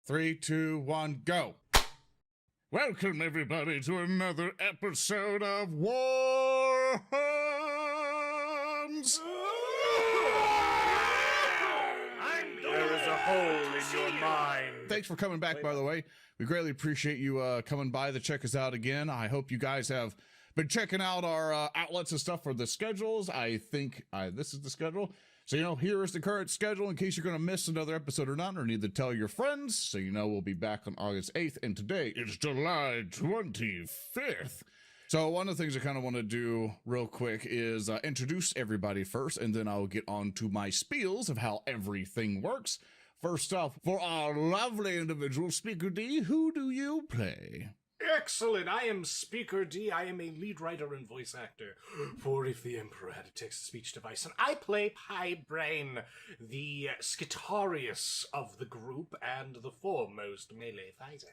3, 2, 1, go. Welcome, everybody, to another episode of WarHams. There is a hole in your mind. Thanks for coming back, by the way. We greatly appreciate you coming by to check us out again. I hope you guys have been checking out our outlets and stuff for the schedules. I think this is the schedule. So, here is the current schedule in case you're going to miss another episode or not, or need to tell your friends. So, we'll be back on August 8th, and today is July 25th. So, one of the things I kind of want to do real quick is introduce everybody first, and then I'll get on to my spiels of how everything works. First off, for our lovely individual, Speaker D, who do you play? Excellent. I am Speaker D. I am a lead writer and voice actor for If the Emperor Had a Text-to-Speech Device, and I play Braine, the Skitarius of the group and the foremost melee fighter.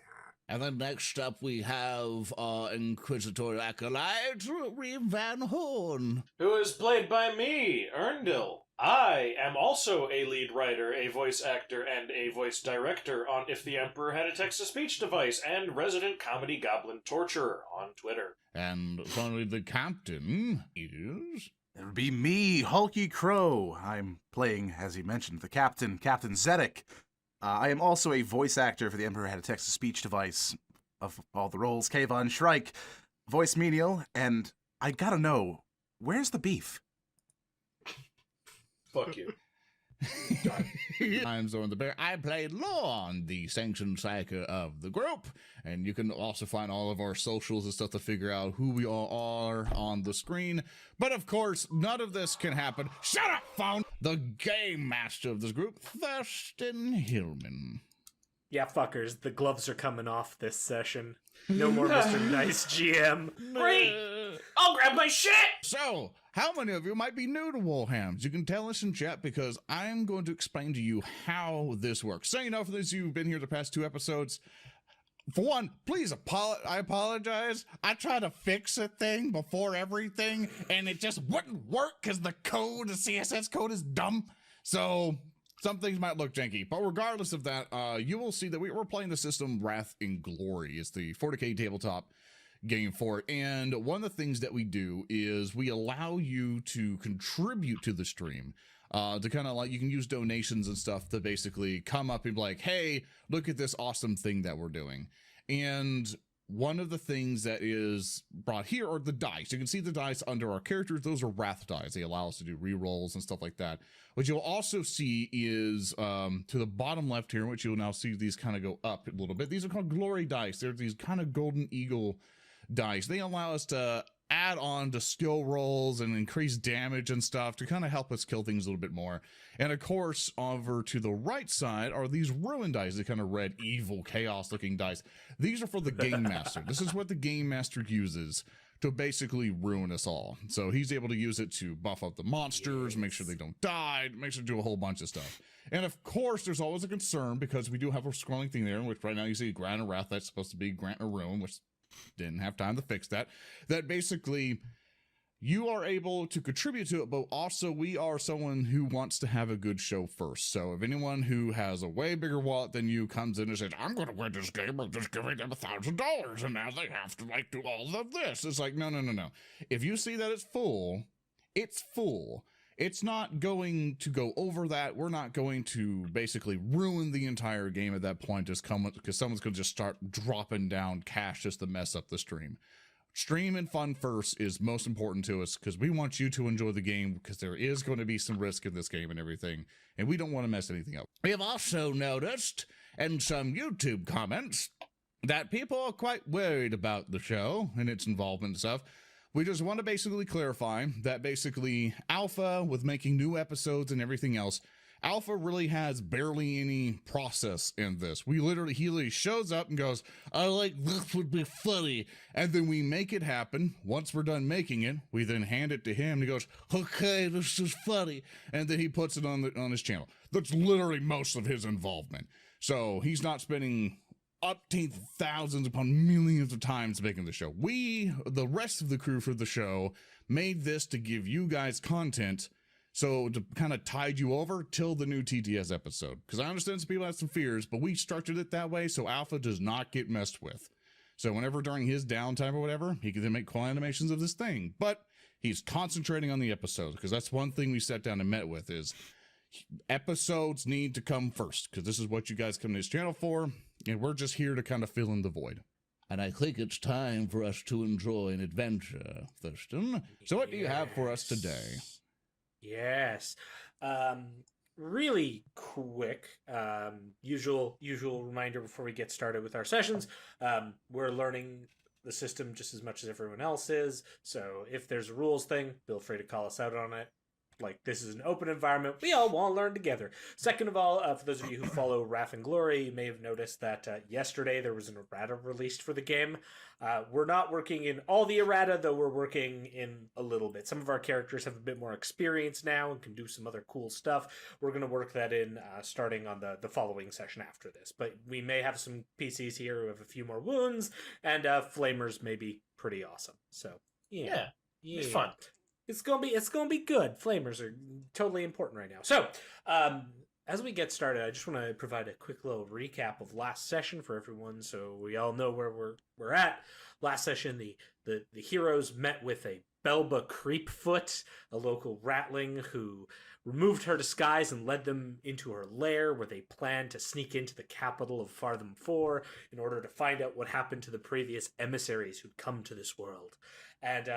And then next up we have Inquisitor Acolyte, Reeb Van Horn. Who is played by me, Earndil. I am also a lead writer, a voice actor, and a voice director on If the Emperor Had a Text-to-Speech Device and resident comedy goblin torturer on Twitter. And finally the captain is... It would be me, HulkyKrow. I'm playing, as he mentioned, the Captain Zedek. I am also a voice actor for The Emperor Had a Text-to-Speech Device of all the roles, Kayvon Shrike, voice menial, and I gotta know, where's the beef? Fuck you. I'm ZoranTheBear. I played Lorn, the sanctioned psyker of the group, and you can also find all of our socials and stuff to figure out who we all are on the screen. But of course, none of this can happen. Shut up, phone! The game master of this group, Thurston Hillman. Yeah, fuckers, the gloves are coming off this session. No more Mr. Nice GM. Great! I'll grab my shit! So, how many of you might be new to WarHams? You can tell us in chat because I'm going to explain to you how this works. So, for those of you who've been here the past 2 episodes, for one, please I apologize. I tried to fix a thing before everything, and it just wouldn't work because the CSS code is dumb. So, some things might look janky, but regardless of that, you will see that we're playing the system Wrath and Glory. It's the 40k tabletop game for it, and one of the things that we do is we allow you to contribute to the stream, to kind of you can use donations and stuff to basically come up and be like, hey, look at this awesome thing that we're doing. And one of the things that is brought here are the dice. You can see the dice under our characters. Those are wrath dice. They allow us to do rerolls and stuff like that. What you'll also see is to the bottom left here, which you'll now see these kind of go up a little bit. These are called glory dice. They're these kind of golden eagle dice. They allow us to add on to skill rolls and increase damage and stuff to kind of help us kill things a little bit more. And of course, over to the right side are these ruin dice, the kind of red, evil, chaos looking dice. These are for the game master. This is what the game master uses to basically ruin us all. So he's able to use it to buff up the monsters, make sure they don't die, make sure to do a whole bunch of stuff. And of course, there's always a concern because we do have a scrolling thing there, in which right now you see Grant and Wrath. That's supposed to be Grant and Ruin, which didn't have time to fix that. That basically you are able to contribute to it, but also we are someone who wants to have a good show first. So if anyone who has a way bigger wallet than you comes in and says, I'm going to win this game, I'm just giving them $1,000 and now they have to do all of this. It's like, no. If you see that it's full, it's full. It's not going to go over that. We're not going to basically ruin the entire game at that point just because someone's going to just start dropping down cash just to mess up the stream. Stream and fun first is most important to us because we want you to enjoy the game because there is going to be some risk in this game and everything, and we don't want to mess anything up. We have also noticed in some YouTube comments that people are quite worried about the show and its involvement and stuff. We just want to basically clarify that basically Alpha, with making new episodes and everything else, Alpha really has barely any process in this. He literally shows up and goes, I like this would be funny. And then we make it happen. Once we're done making it, we then hand it to him and he goes, okay, this is funny. And then he puts it on his channel. That's literally most of his involvement. So he's not spending upteen thousands upon millions of times making the show. We, the rest of the crew for the show, made this to give you guys content So to kind of tide you over till the new TTS episode, because I understand some people have some fears, but we structured it that way so Alpha does not get messed with. So whenever during his downtime or whatever, he can then make cool animations of this thing. But he's concentrating on the episodes, because that's one thing we sat down and met with is episodes need to come first, because this is what you guys come to this channel for, and we're just here to kind of fill in the void. And I think it's time for us to enjoy an adventure, Thurston. So what do you have for us today? Yes. Really quick, usual reminder before we get started with our sessions. We're learning the system just as much as everyone else is. So if there's a rules thing, feel free to call us out on it. Like, this is an open environment. We all want to learn together. Second of all, for those of you who follow Wrath and Glory, you may have noticed that yesterday there was an errata released for the game. We're not working in all the errata, though we're working in a little bit. Some of our characters have a bit more experience now and can do some other cool stuff. We're going to work that in starting on the following session after this. But we may have some PCs here who have a few more wounds, and Flamers may be pretty awesome. So, yeah. It's fun. It's gonna be good. Flamers are totally important right now. So, as we get started, I just want to provide a quick little recap of last session for everyone, so we all know where we're at. Last session, the heroes met with a Belba Creepfoot, a local Ratling, who removed her disguise and led them into her lair, where they planned to sneak into the capital of Fartham 4 in order to find out what happened to the previous emissaries who'd come to this world. And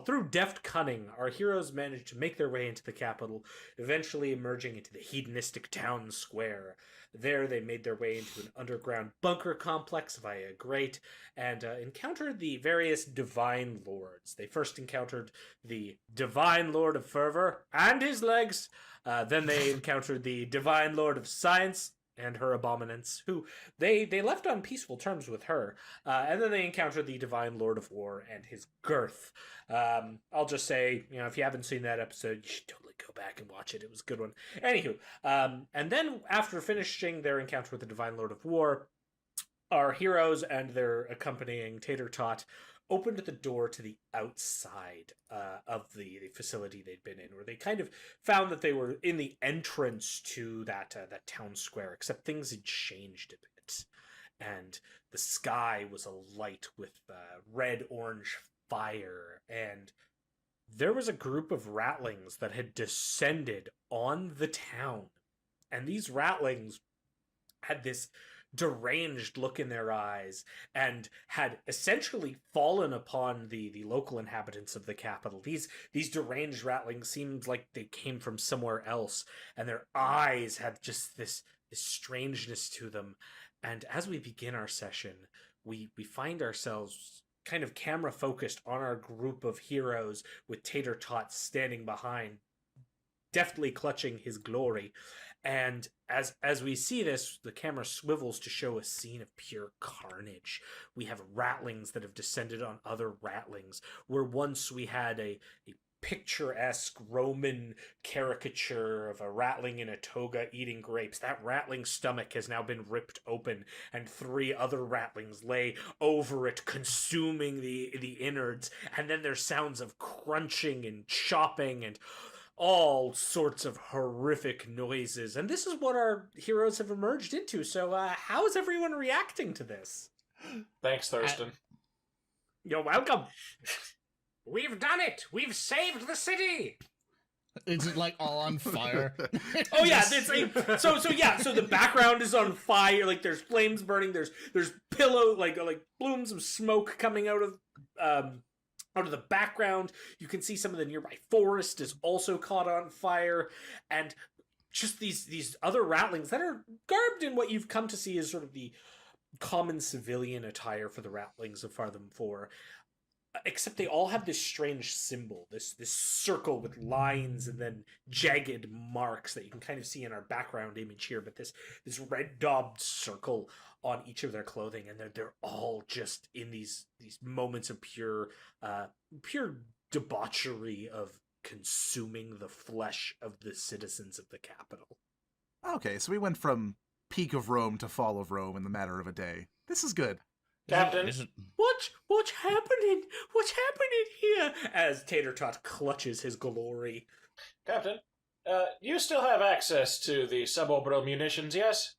through deft cunning, our heroes managed to make their way into the capital, eventually emerging into the hedonistic town square. There, they made their way into an underground bunker complex via a grate, and encountered the various Divine Lords. They first encountered the Divine Lord of Fervor and his legs. Then they encountered the Divine Lord of Science and her abominants, who they left on peaceful terms with her. And then they encountered the Divine Lord of War and his girth. I'll just say, if you haven't seen that episode, you should totally go back and watch it. It was a good one. Anywho, and then after finishing their encounter with the Divine Lord of War, our heroes and their accompanying Tater Tot opened the door to the outside of the facility they'd been in, where they kind of found that they were in the entrance to that town square, except things had changed a bit. And the sky was alight with red-orange fire, and there was a group of Ratlings that had descended on the town. And these Ratlings had this deranged look in their eyes and had essentially fallen upon the local inhabitants of the capital. These deranged Ratlings seemed like they came from somewhere else, and their eyes had just this strangeness to them. And as we begin our session, we find ourselves kind of camera focused on our group of heroes, with Tater Tot standing behind, deftly clutching his glory. And as we see this, the camera swivels to show a scene of pure carnage. We have Ratlings that have descended on other Ratlings, where once we had a picturesque Roman caricature of a Ratling in a toga eating grapes. That Ratling's stomach has now been ripped open, and 3 other Ratlings lay over it, consuming the innards. And then there's sounds of crunching and chopping and all sorts of horrific noises. And this is what our heroes have emerged into. So how is everyone reacting to this? Thanks, Thurston. You're welcome. We've done it! We've saved the city! Is it like all on fire? Oh yeah, so the background is on fire. Like, there's flames burning. There's pillow like plumes of smoke coming out of the background. You can see some of the nearby forest is also caught on fire, and just these other Ratlings that are garbed in what you've come to see as sort of the common civilian attire for the Ratlings of Fartham 4. Except they all have this strange symbol, this circle with lines and then jagged marks that you can kind of see in our background image here, but this red daubed circle on each of their clothing, and they're all just in these moments of pure debauchery of consuming the flesh of the citizens of the capital. Okay, so we went from peak of Rome to fall of Rome in the matter of a day. This is good. Captain, What's happening? What's happening here? As Tater Tot clutches his glory. Captain, you still have access to the suborbital munitions, yes?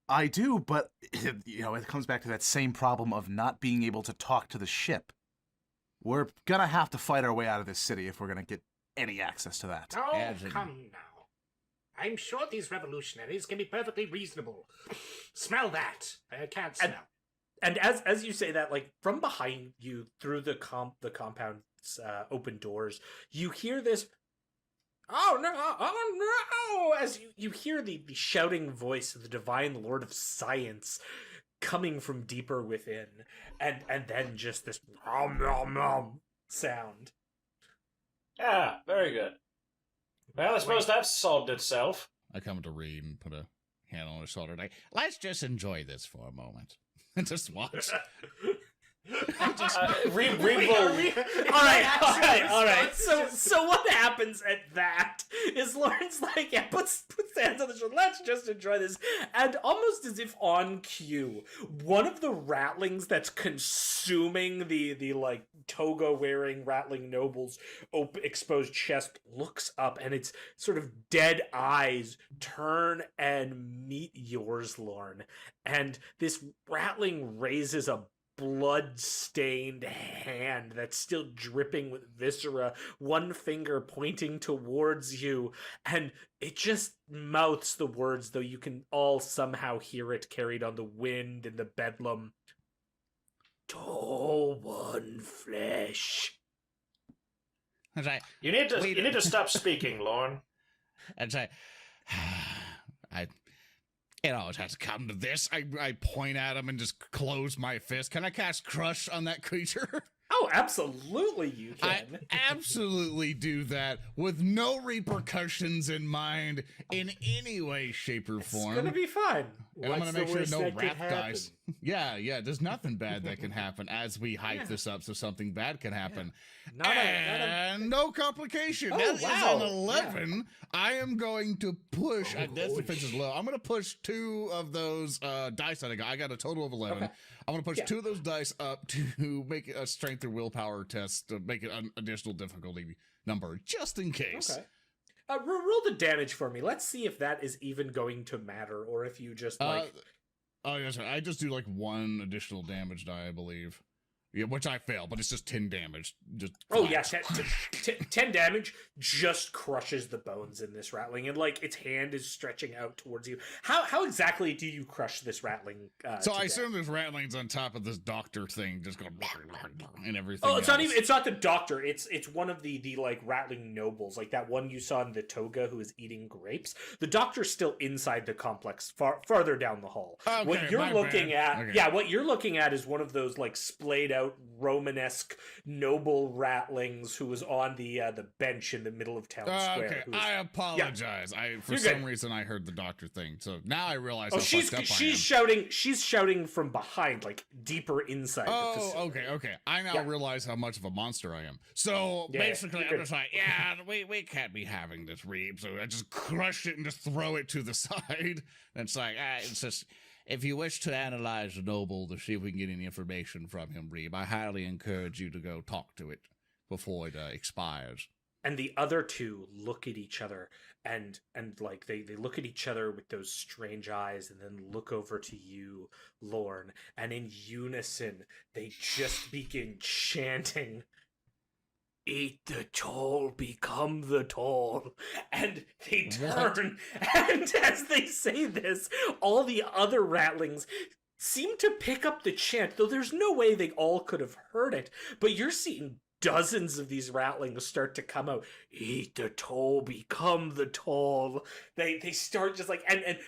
I do, but, it comes back to that same problem of not being able to talk to the ship. We're gonna have to fight our way out of this city if we're gonna get any access to that. Oh, As in- come now. I'm sure these revolutionaries can be perfectly reasonable. Smell that. I can't smell. And as you say that, like from behind you through the compound's open doors, you hear this. Oh no! Oh no! As you hear the shouting voice of the Divine Lord of Science coming from deeper within, and then just this nom nom nom sound. Ah, very good. Well, I suppose that's solved itself. I come to Reeb and put a hand on his shoulder. Like, let's just enjoy this for a moment and just watch. Reeb will... All right. So what happens at that is Lorn's like, yeah, puts hands on the shoulder. Let's just enjoy this, and almost as if on cue, one of the ratlings that's consuming the like toga wearing Ratling nobles' exposed chest looks up, and its sort of dead eyes turn and meet yours, Lorn, and this Ratling raises a blood-stained hand that's still dripping with viscera, one finger pointing towards you, and it just mouths the words, though you can all somehow hear it carried on the wind in the bedlam. Tall one flesh. And I, You need to stop speaking, Lorn. and I, it always has to come to this. I point at him and just close my fist. Can I cast Crush on that creature? Oh, absolutely you I can. absolutely do that with no repercussions in mind in any way, shape, or It's form. gonna be fine. And I'm What's gonna the make sure worst no that could wrath happen? dice. Yeah, there's nothing bad that can happen as we hype this up so something bad can happen. And no complication. Oh, That is wow. an 11. I am going to push. This defense is low. I'm going to push 2 of those dice that I got. I got a total of 11. Okay. I'm going to push Yeah. 2 of those dice up to make a strength or willpower test to make it an additional difficulty number, just in case. Okay. Roll the damage for me. Let's see if that is even going to matter, or if you just like. Oh, yes, I just do like 1 additional damage die, I believe. Yeah, which I fail, but it's just 10 damage. Just Oh yeah, flat. 10 damage just crushes the bones in this Ratling, and like its hand is stretching out towards you. How exactly do you crush this Ratling? So to I death? assume there's ratlings on top of this doctor thing, just going and everything. Oh, it's not else. even. It's not the doctor. It's one of the like Ratling nobles, like that one you saw in the toga who is eating grapes. The doctor's still inside the complex, farther down the hall. Okay, What you're my looking bad. at, Okay. yeah, what you're looking at is one of those like splayed out Romanesque noble Ratlings who was on the bench in the middle of town square. Okay, who's- I apologize. For You're some good. reason I heard the doctor thing, so now I realize Oh, how she's fucked up I am. shouting. She's shouting from behind, like deeper inside the Oh, facility. okay. I now Yeah. realize how much of a monster I am. So Yeah, basically, you're I'm good. just like, yeah, we can't be having this, Reeb. So I just crush it and just throw it to the side. And it's like, it's just, if you wish to analyze the noble to see if we can get any information from him, Reeb, I highly encourage you to go talk to it before it expires. And the other two look at each other and like they look at each other with those strange eyes and then look over to you, Lorn, and in unison they just begin chanting, "Eat the tall, become the tall." And they turn, and as they say this, all the other Ratlings seem to pick up the chant, though there's no way they all could have heard it. But you're seeing dozens of these Ratlings start to come out. Eat the tall, become the tall. They start just like, and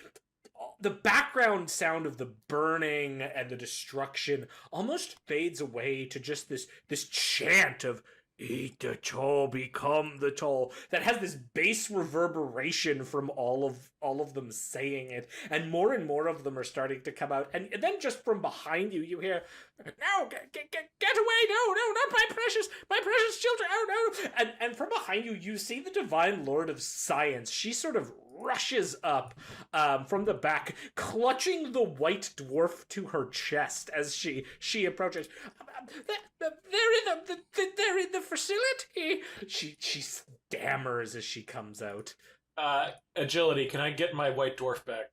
the background sound of the burning and the destruction almost fades away to just this chant of "Eat the tall, become the tall," that has this bass reverberation from all of them saying it, and more of them are starting to come out, and then just from behind you you hear, "No, get away, no, not my precious children, oh no." And from behind you you see the Divine Lord of Science. She sort of rushes up from the back, clutching the white dwarf to her chest as she approaches. They're in the facility. She stammers as she comes out. Agility, can I get my white dwarf back?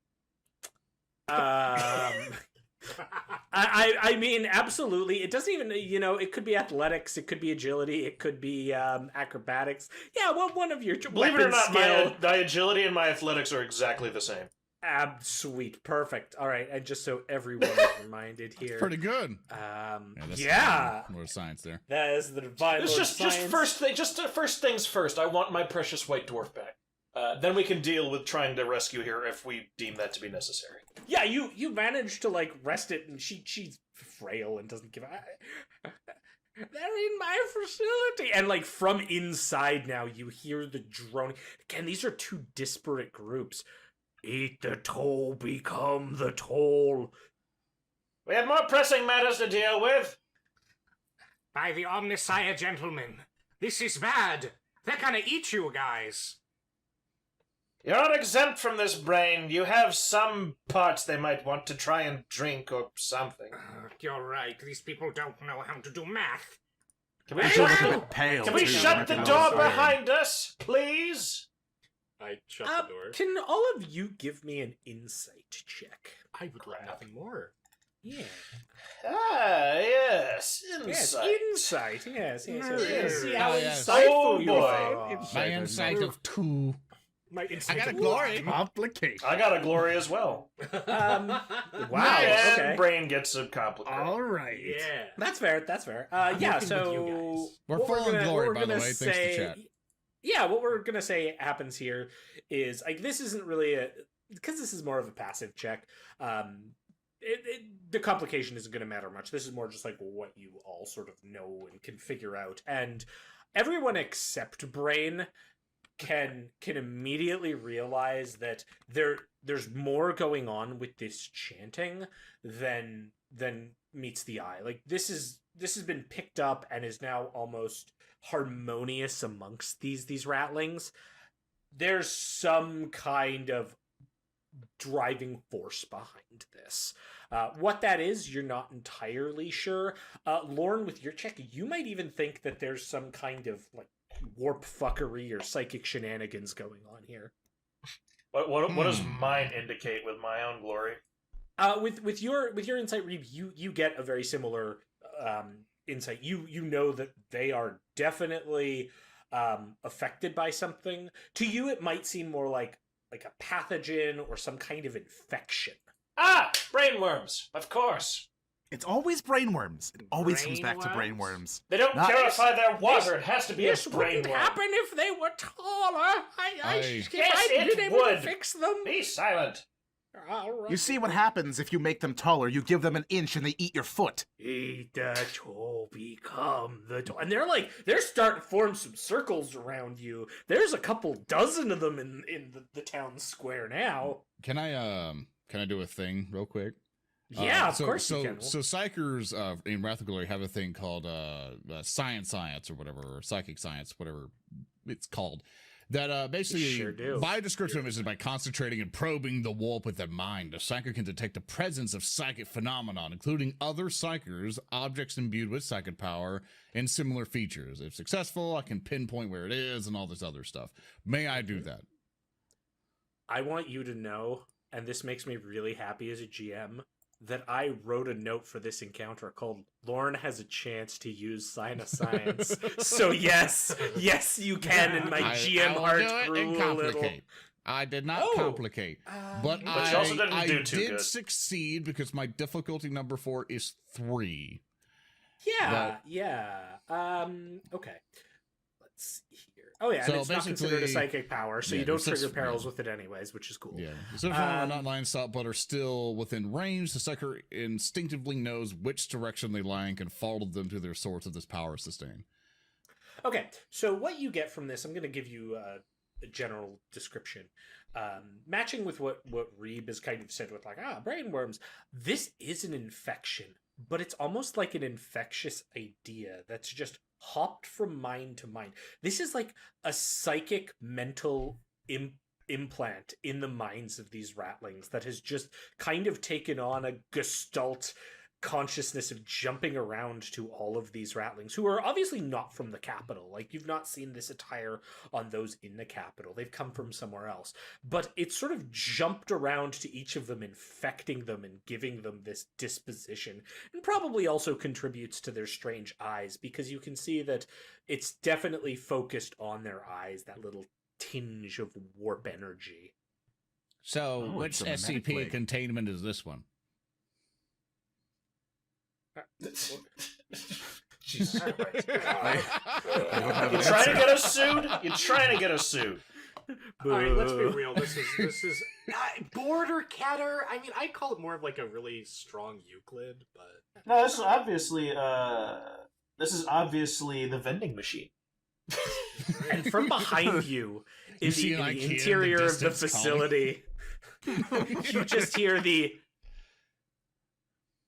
I mean, absolutely. It doesn't even, it could be athletics, it could be agility, it could be acrobatics. Yeah, well, one of your Believe it or not, skill. my agility and my athletics are exactly the same. Sweet, perfect. All right, and just so everyone is reminded here, Pretty good. Yeah, Science there. that is the divine. It's Lord just first things first. I want my precious white dwarf back. Then we can deal with trying to rescue her if we deem that to be necessary. Yeah, you managed to rest it, and she's frail and doesn't give a. They're in my facility, and from inside now you hear the droning. Again, these are two disparate groups. Eat the toll, become the toll. We have more pressing matters to deal with. By the Omniscire, gentlemen, this is bad. They're gonna eat you guys. You're not exempt from this, Braine. You have some parts they might want to try and drink or something. You're right. These people don't know how to do math. Can we She's shut, a bit pale. can we too. shut the Oh, door sorry. behind us, please? I shut the door. Can all of you give me an insight check? I would love nothing more. Yeah. Ah, yes. Yes, Insight. insight. Yes. Yes. See how Oh, yes. insightful Oh, you boy. are. My insight of 2. My I insight got a of glory. Complication. I got a glory as well. Wow. And Okay. Braine gets a complicated. All right. Yeah. That's fair. Yeah. working with So you guys. We're what full on gonna- glory, what we're by the gonna way. Thanks to chat. Yeah, what we're gonna say happens here is this isn't really because this is more of a passive check. The complication isn't going to matter much. This is more just what you all sort of know and can figure out, and everyone except Braine can immediately realize that there's more going on with this chanting than meets the eye. This has been picked up and is now almost harmonious amongst these rattlings. There's some kind of driving force behind this. What that is, you're not entirely sure. Lorn, with your check, you might even think that there's some kind of warp fuckery or psychic shenanigans going on here. What does mine indicate with my own glory? With your insight, Reeb, you get a very similar insight. You know that they are definitely affected by something. To you, it might seem more like a pathogen or some kind of infection. Ah, brainworms, of course. It's always brainworms. It always comes back to Brainworms? brainworms. They don't Not- purify their water. It has to be This a wouldn't brainworm. happen if they were taller. Yes, I'd it been able to would. fix them. Be silent. All right. You see what happens if you make them taller. You give them an inch and they eat your foot. Eat the toll, become the toll. And they're starting to form some circles around you. There's a couple dozen of them in the town square now. Can I do a thing real quick? Yeah, of course so, you can. So psychers in Wrath of Glory have a thing called science or whatever, or psychic science, whatever it's called. That basically, sure do. by description of it, is by concentrating and probing the warp with their mind, a psyker can detect the presence of psychic phenomenon, including other psykers, objects imbued with psychic power, and similar features. If successful, I can pinpoint where it is and all this other stuff. May I do that? I want you to know, and this makes me really happy as a GM, that I wrote a note for this encounter called Lorn has a chance to use sign of science. So yes, you can, and my GM will heart do it grew and a complicate. little. I did not Oh. complicate, but you also didn't I do too did good. succeed because my difficulty number 4 is 3. Yeah. Okay. Let's see here. Oh yeah, So and it's not considered a basically- psychic power, so yeah, you don't it's just- trigger perils yeah. with it anyways, which is cool. Yeah, so if are Um, not line stop, but are still within range, the psyker instinctively knows which direction they lie and can follow them to their source of this power sustain. Okay, so what you get from this, I'm going to give you a general description. Matching with what Reeb has kind of said with brainworms, this is an infection, but it's almost like an infectious idea that's just hopped from mind to mind. This is like a psychic mental implant in the minds of these rattlings that has just kind of taken on a gestalt consciousness of jumping around to all of these ratlings who are obviously not from the capital. Like, you've not seen this attire on those in the capital. They've come from somewhere else. But it's sort of jumped around to each of them, infecting them and giving them this disposition, and probably also contributes to their strange eyes, because you can see that it's definitely focused on their eyes, that little tinge of warp energy. So, which it's a magnetic SCP blade. containment is this one? Jesus Christ. You trying to get us sued? You trying to get us sued? All right, let's be real. This is border catter. I mean, I'd call it more of like a really strong Euclid, but No, this is obviously the vending machine. And from behind you, in see the, an in the IKEA in the interior of the distance facility, you just hear the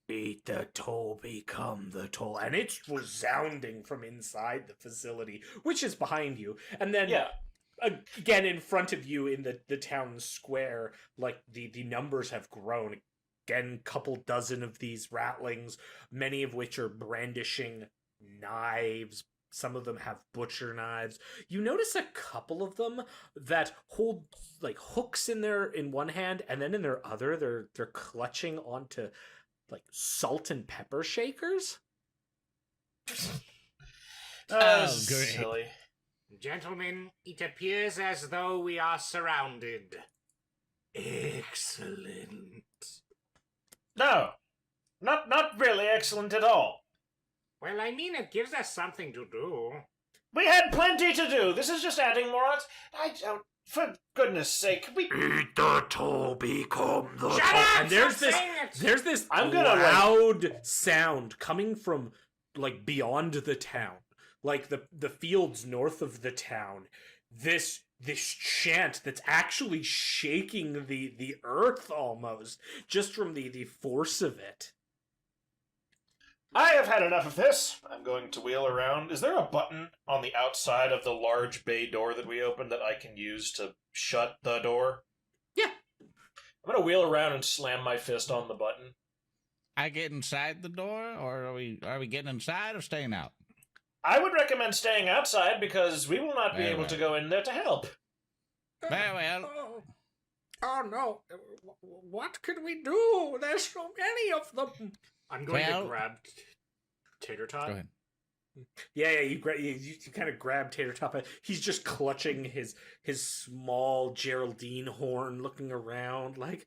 "Beat the toll, become the toll," and it's resounding from inside the facility, which is behind you. And then, Yeah. again, in front of you in the town square, like, the numbers have grown. Again, couple dozen of these ratlings, many of which are brandishing knives. Some of them have butcher knives. You notice a couple of them that hold like hooks in one hand, and then in their other, they're clutching onto like salt and pepper shakers. Oh, great. Silly. gentlemen, it appears as though we are surrounded. Excellent. No, not really excellent at all. Well, I mean, it gives us something to do. We had plenty to do. This is just adding more odds. I don't. For goodness sake, we. Beat the toll, become the Shut toll. up! And there's Stop this, saying it! there's this I'm gonna, loud sound coming from like beyond the town, like the fields north of the town. This chant that's actually shaking the earth almost just from the force of it. I have had enough of this. I'm going to wheel around. Is there a button on the outside of the large bay door that we opened that I can use to shut the door? Yeah. I'm going to wheel around and slam my fist on the button. I get inside the door, or are we getting inside or staying out? I would recommend staying outside because we will not be Very able well. to go in there to help. Very well. Oh no! What could we do? There's so many of them. I'm going Well- to grab Tater Tot. Go ahead. Yeah, you kind of grab Tater Tot. He's just clutching his small Geraldine horn, looking around like,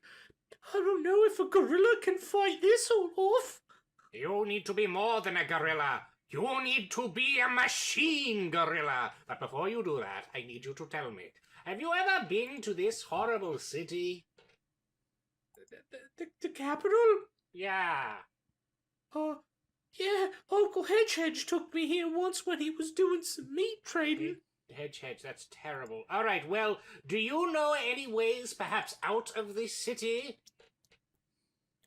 I don't know if a gorilla can fight this all off. You need to be more than a gorilla. You need to be a machine gorilla. But before you do that, I need you to tell me, have you ever been to this horrible city? The capital? Yeah. Yeah, Uncle Hedge took me here once when he was doing some meat trading. Hedge, that's terrible. All right, well, do you know any ways perhaps out of this city?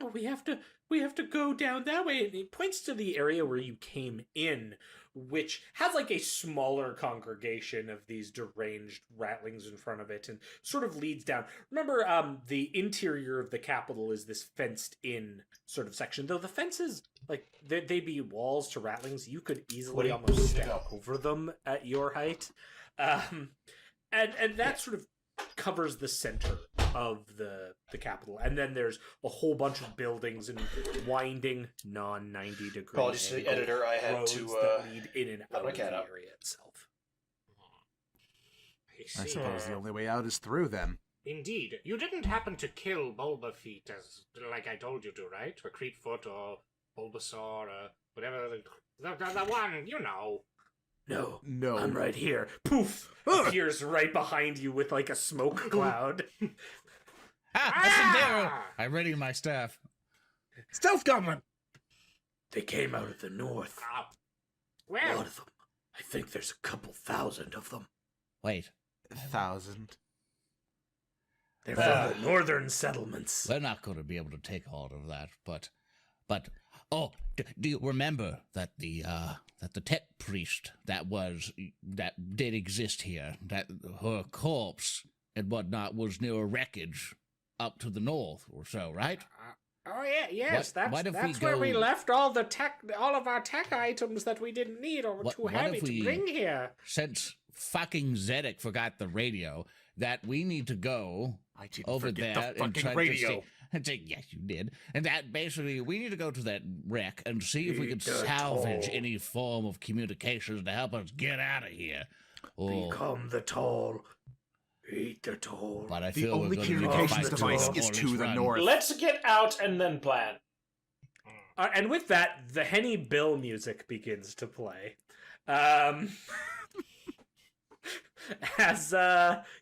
Oh, we have to go down that way. And he points to the area where you came in, which has like a smaller congregation of these deranged ratlings in front of it, and sort of leads down. Remember, the interior of the capital is this fenced-in sort of section. Though the fences, like, they'd be walls to ratlings. You could easily almost step over them at your height. And that sort of covers the center of the capital, and then there's a whole bunch of buildings and winding non-90 degree Apologies to the editor, I had roads to, that lead in and let out my of the cat out. area itself. I suppose the only way out is through then. Indeed. You didn't happen to kill Bulbafeet as, like I told you to, right? Or Creepfoot or Bulbasaur or whatever. The one, you know. No, I'm right here. Poof! Appears right behind you with like a smoke cloud. That's a darrow. I ready my staff. Stealth goblin! They came out of the north. A lot Well, of them. I think there's a couple thousand of them. Wait, 1,000. They're from the northern settlements. we're not going to be able to take all of that, but do you remember that the tech priest that did exist here, that her corpse and whatnot was near a wreckage up to the north or so, right? Oh yeah, yes, what if that's we where we go- left all of our tech items that we didn't need or were too What heavy if to we- bring here. Since fucking Zedek forgot the radio, that we need to go I didn't over forget there the and fucking try radio. to say, yes, you did. And that basically, we need to go to that wreck and see if we can Eat the salvage toll. any form of communications to help us get out of here. Or, Become the toll. Eat the toll. but I The feel we're only gonna need to communications fight device to a is to Hornet's the Run. north. Let's get out and then plan. And with that, the Henny Bill music begins to play.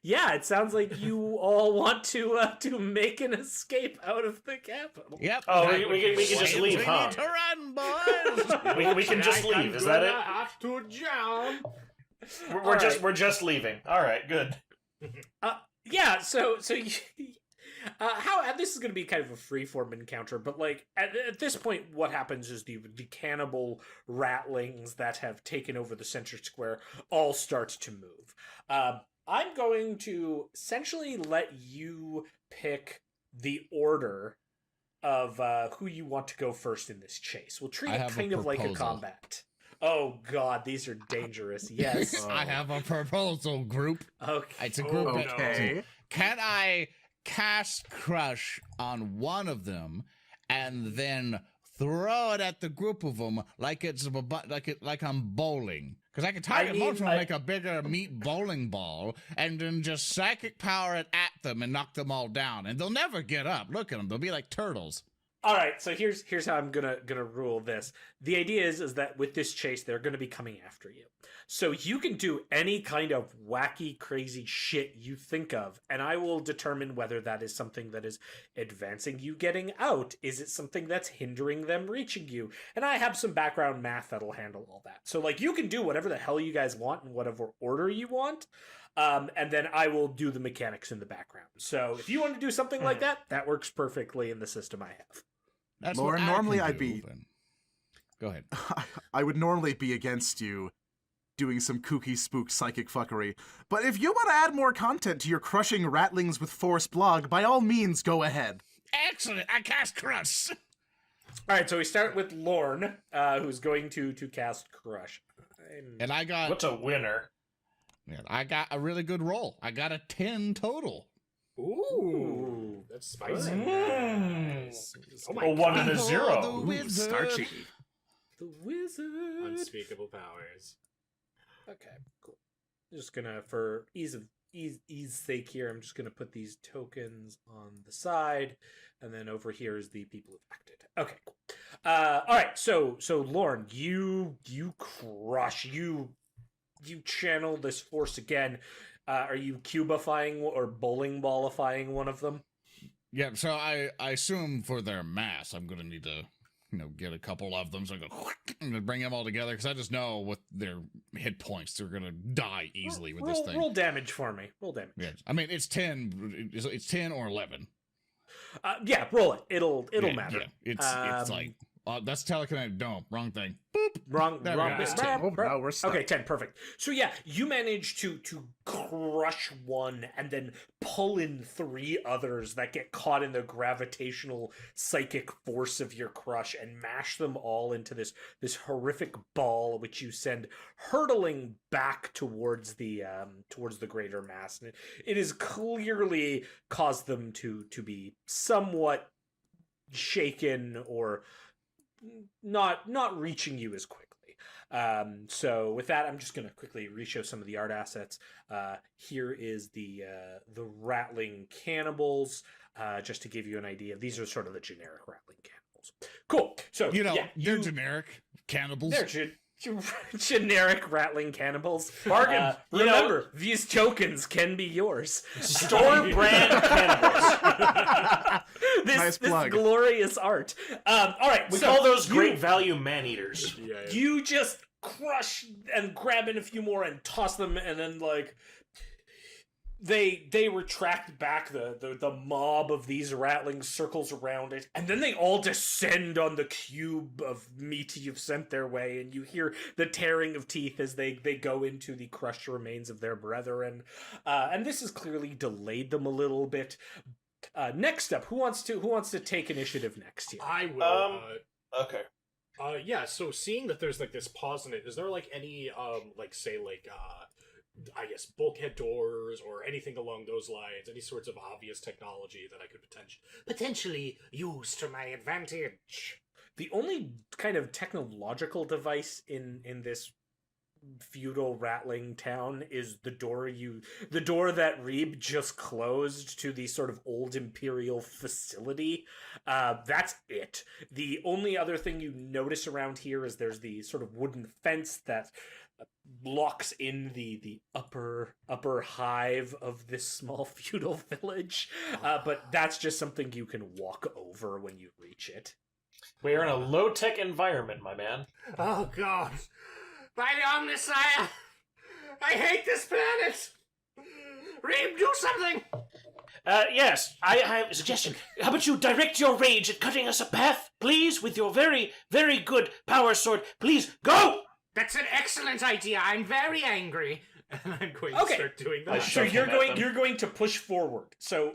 It sounds like you all want to make an escape out of the capital. Yep. Oh, we can just leave, we huh? need to run, boys. We can just leave. Is that it? Have to jump. We're just leaving. All right, good. How this is going to be kind of a freeform encounter, but like at this point, what happens is the cannibal ratlings that have taken over the center square all start to move. I'm going to essentially let you pick the order of who you want to go first in this chase. We'll treat I it have a kind of like a proposal. combat. Oh God, these are dangerous. Yes. I have a proposal, group. Okay. It's a group. Oh, Okay. Can I cast Crush on one of them and then throw it at the group of them like it's like I'm bowling? Because I can target most of them like a bigger meat bowling ball and then just psychic power it at them and knock them all down, and they'll never get up. Look at them; they'll be like turtles. All right, so here's how I'm gonna rule this. The idea is that with this chase, they're gonna be coming after you. So you can do any kind of wacky, crazy shit you think of, and I will determine whether that is something that is advancing you getting out. Is it something that's hindering them reaching you? And I have some background math that'll handle all that. So like you can do whatever the hell you guys want in whatever order you want. And then I will do the mechanics in the background. So if you want to do something like that, that works perfectly in the system I have. That's Lorn, what I normally can I'd do, be- but- Go ahead. I would normally be against you doing some kooky spook psychic fuckery, but if you want to add more content to your crushing ratlings with force blog, by all means, go ahead. Excellent. I cast Crush. All right, so we start with Lorn, who's going to cast Crush. And I got What's a winner? a really good roll. I got a 10 total. Ooh, that's spicy. Mm. Oh my A 1 and a Behold 0. the Ooh, wizard. starchy. The wizard. Unspeakable powers. Okay, cool. Just gonna, for ease sake here, I'm just gonna put these tokens on the side, and then over here is the people who've acted. Okay, cool. All right, so Lorn, you crush, you channel this force again. Are you cubifying or bowling ballifying one of them? Yeah, so I assume for their mass, I'm gonna need to, get a couple of them. So I go and bring them all together because I just know with their hit points, they're gonna die easily with this thing. Roll damage for me. Roll damage. Yeah, I mean it's 10. It's 10 or 11. Yeah, roll it. It'll Yeah, matter. yeah. It's like that's telekinetic dome. Wrong thing. Boop. Wrong. There we go. It's 10. Oh, no, we're stuck. Okay, 10, perfect. So yeah, you manage to crush one and then pull in 3 others that get caught in the gravitational psychic force of your crush and mash them all into this horrific ball, which you send hurtling back towards the greater mass. And it has clearly caused them to be somewhat shaken or not reaching you as quickly. So with that, I'm just going to quickly reshow some of the art assets. Here is the Ratling cannibals, just to give you an idea. These are sort of the generic Ratling cannibals. Cool. So they're generic cannibals. They're generic Ratling cannibals. Bargain. Remember, these tokens can be yours. Store brand cannibals. This plug. glorious art. All right, We so call those you- great value man-eaters. You just crush and grab in a few more and toss them, and then like they retract back. The mob of these ratlings circles around it, and then they all descend on the cube of meat you've sent their way, and you hear the tearing of teeth as they go into the crushed remains of their brethren. And this has clearly delayed them a little bit. Next up, who wants to take initiative next here? I will. Okay. Yeah. So seeing that there's like this pause in it, is there like any like say like I guess bulkhead doors or anything along those lines? Any sorts of obvious technology that I could potentially use to my advantage? The only kind of technological device in this feudal Ratling town is the door that Reeb just closed to the sort of old imperial facility. That's it. The only other thing you notice around here is there's the sort of wooden fence that blocks in the upper hive of this small feudal village. But that's just something you can walk over when you reach it. We're in a low-tech environment, my man. Oh God! By the Omnissiah, I hate this planet. Reeb, do something. Yes, I have a suggestion. How about you direct your rage at cutting us a path, please, with your very, very good power sword. Please, go! That's an excellent idea. I'm very angry. And I'm going to start doing that. So you're going to push forward. So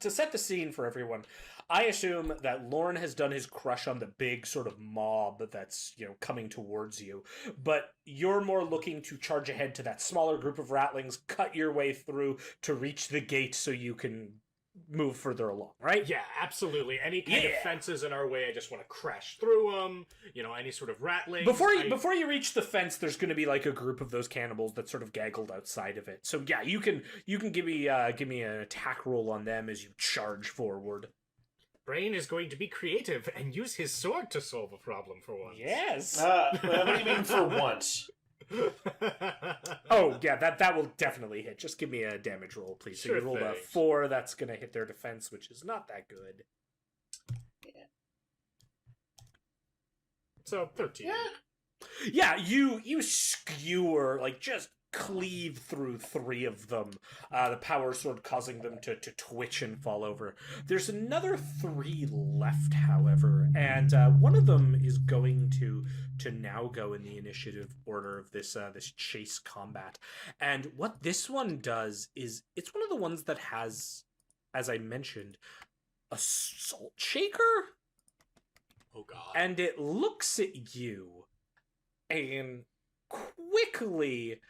to set the scene for everyone, I assume that Lorn has done his crush on the big sort of mob that's, coming towards you, but you're more looking to charge ahead to that smaller group of Ratlings, cut your way through to reach the gate so you can move further along, right? Yeah, absolutely. Any kind of fences in our way, I just want to crash through them. Any sort of Ratling. Before you reach the fence, there's going to be like a group of those cannibals that sort of gaggled outside of it. So yeah, you can give me an attack roll on them as you charge forward. Braine is going to be creative and use his sword to solve a problem for once. Yes. What do you mean for once? Oh, yeah, that will definitely hit. Just give me a damage roll, please. So you rolled a 4, that's going to hit their defense, which is not that good. So, 13. Yeah, you skewer, like, just cleave through 3 of them, the power sword causing them to twitch and fall over. There's another 3 left, however, and one of them is going to now go in the initiative order of this chase combat. And what this one does is it's one of the ones that has, as I mentioned, a salt shaker. Oh God. And it looks at you and quickly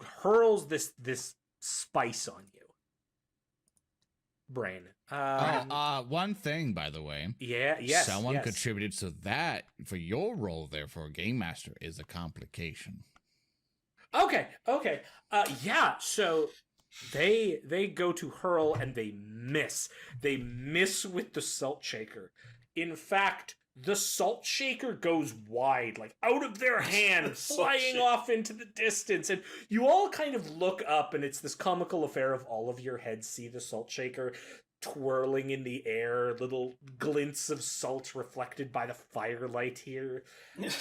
hurls this spice on you, Braine. One thing, by the way. Yes. Someone contributed to that for your role there for a game master is a complication. Okay. Yeah. So they go to hurl and they miss. They miss with the salt shaker. In fact, the salt shaker goes wide, like out of their hand, flying off into the distance. And you all kind of look up, and it's this comical affair of all of your heads see the salt shaker twirling in the air, little glints of salt reflected by the firelight here.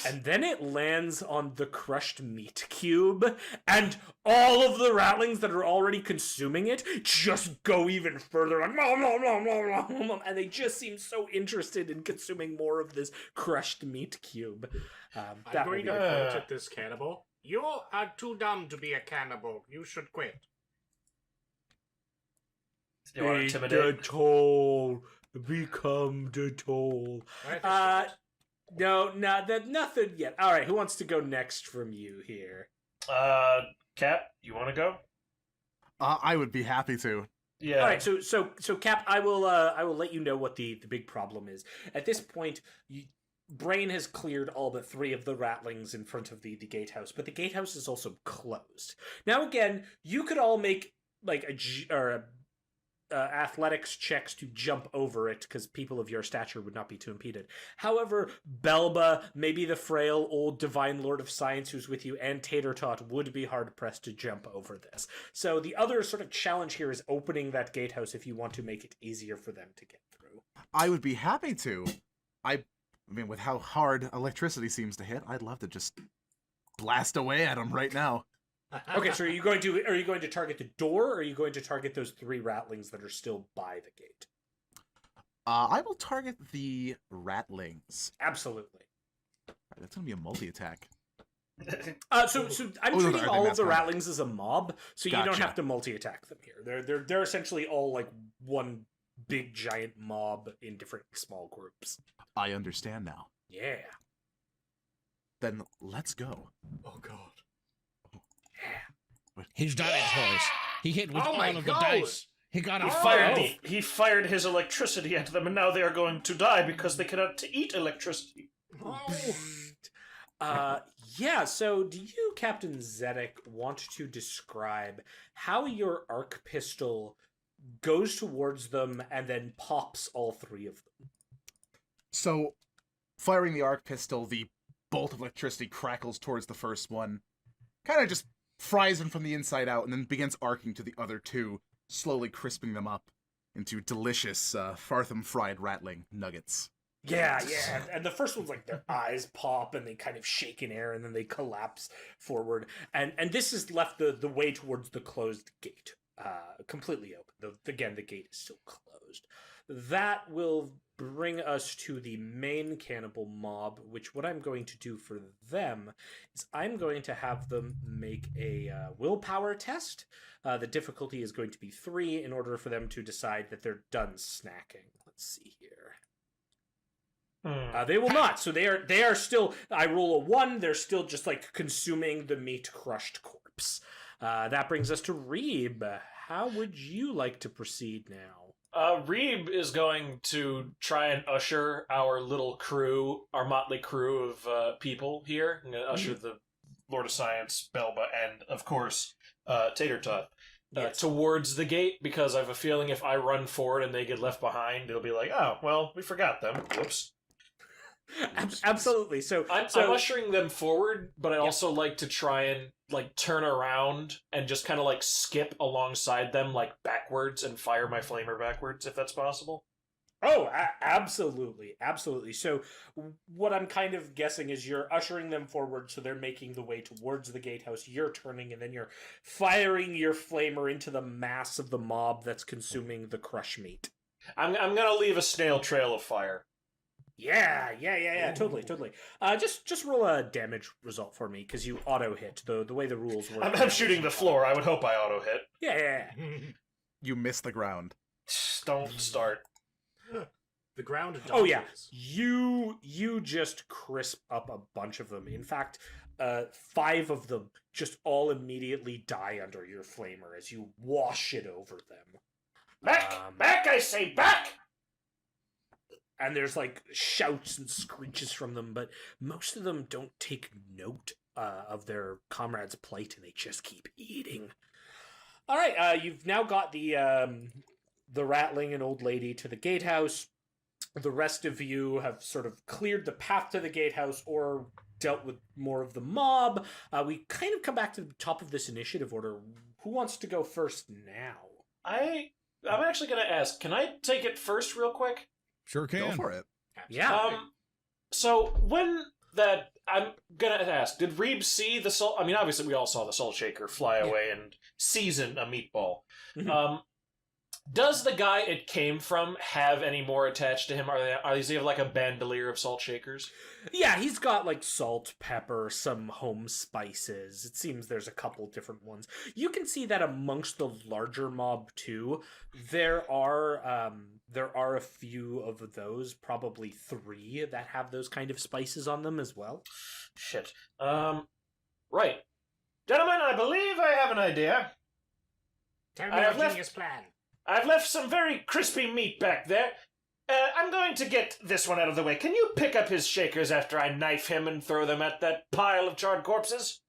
And then it lands on the crushed meat cube, and all of the Ratlings that are already consuming it just go even further, like, nom, nom, nom, nom, nom, nom, and they just seem so interested in consuming more of this crushed meat cube. I'm going to point at this cannibal. You are too dumb to be a cannibal. You should quit. You want to intimidate? The toll. Become the toll. No, nothing yet. All right, who wants to go next from you here? Cap, you want to go? I would be happy to. Yeah. All right, so Cap, I will let you know what the big problem is. At this point, Braine has cleared all but 3 of the Ratlings in front of the gatehouse, but the gatehouse is also closed. Now again, you could all make like athletics checks to jump over it, because people of your stature would not be too impeded. However, Belba, maybe the frail old divine lord of science who's with you, and Tater Tot would be hard-pressed to jump over this. So the other sort of challenge here is opening that gatehouse if you want to make it easier for them to get through. I would be happy to. I mean, with how hard electricity seems to hit, I'd love to just blast away at them right now. Okay, so are you going to target the door, or are you going to target those 3 Ratlings that are still by the gate? I will target the Ratlings. Absolutely. That's going to be a multi-attack. So I'm Oh, no, treating I think all of that's the combat. Ratlings as a mob, so you don't Gotcha. have to multi-attack them here. They're essentially all like one big giant mob in different small groups. I understand now. Yeah. Then let's go. Oh god. He's done it, boys. He hit with Oh all my of the God. dice. He got a He fired his electricity at them, and now they are going to die because they cannot eat electricity. Yeah, so do you, Captain Zedek, want to describe how your arc pistol goes towards them and then pops all three of them? So, firing the arc pistol, the bolt of electricity crackles towards the first one, kind of just fries him from the inside out, and then begins arcing to the other two, slowly crisping them up into delicious Fartham fried Ratling nuggets. Yeah. And the first one's like their eyes pop and they kind of shake in air and then they collapse forward. And this has left the way towards the closed gate completely open. Again, the gate is still closed. That will bring us to the main cannibal mob, which what I'm going to do for them is I'm going to have them make a willpower test. The difficulty is going to be 3 in order for them to decide that they're done snacking. Let's see here. They will not. So they are still. I roll a 1. They're still just like consuming the meat crushed corpse. That brings us to Reeb. How would you like to proceed now? Reeb is going to try and usher our little crew, our motley crew of people here. I'm going to usher the Lord of Science, Belba, and of course Tater Tot towards the gate, because I have a feeling if I run forward and they get left behind, it'll be like, oh, well, we forgot them. Whoops. Absolutely. So I'm ushering them forward, but I also like to try and like turn around and just kind of like skip alongside them, like backwards, and fire my flamer backwards, if that's possible. Oh, absolutely. So what I'm kind of guessing is you're ushering them forward, so they're making the way towards the gatehouse. You're turning, and then you're firing your flamer into the mass of the mob that's consuming the crush meat. I'm gonna leave a snail trail of fire. Yeah. Totally. Just roll a damage result for me, because you auto hit. The way the rules work. I'm shooting the floor. I would hope I auto hit. Yeah. You miss the ground. Don't start. The ground. Oh yeah, you just crisp up a bunch of them. In fact, 5 of them just all immediately die under your flamer as you wash it over them. Back! I say back! And there's like shouts and screeches from them, but most of them don't take note of their comrades' plight, and they just keep eating. All right, you've now got the Ratling and old lady to the gatehouse. The rest of you have sort of cleared the path to the gatehouse or dealt with more of the mob. We kind of come back to the top of this initiative order. Who wants to go first now? I'm actually gonna ask. Can I take it first, real quick? Sure can. Go for it. Yeah. So when that, I'm gonna ask, did Reeb see the salt? I mean, obviously we all saw the salt shaker fly away and season a meatball. Mhm. Does the guy it came from have any more attached to him? Does he have like a bandolier of salt shakers? Yeah, he's got like salt, pepper, some home spices. It seems there's a couple different ones. You can see that amongst the larger mob too, there are a few of those, probably 3 that have those kind of spices on them as well. Shit. Right. Gentlemen, I believe I have an idea. Tell I me have your left- genius plan. I've left some very crispy meat back there. I'm going to get this one out of the way. Can you pick up his shakers after I knife him and throw them at that pile of charred corpses?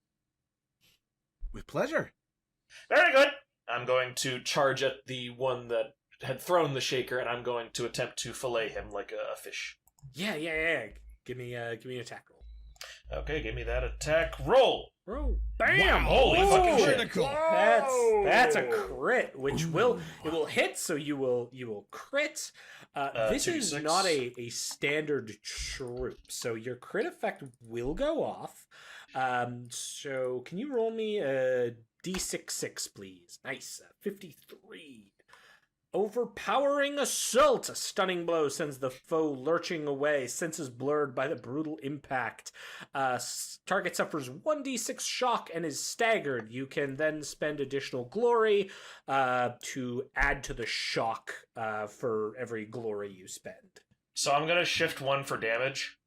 With pleasure. Very good. I'm going to charge at the one that had thrown the shaker, and I'm going to attempt to fillet him like a fish. Yeah. Give me an attack roll. Okay, give me that attack roll. Bro, bam! Wow, Holy that's fucking shit. critical. That's a crit, which will hit. So you will crit. This is 2d6. not a standard troop, so your crit effect will go off. So can you roll me a d6, please? Nice, 53. Overpowering Assault. A stunning blow sends the foe lurching away, senses blurred by the brutal impact. Target suffers 1d6 shock and is staggered. You can then spend additional glory to add to the shock for every glory you spend. So I'm going to shift 1 for damage.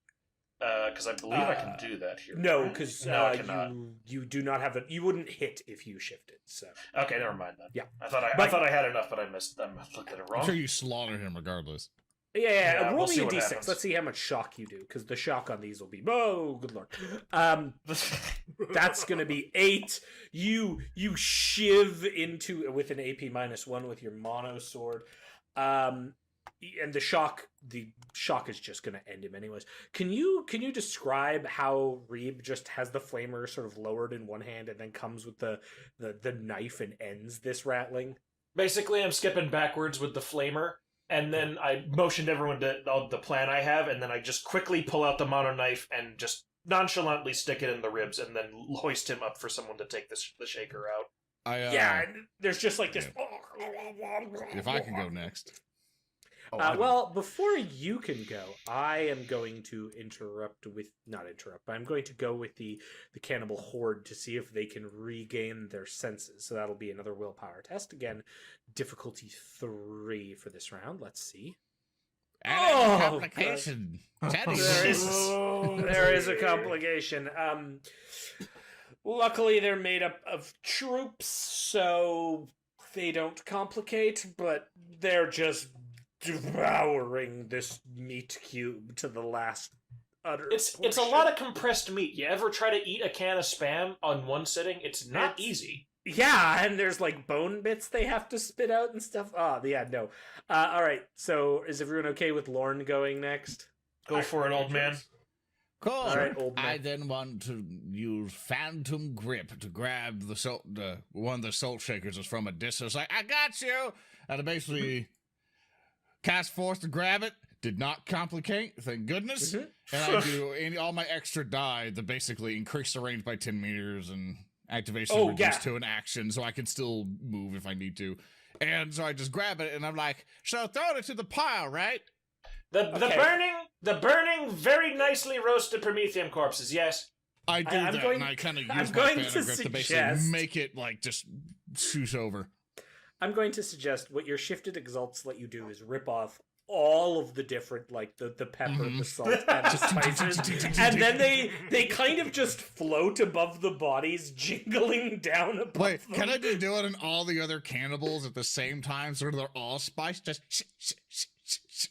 Because I believe I can do that here. No, because I cannot. you do not have it. You wouldn't hit if you shifted. So Okay, never mind then. Yeah. I thought I had enough, but I missed. I looked at it wrong. I'm sure you slaughter him regardless. yeah, roll we'll me see a what d6. happens. Let's see how much shock you do, because the shock on these will be good lord. That's gonna be 8. You shiv into with an AP -1 with your mono sword. And the shock is just going to end him anyways. Can you describe how Reeb just has the flamer sort of lowered in one hand and then comes with the knife and ends this Ratling? Basically, I'm skipping backwards with the flamer, and then I motioned everyone to the plan I have, and then I just quickly pull out the mono knife and just nonchalantly stick it in the ribs, and then hoist him up for someone to take the shaker out. And there's just like this. If I can go next. Well, before you can go, I am going to I'm going to go with the cannibal horde to see if they can regain their senses. So that'll be another willpower test. Again, difficulty 3 for this round. Let's see. Complication. There is a complication. Luckily, they're made up of troops, so they don't complicate, but they're just devouring this meat cube to the last utter It's a portion. lot of compressed meat. You ever try to eat a can of Spam on one sitting? It's not easy. Yeah, and there's like bone bits they have to spit out and stuff. No. All right, so is everyone okay with Lorn going next? Go for it, old man. Cool. All right, old man. I then want to use Phantom Grip to grab one of the salt shakers is from a distance. Like, I got you! And I basically cast force to grab it. Did not complicate, thank goodness. Mhm. And I do all my extra die to basically increase the range by 10 meters and activation reduced to an action, so I can still move if I need to. And so I just grab it, and I'm like, so throw it to the pile, right? The burning, very nicely roasted Promethean corpses. Yes, I do I'm that, going- and I kind of use I'm my going Phantom to Grip to basically suggest- make it like just swoosh over. I'm going to suggest what your shifted exalts let you do is rip off all of the different, like the pepper, the salt, and the spices, and then they kind of just float above the bodies, jingling down above Wait, them. can I just do it on all the other cannibals at the same time, so they're all spiced?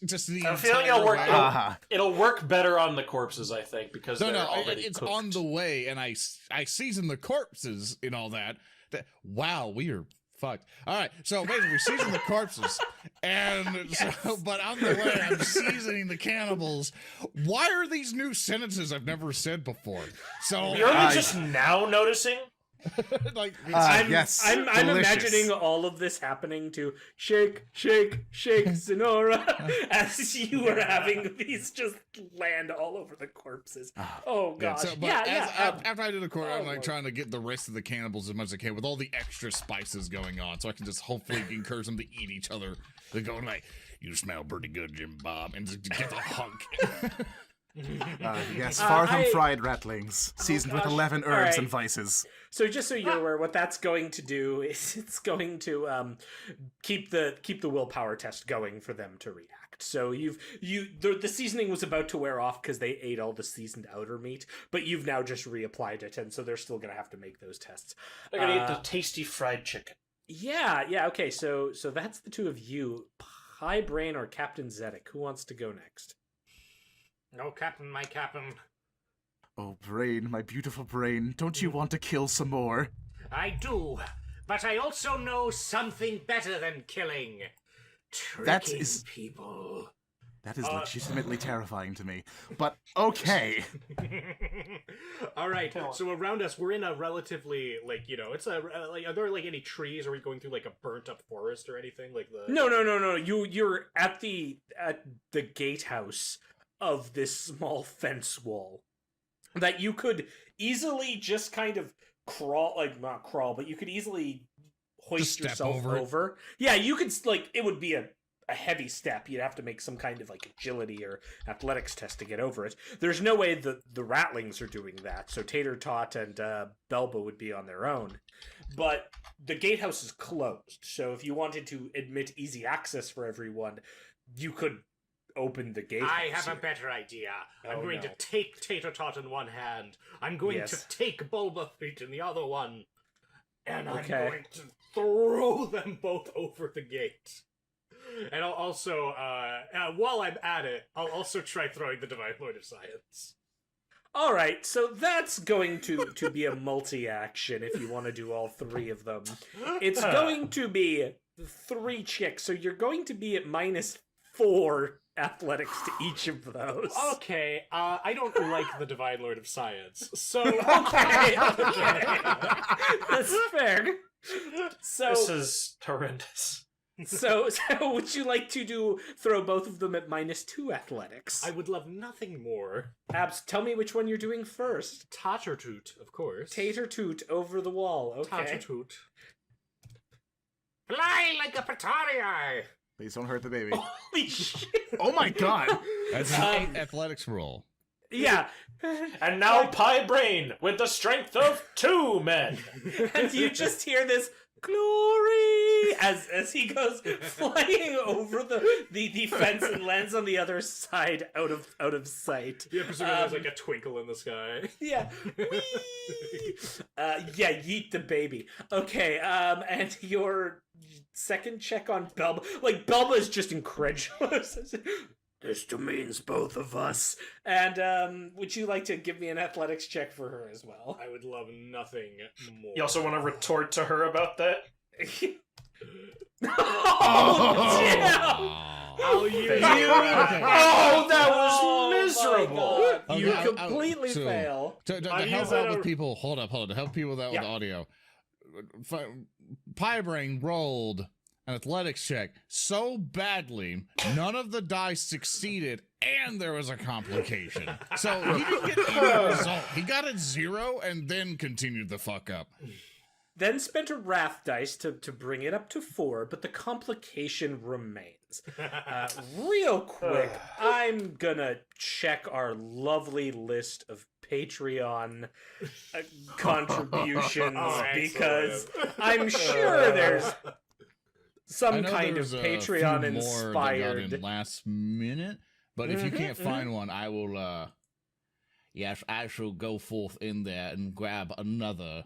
Just the I'm feeling entire it'll work. way? It'll work better on the corpses, I think, because they're already it's cooked. on the way, and I season the corpses and all that. Wow, we are fucked. All right, so basically we season the corpses, and but on the way I'm seasoning the cannibals. Why are these new sentences I've never said before? So You're only just now noticing. like Yes, I'm delicious. imagining all of this happening to shake, shake, shake, Sonora, as you are having these just land all over the corpses. Oh gosh, after I do the corpse, I'm like Lord. trying to get the rest of the cannibals as much as I can with all the extra spices going on, so I can just hopefully encourage them to eat each other. They're going like, "You smell pretty good, Jim Bob," and just get a hunk. Yes, far from I- fried ratlings, seasoned with gosh. 11 All herbs right. and vices. So just so you're aware, what that's going to do is it's going to keep the willpower test going for them to react. So the seasoning was about to wear off because they ate all the seasoned outer meat, but you've now just reapplied it, and so they're still going to have to make those tests. They're gonna eat the tasty fried chicken. Yeah. Okay. So that's the two of you, High Braine or Captain Zedek. Who wants to go next? No, Captain, my Captain. Oh, Braine, my beautiful Braine, don't you want to kill some more? I do, but I also know something better than killing. Tricking people. That is legitimately terrifying to me. But okay. All right. So around us, we're in a relatively it's a are there any trees? Are we going through a burnt up forest or anything like the? No. You're at the gatehouse of this small fence wall that you could easily just kind of not crawl, but you could easily hoist step yourself over it. over. Yeah, you could like it would be a heavy step. You'd have to make some kind of like agility or athletics test to get over it. There's no way the Ratlings are doing that. So Tater Tot and Belba would be on their own. But the gatehouse is closed. So if you wanted to admit easy access for everyone, you could open the gatehouse. I have a here. better idea. I'm Oh, going no. to take Tater Tot in one hand. I'm going Yes. to take Bulba Feet in the other one. And I'm Okay. going to throw them both over the gate. And I'll also, while I'm at it, I'll also try throwing the Divine Lord of Science. All right, so that's going to be a multi-action if you want to do all three of them. It's going to be 3 checks, so you're going to be at -4 athletics to each of those. Okay, I don't like the Divine Lord of Science, so... Okay. That's fair. So, This is horrendous. so would you like to throw both of them at -2 athletics? I would love nothing more. Abs, tell me which one you're doing first. Tattertoot, of course. Tater Toot over the wall. Okay. Tattertoot. Fly like a Pretoria! Please don't hurt the baby. Holy shit. Oh my god! That's an 8 athletics roll. Yeah. And now Pie Braine with the strength of 2 men. And you just hear this glory as he goes flying over the fence and lands on the other side out of sight. Yeah, presumably there's like a twinkle in the sky. Yeah. Whee! Yeah, yeet the baby. Okay, and your second check on Belba. Like, Belba is just incredulous. This demeans both of us. And, would you like to give me an athletics check for her as well? I would love nothing more. You also want to retort to her about that? Oh, damn! I'll use Okay. Oh, that was Oh, my miserable. God. Okay, You I'll- completely so- fail. To I'll help use out it with people, hold up. To help people out Yeah. with audio, Pie Brain rolled an athletics check so badly, none of the dice succeeded, and there was a complication. So he didn't get any result. He got a 0 and then continued the fuck up. Then spent a wrath dice to bring it up to 4, but the complication remains. Real quick, I'm gonna check our lovely list of Patreon contributions Oh, because excellent. I'm sure there's I some know kind of there's a Patreon few more that got inspired. in last minute, but if you Mhm, can't find one, I will. Yes, I shall go forth in there and grab another.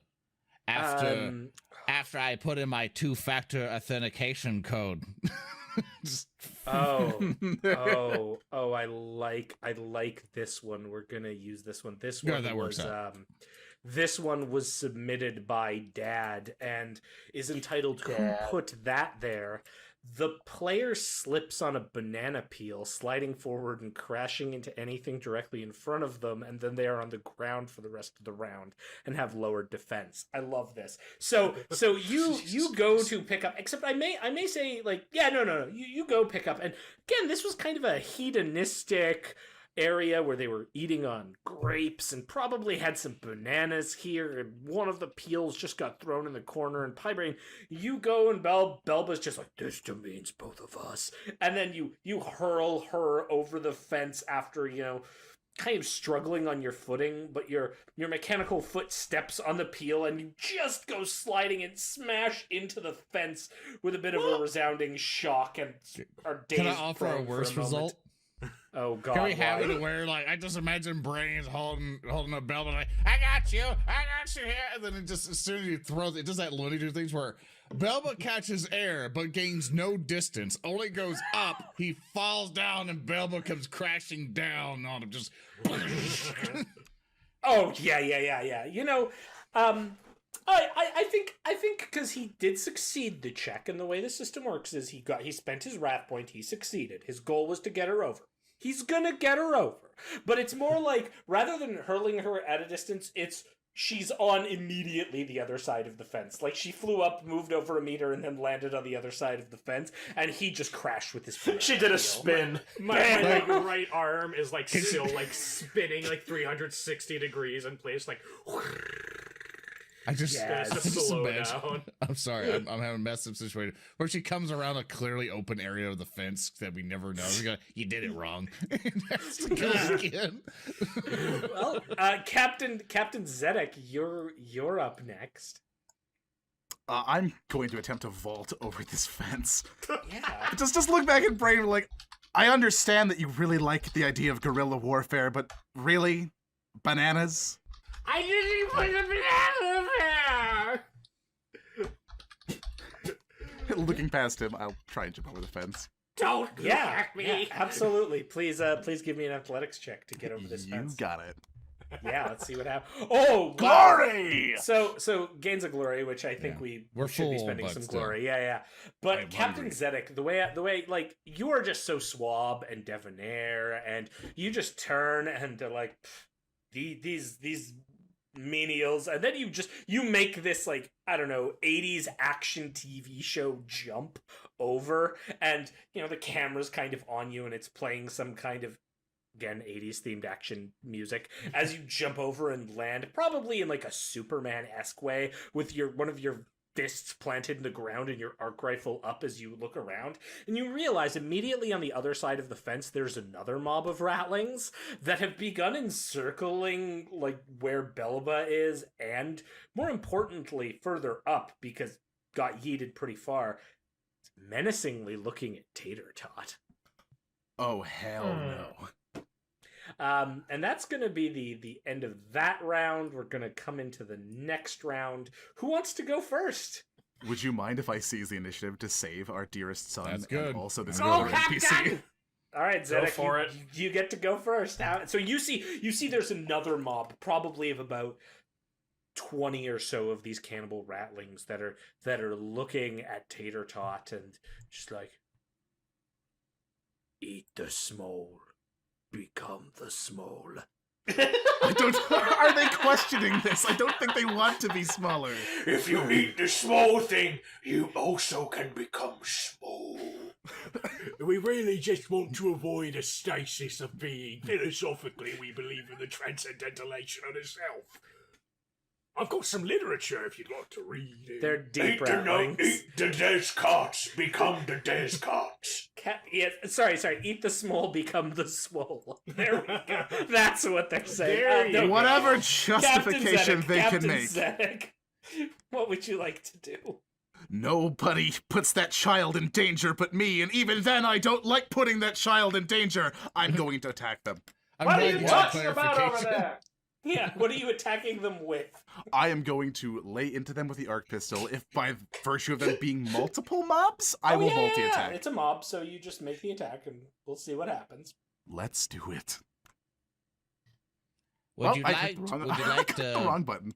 After I put in my 2-factor authentication code. Just- Oh, I like this one. We're gonna use this one. This Yeah, one that works was out. this one was submitted by Dad and is entitled Who Put That There? The player slips on a banana peel, sliding forward and crashing into anything directly in front of them, and then they are on the ground for the rest of the round and have lower defense. I love this. So you go to pick up, except I may say, like, yeah, no. You go pick up, and again, this was kind of a hedonistic area where they were eating on grapes and probably had some bananas here, and one of the peels just got thrown in the corner, and Pie Brain, you go, and Belba's just like, this demeans both of us, and then you hurl her over the fence after, kind of struggling on your footing, but your mechanical foot steps on the peel, and you just go sliding and smash into the fence with a bit of a resounding shock, and are dazed. Can I offer a prone for worse moment. result? Oh God! Can we have why? it where, like, I just imagine Braine's holding a bell, and like, I got you here, and then it just, as soon as he throws it does that Looney Tunes things where Belba catches air but gains no distance, only goes up, he falls down, and Belba comes crashing down on him, just. Oh yeah. I think because he did succeed the check, and the way the system works is he spent his wrath point, he succeeded. His goal was to get her over. He's gonna get her over. But it's more like, rather than hurling her at a distance, she's on immediately the other side of the fence. Like, she flew up, moved over a meter, and then landed on the other side of the fence, and he just crashed with his feet. She did a spin. My like, right arm is like still like spinning like 360 degrees in place, like. I just, Yes. I Just just slow imagine- down. I'm sorry, I'm having a messed up situation where she comes around a clearly open area of the fence that we never know. We go, you did it wrong. And has to go again. Well, Captain Zedek, you're up next. I'm going to attempt to vault over this fence. Yeah. Just look back at Braine like, I understand that you really like the idea of guerrilla warfare, but really? Bananas? I didn't put the banana there! Looking past him, I'll try and jump over the fence. Don't Yeah, crack me! yeah, absolutely. Please give me an athletics check to get over this You fence. got it. Yeah, let's see what happens. Oh, wow. Glory! So gains of glory, which I think We're should be full, spending but some still. glory. Yeah. But I'm Captain hungry. Zedek, the way like you are just so suave and debonair, and you just turn and they're like these menials, and then you make this like, I don't know, 80s action TV show jump over, and you know the camera's kind of on you and it's playing some kind of, again, 80s themed action music as you jump over and land, probably in like a Superman-esque way, with one of your fists planted in the ground and your arc rifle up as you look around, and you realize immediately on the other side of the fence there's another mob of ratlings that have begun encircling like where Belba is, and more importantly further up, because got yeeted pretty far, menacingly looking at Tater Tot. Oh, hell no. And that's going to be the end of that round. We're going to come into the next round. Who wants to go first? Would you mind if I seize the initiative to save our dearest son That's good. and also this Go, other NPC? Captain! All right, Go Zedek, for it. you get to go first. So you see there's another mob, probably of about 20 or so of these cannibal ratlings that are looking at Tater Tot and just like, eat the small, become the small. I don't. Are they questioning this? I don't think they want to be smaller. If you eat the small thing, you also can become small. We really just want to avoid a stasis of being. Philosophically, we believe in the transcendentalation of the self. I've got some literature if you'd like to read it. They're deep ratlings. Eat the Descartes, become the Descartes. Yes, sorry. Eat the small, become the swole. There we go. That's what they're saying. There you go. Whatever Captain justification Zedek, they Captain can make. Zedek, what would you like to do? Nobody puts that child in danger but me, and even then I don't like putting that child in danger. I'm going to attack them. I'm What are glad you you got talking about over clarification. there? Yeah, what are you attacking them with? I am going to lay into them with the arc pistol. If by virtue of them being multiple mobs, I will multi-attack. It's a mob, so you just make the attack, and we'll see what happens. Let's do it. Would you I like? clicked the wrong- Would you I like clicked to? the wrong button.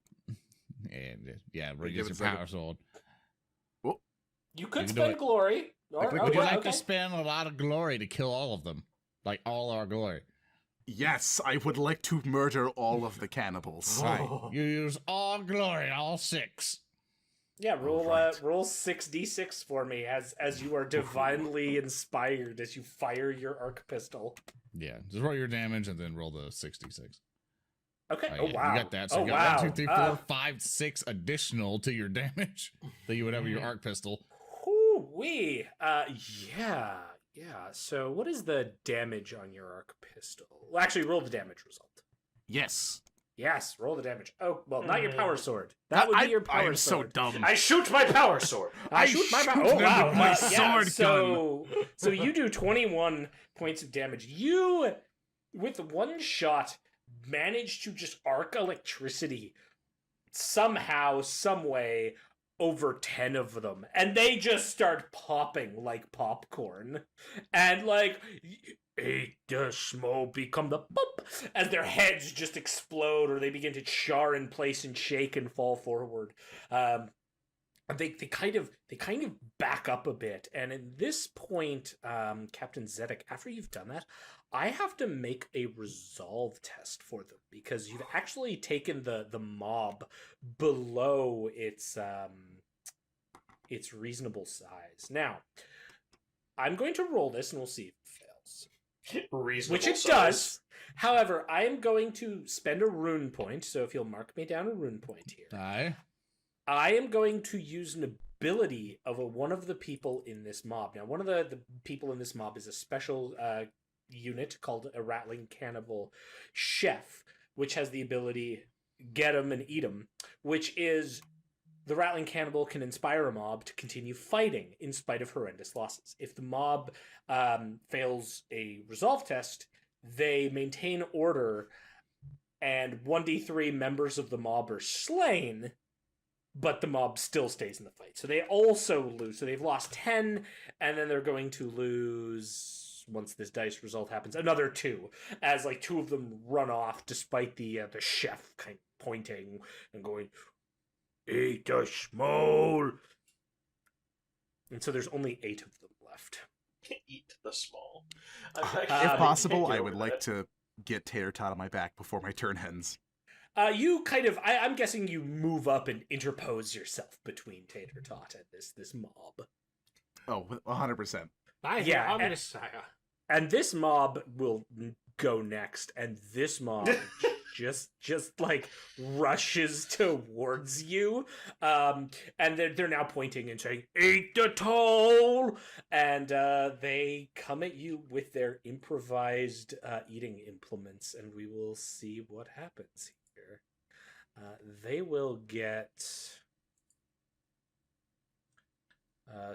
Yeah, Give use it your a second. power sword. You could You can do spend it. glory. Or, clicked Would you like okay. to spend a lot of glory to kill all of them, like all our glory? Yes, I would like to murder all of the cannibals. Right. You use all glory, all 6. Yeah, roll Right. roll 6d6 for me as you are divinely inspired as you fire your arc pistol. Yeah, just roll your damage and then roll the 66. Okay. Oh, Oh, yeah, wow. You got that. So oh you got wow. 1, 2, 3, 4, 5, 6 additional to your damage that you would have with your arc pistol. Whoo-wee. Yeah. So what is the damage on your arc pistol? Well, actually, roll the damage result. Yes. Yes, roll the damage. Oh, well, not your power sword. That would be your power I am so sword. dumb. I shoot my power sword. I shoot my shoot power. Oh them wow! with my yeah, sword so you do 21 points of damage. You, with one shot, manage to just arc electricity somehow, some way, over 10 of them, and they just start popping like popcorn, and like, eat the small, become the pop, as their heads just explode, or they begin to char in place and shake and fall forward. They kind of back up a bit, and at this point, Captain Zedek, after you've done that, I have to make a resolve test for them, because you've actually taken the mob below its reasonable size. Now, I'm going to roll this, and we'll see if it fails. Reasonable Which it size. does. However, I am going to spend a rune point, so if you'll mark me down a rune point here. Aye. I am going to use an ability of one of the people in this mob. Now, one of the people in this mob is a special unit called a Ratling Cannibal Chef, which has the ability Get 'em and Eat 'em, which is the Ratling Cannibal can inspire a mob to continue fighting in spite of horrendous losses. If the mob fails a resolve test, they maintain order, and 1d3 members of the mob are slain, but the mob still stays in the fight. So they also lose. So they've lost 10, and then they're going to lose, once this dice result happens, another 2, as like 2 of them run off, despite the chef kind of pointing and going, "Eat the small." And so there's only 8 of them left. Eat the small. If possible, I would like to get Tater Tot on my back before my turn ends. You kind of, I'm guessing you move up and interpose yourself between Tater Tot and this mob. Oh, 100%. Yeah, I'm Messiah. And this mob will go next, and this mob just like rushes towards you, and they're now pointing and saying, "Eat the toll!" And they come at you with their improvised eating implements, and we will see what happens here. They will get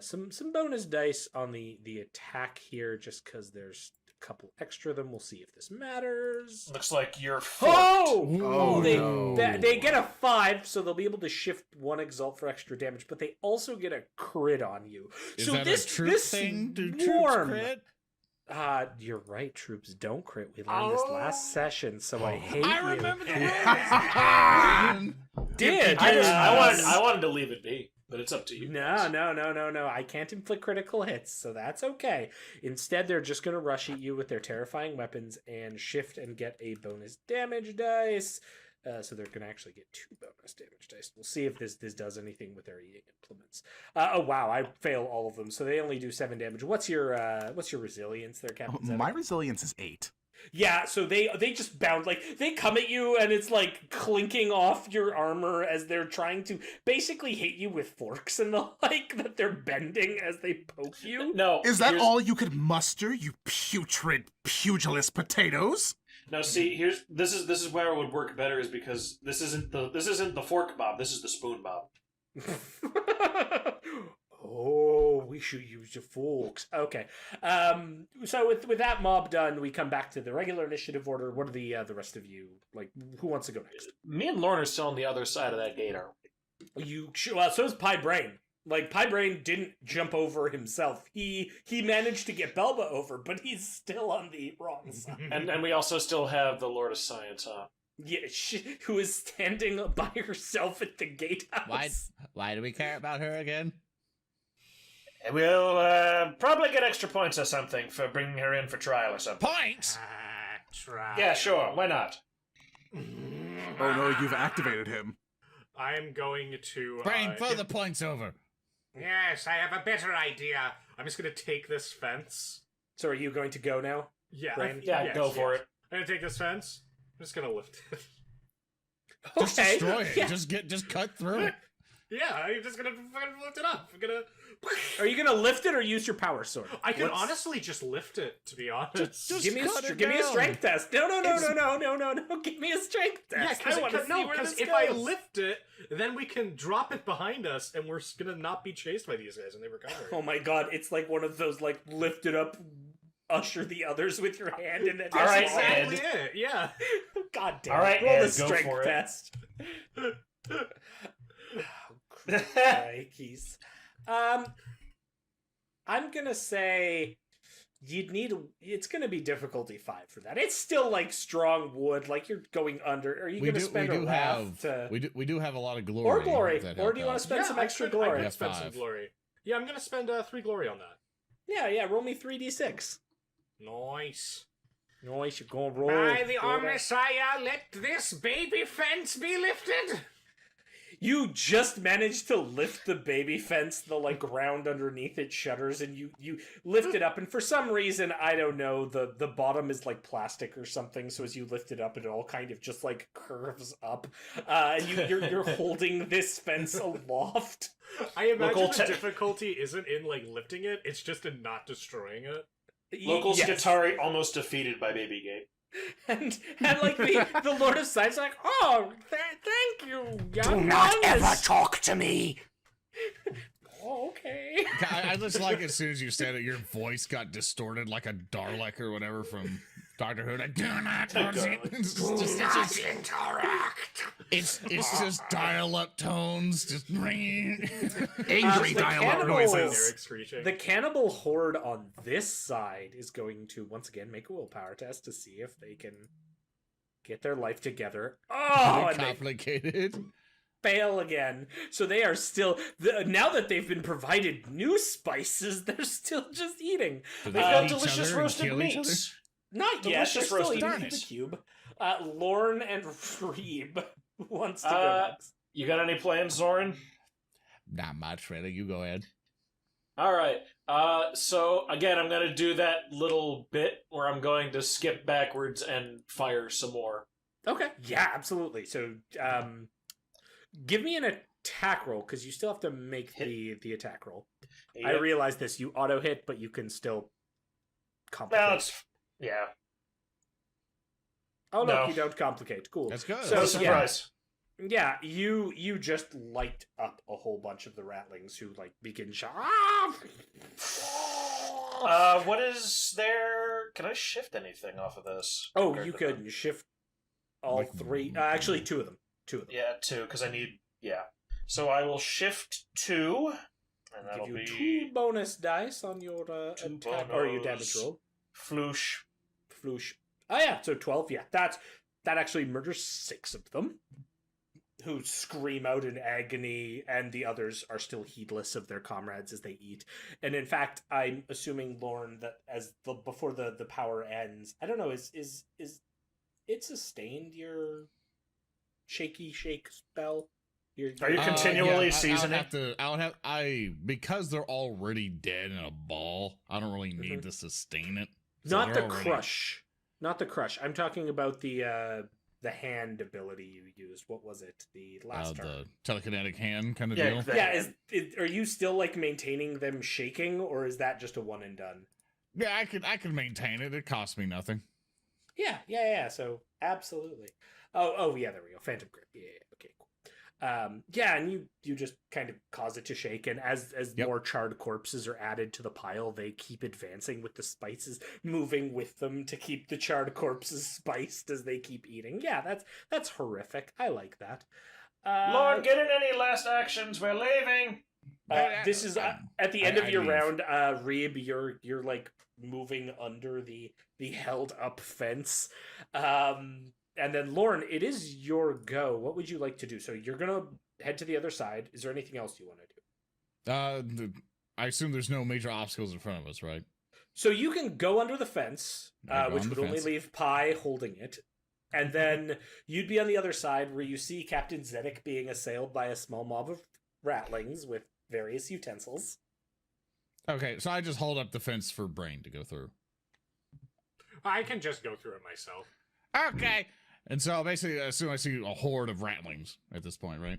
some bonus dice on the attack here, just because there's a couple extra of them. We'll see if this matters. Looks like you're forked. Oh, no. They get a 5, so they'll be able to shift 1 exalt for extra damage, but they also get a crit on you. Is so that this a troop this thing? Do troops swarm. crit? You're right. Troops don't crit. We learned this last session, so I hate I you. remember the rules. Did I wanted to leave it be, but it's up to you. No. I can't inflict critical hits, so that's okay. Instead, they're just going to rush at you with their terrifying weapons and shift and get a bonus damage dice. So they're going to actually get 2 bonus damage dice. We'll see if this does anything with their eating implements. Oh wow, I fail all of them, so they only do 7 damage. What's your resilience there, Captain Zedek? My resilience is 8. Yeah, so they just bound, like, they come at you and it's like clinking off your armor as they're trying to basically hit you with forks and the like, that they're bending as they poke you. No. Is that all you could muster, you putrid, pugilist potatoes? Now, see, this is where it would work better, is because this isn't the fork bob. This is the spoon bob. Oh, we should use the forks. Okay. So with that mob done, we come back to the regular initiative order. What are the rest of you, like? Who wants to go next? Me and Lorn are still on the other side of that gate, aren't we? Well, so is Braine. Like, Braine didn't jump over himself. He managed to get Belba over, but he's still on the wrong side. And we also still have the Lord of Science up. Yeah, who is standing by herself at the gatehouse. Why do we care about her again? We'll probably get extra points or something for bringing her in for trial or something. Points? Trial. Yeah, sure. Why not? Oh no, you've activated him. I'm going to... Braine, throw the points over. Yes, I have a better idea. I'm just going to take this fence. So are you going to go now? Yeah. Braine? Yeah, go for it. I'm going to take this fence. I'm just going to lift it. Just destroy it. Yeah. Just cut through it. Yeah, I'm just going to lift it up. I'm going to... Are you going to lift it or use your power sword? I could honestly just lift it, to be honest. Just give me cut it give me a down. strength test. No. Give me a strength Yeah, test. I want to see where because this if I goes. lift it, then we can drop it behind us, and we're gonna not be chased by these guys, and they recover. Oh my god, it's like one of those, like, lift it up, usher the others with your hand, and then... All right, Exactly Ed. it, yeah. God damn All right, it. Roll Ed, the go strength for it. test. Crikeys. I'm gonna say you'd need it's gonna be difficulty 5 for that. It's still like strong wood, like you're going under. Are you gonna spend a wrath to... we do have a lot of glory. Or glory. that Or help do you want out. to spend some extra I glory? could spend some 5. glory. Yeah, I'm gonna spend 3 glory on that. Yeah, roll me 3d6. Nice. Nice, you're gonna roll. By the Go down. Omnissiah, let this baby fence be lifted. You just managed to lift the baby fence, the like ground underneath it shudders, and you lift it up, and for some reason, I don't know, the bottom is like plastic or something, so as you lift it up, it all kind of just like curves up, and you're holding this fence aloft. I imagine the difficulty isn't in like lifting it; it's just in not destroying it. Local Skitari almost defeated by Baby Gate. And like the Lord of Sight's like, oh, thank you, young Do not ones." ever talk to me. Oh, okay. I just like as soon as you said it, your voice got distorted like a Dalek or whatever from Doctor Who. Like, do not interact. It's just dial-up tones, just angry the dial-up cannibals- noises. Eric screeching. The cannibal horde on this side is going to once again make a willpower test to see if they can get their life together. Oh, and they Complicated. fail again. So they are still now that they've been provided new spices, they're still just eating. Do They've eat got each delicious other and roasted kill each meats. Not yet. They're Delicious still roasted eating the meats. cube. Lorn and Reeb wants to go next. You got any plans, Zoran? Not much, really. You go ahead. All right. So again, I'm gonna do that little bit where I'm going to skip backwards and fire some more. Okay. Yeah, absolutely. So, give me an attack roll because you still have to make the attack roll. I Yep. realize this. You auto hit, but you can still complicate. No, it's yeah. Oh no, no. you don't complicate. Cool. That's good. So, No yeah. surprise. Yeah, you just light up a whole bunch of the ratlings who like begin What is there? Can I shift anything off of this? Oh, compared you to could. them? You shift all Like- three. Actually, two of them. Yeah, 2, because I need. Yeah. So I will shift 2, and that'll Give you be 2 bonus dice on your attack or your damage bonus. roll. floosh. Floosh. Oh yeah, so 12. Yeah, that actually murders 6 of them, who scream out in agony, and the others are still heedless of their comrades as they eat. And in fact, I'm assuming, Lorn, that before the power ends, I don't know, is it sustained your shaky shake spell? Are you continually yeah, seasoning? Because they're already dead in a ball, I don't really need to sustain it. So Not they're the already- crush. Not the crush. I'm talking about the hand ability you used. What was it? The last turn. the telekinetic hand kind of Yeah, deal. exactly. Are you still like maintaining them shaking, or is that just a one and done? Yeah, I could maintain it. It costs me nothing. Yeah. So absolutely. Oh, yeah. There we go. Phantom grip. Yeah. Okay. Cool. Yeah, and you just kind of cause it to shake, and as more charred corpses are added to the pile, they keep advancing with the spices, moving with them to keep the charred corpses spiced as they keep eating. Yeah, that's horrific. I like that. Lord, get in any last actions. We're leaving. This is at the end of your round, Reeb. You're like moving under the held up fence, and then Lorn, it is your go. What would you like to do? So you're gonna head to the other side. Is there anything else you want to do? I assume there's no major obstacles in front of us, right? So you can go under the fence, I go which on would the only fence. leave Pi holding it. And then you'd be on the other side where you see Captain Zedek being assailed by a small mob of ratlings with various utensils. Okay, so I just hold up the fence for Braine to go through. I can just go through it myself. Okay. And so basically, I assume I see a horde of ratlings at this point, right?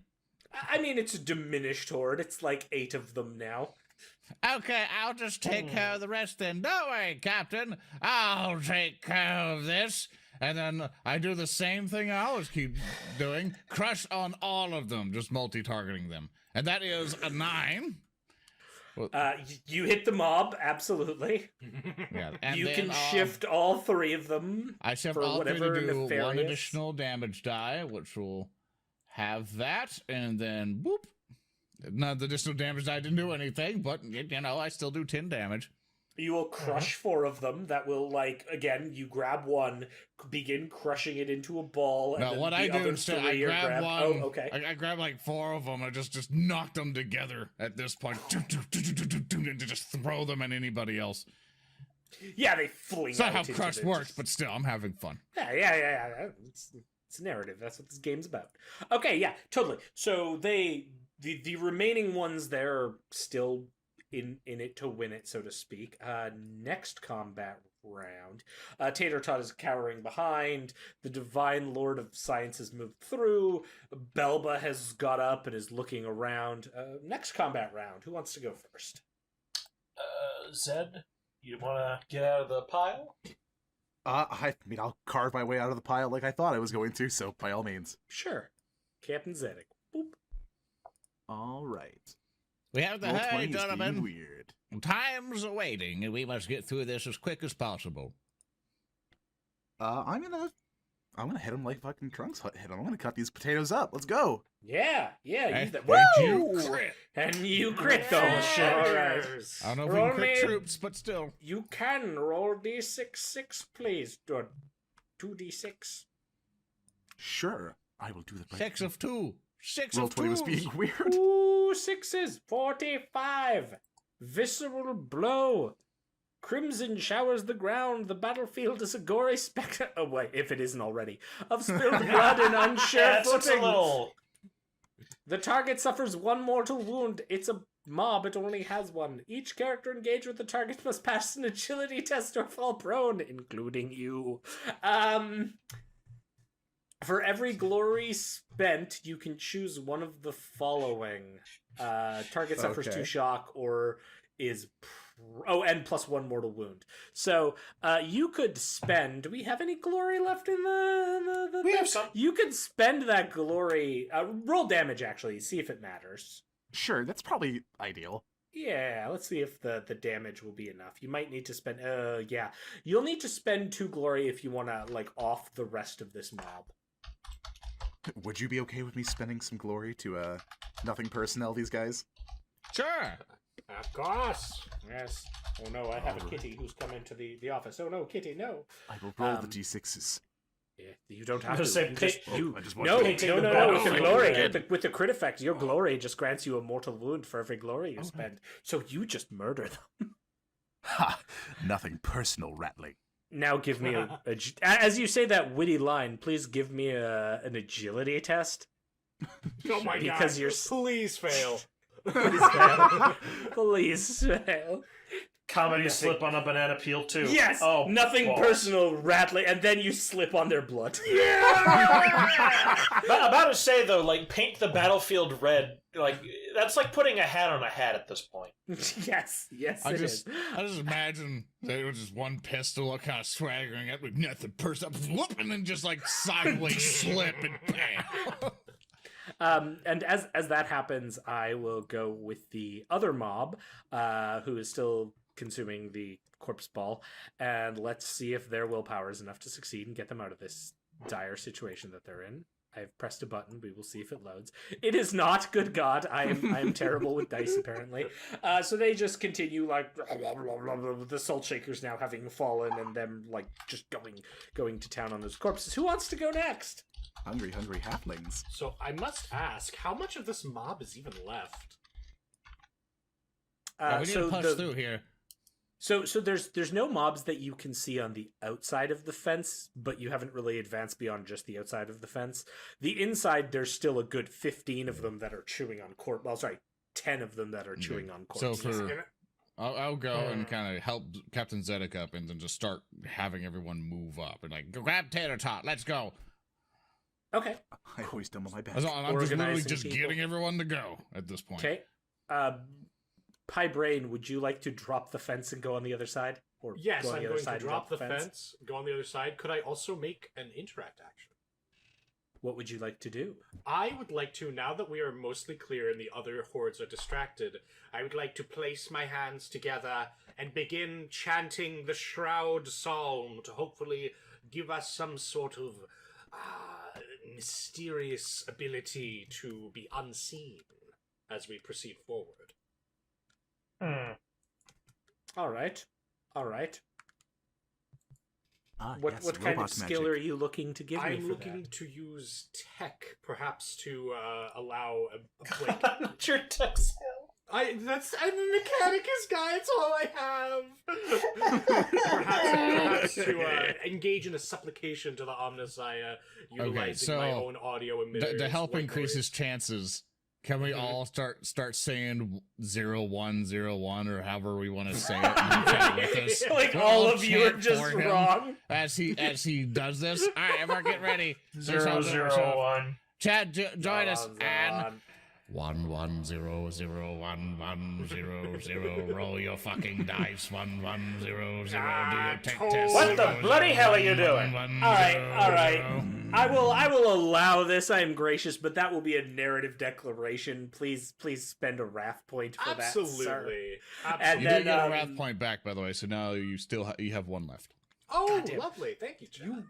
I mean, it's a diminished horde. It's like 8 of them now. Okay, I'll just take care of the rest then. Don't worry, Captain. I'll take care of this. And then I do the same thing I always keep doing. Crush on all of them, just multi-targeting them. And that is a 9. You hit the mob, absolutely. Yeah, and You then, can shift all 3 of them. I shift for all 3 to whatever do nefarious. 1 additional damage die, which will have that, and then whoop. None of the additional damage die didn't do anything, but you know, I still do 10 damage. You will crush 4 of them. That will, like, again, you grab one, begin crushing it into a ball. And No, then what the I do other instead, 3 I are grab grabbed. one. Oh, okay. I grab like 4 of them. I just knock them together at this point, and just throw them at anybody else. Yeah, they fling It's not out how into Crush the- works, but still, I'm having fun. Yeah. It's narrative. That's what this game's about. Okay, yeah, totally. So the remaining ones there are still in it to win it, so to speak. Next combat round, Tater Tot is cowering behind. The Divine Lord of Science has moved through. Belba has got up and is looking around. Next combat round. Who wants to go first? Zed, you want to get out of the pile? I mean, I'll carve my way out of the pile like I thought I was going to, so by all means. Sure. Captain Zedek. Boop. All right. We have the Roll hurry, 20 is being gentlemen. weird. Time's awaiting, and we must get through this as quick as possible. I'm gonna hit him like fucking Trunks hit him. I'm gonna cut these potatoes up. Let's go. Yeah, use that. And you Woo! crit. And you crit those. Yeah. All right. I don't know if we Roll can crit me- troops, but still. You can roll d6, please. Or 2d6. Sure, I will do that. 6 of 2. 6 Roll of 20 was 2s. being weird. 2 6s. 45. Visceral blow. Crimson showers the ground. The battlefield is a gory spectacle. Oh, wait, if it isn't already. Of spilled blood and unsure That's a footing. little... The target suffers 1 mortal wound. It's a mob, it only has 1. Each character engaged with the target must pass an agility test or fall prone, including you. For every glory spent, you can choose one of the following. Target suffers Okay. 2 shock or is... and plus 1 mortal wound. So, you could spend... Do we have any glory left in the We have some. You could spend that glory... roll damage, actually. See if it matters. Sure, that's probably ideal. Yeah, let's see if the damage will be enough. You might need to spend... yeah. You'll need to spend 2 glory if you want to, like, off the rest of this mob. Would you be okay with me spending some glory to nothing personnel these guys? Sure. Of course. Yes. Oh no, I have a kitty who's come into the office. Oh no, kitty, no. I will roll the Um, d6s. Yeah, you don't have I to. was gonna You say, just- you- I just want no, to- Painting no, the no, no, with the battlefield glory. red. With the crit effect, your glory just grants you a mortal wound for every glory you spend. So you just murder them. Ha! Nothing personal, Ratling. Now give me as you say that witty line, please give me an agility test. Oh my Because god. you're Please fail. Please fail. Comedy Nothing. slip on a banana peel, too. Yes! Oh, nothing balls. personal, Rattling, and then you slip on their blood. About to say, though, like, paint the battlefield red. Like, that's like putting a hat on a hat at this point. yes, I it just is. imagine they were just one pistol kind of swaggering up with nothing pursed up, whoop, and then just like sideways slip and bam. And as that happens, I will go with the other mob, who is still consuming the corpse ball, and let's see if their willpower is enough to succeed and get them out of this dire situation that they're in. I've pressed a button. We will see if it loads. It is not. Good God, I am terrible with dice apparently. So they just continue like the salt shakers now having fallen and them like just going to town on those corpses. Who wants to go next? Hungry halflings. So I must ask, how much of this mob is even left? Yeah, we need to push through here. So there's no mobs that you can see on the outside of the fence, but you haven't really advanced beyond just the outside of the fence. The inside, there's still a good 15 of them that are chewing on corpse. Well, sorry, 10 of them that are chewing on So corpses. I'll go and kind of help Captain Zedek up and then just start having everyone move up and like, grab Tater Tot, let's go. Okay. I always done my best. I'm just literally Organizing just people. getting everyone to go at this point. Okay. Braine, would you like to drop the fence and go on the other side? Or Yes, go on I'm the other going side to and drop the fence, go on the other side. Could I also make an interact action? What would you like to do? I would like to, now that we are mostly clear and the other hordes are distracted, I would like to place my hands together and begin chanting the Shroud Psalm to hopefully give us some sort of mysterious ability to be unseen as we proceed forward. All right. Yes, What kind of robot skill magic. are you looking to give me I'm for looking that? to use tech, perhaps to allow a break. Not your tech skill. I'm a Mechanicus guy. It's all I have. perhaps to engage in a supplication to the Omnissiah, utilizing my own audio emitter. To help increase his chances, can we all start saying 0101 or however we want to say it? With us? Like all of you are just wrong as he does this. All right, everyone, get ready. 001. Chad, join us and 11001100. Roll your fucking dice. 1100. Do your tech test. What the bloody hell are you doing? All right. I will allow this. I am gracious, but that will be a narrative declaration. Please spend a wrath point for that, sir. Absolutely. And You then do get a wrath point back, by the way. So now you have one left. Oh, Goddamn. lovely. Thank you, Chad.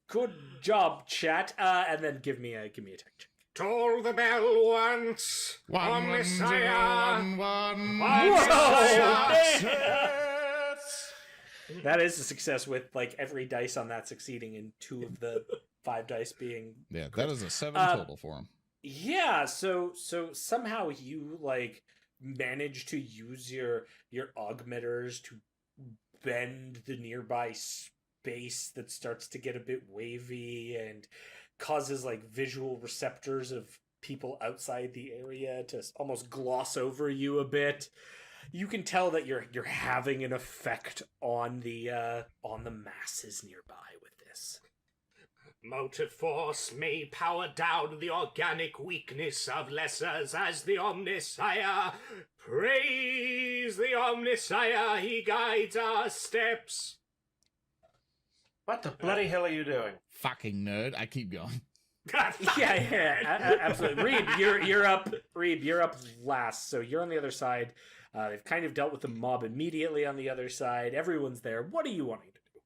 Good job, chat. And then give me a tech check. Toll the bell once. Omnissiah. 1101. That is a success with like every dice on that succeeding and 2 of the 5 dice being. Yeah, that is a 7 total for him. Yeah, so somehow you like manage to use your augmenters to bend the nearby space that starts to get a bit wavy and causes like visual receptors of people outside the area to almost gloss over you a bit. You can tell that you're having an effect on the masses nearby with this. Motive force may power down the organic weakness of lessers as the Omnissiah. Praise the Omnissiah, he guides our steps. What the bloody hell are you doing? Fucking nerd. I keep going. Yeah, absolutely. Reeb, you're up. Reeb, you're up last. So you're on the other side. They've kind of dealt with the mob immediately on the other side. Everyone's there. What are you wanting to do?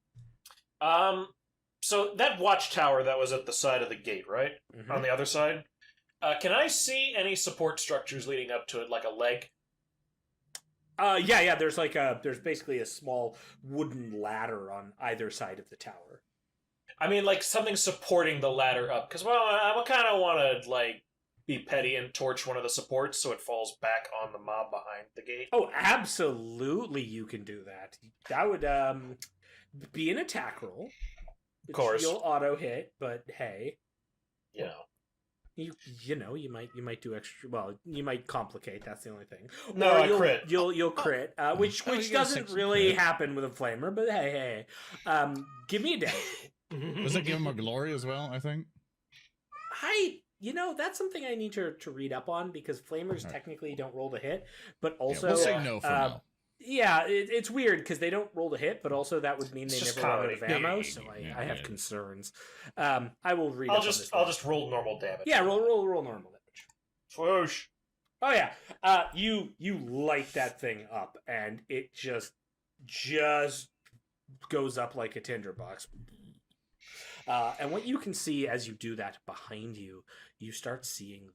So that watchtower that was at the side of the gate, right? Mm-hmm. On the other side? Can I see any support structures leading up to it, like a leg? Yeah. There's basically a small wooden ladder on either side of the tower. I mean, like something supporting the ladder up. Because, well, I kind of want to, like, be petty and torch one of the supports so it falls back on the mob behind the gate. Oh, absolutely you can do that. That would be an attack roll. Of course. You'll auto hit, but hey. You know. You might do extra. Well, you might complicate. That's the only thing. No, I crit. You'll crit, which doesn't really happen with a flamer. But hey, give me a damage. Does it give him a glory as well? I think. That's something I need to read up on because flamers technically don't roll to hit, but also we'll say no for now. Yeah, it's weird because they don't roll to hit, but also that would mean It's they just never run out of comedy. ammo. So I have concerns. I will read. I'll just roll normal damage. Yeah, roll normal damage. Swoosh. Oh yeah, you light that thing up, and it just goes up like a tinderbox. And what you can see as you do that behind you, you start seeing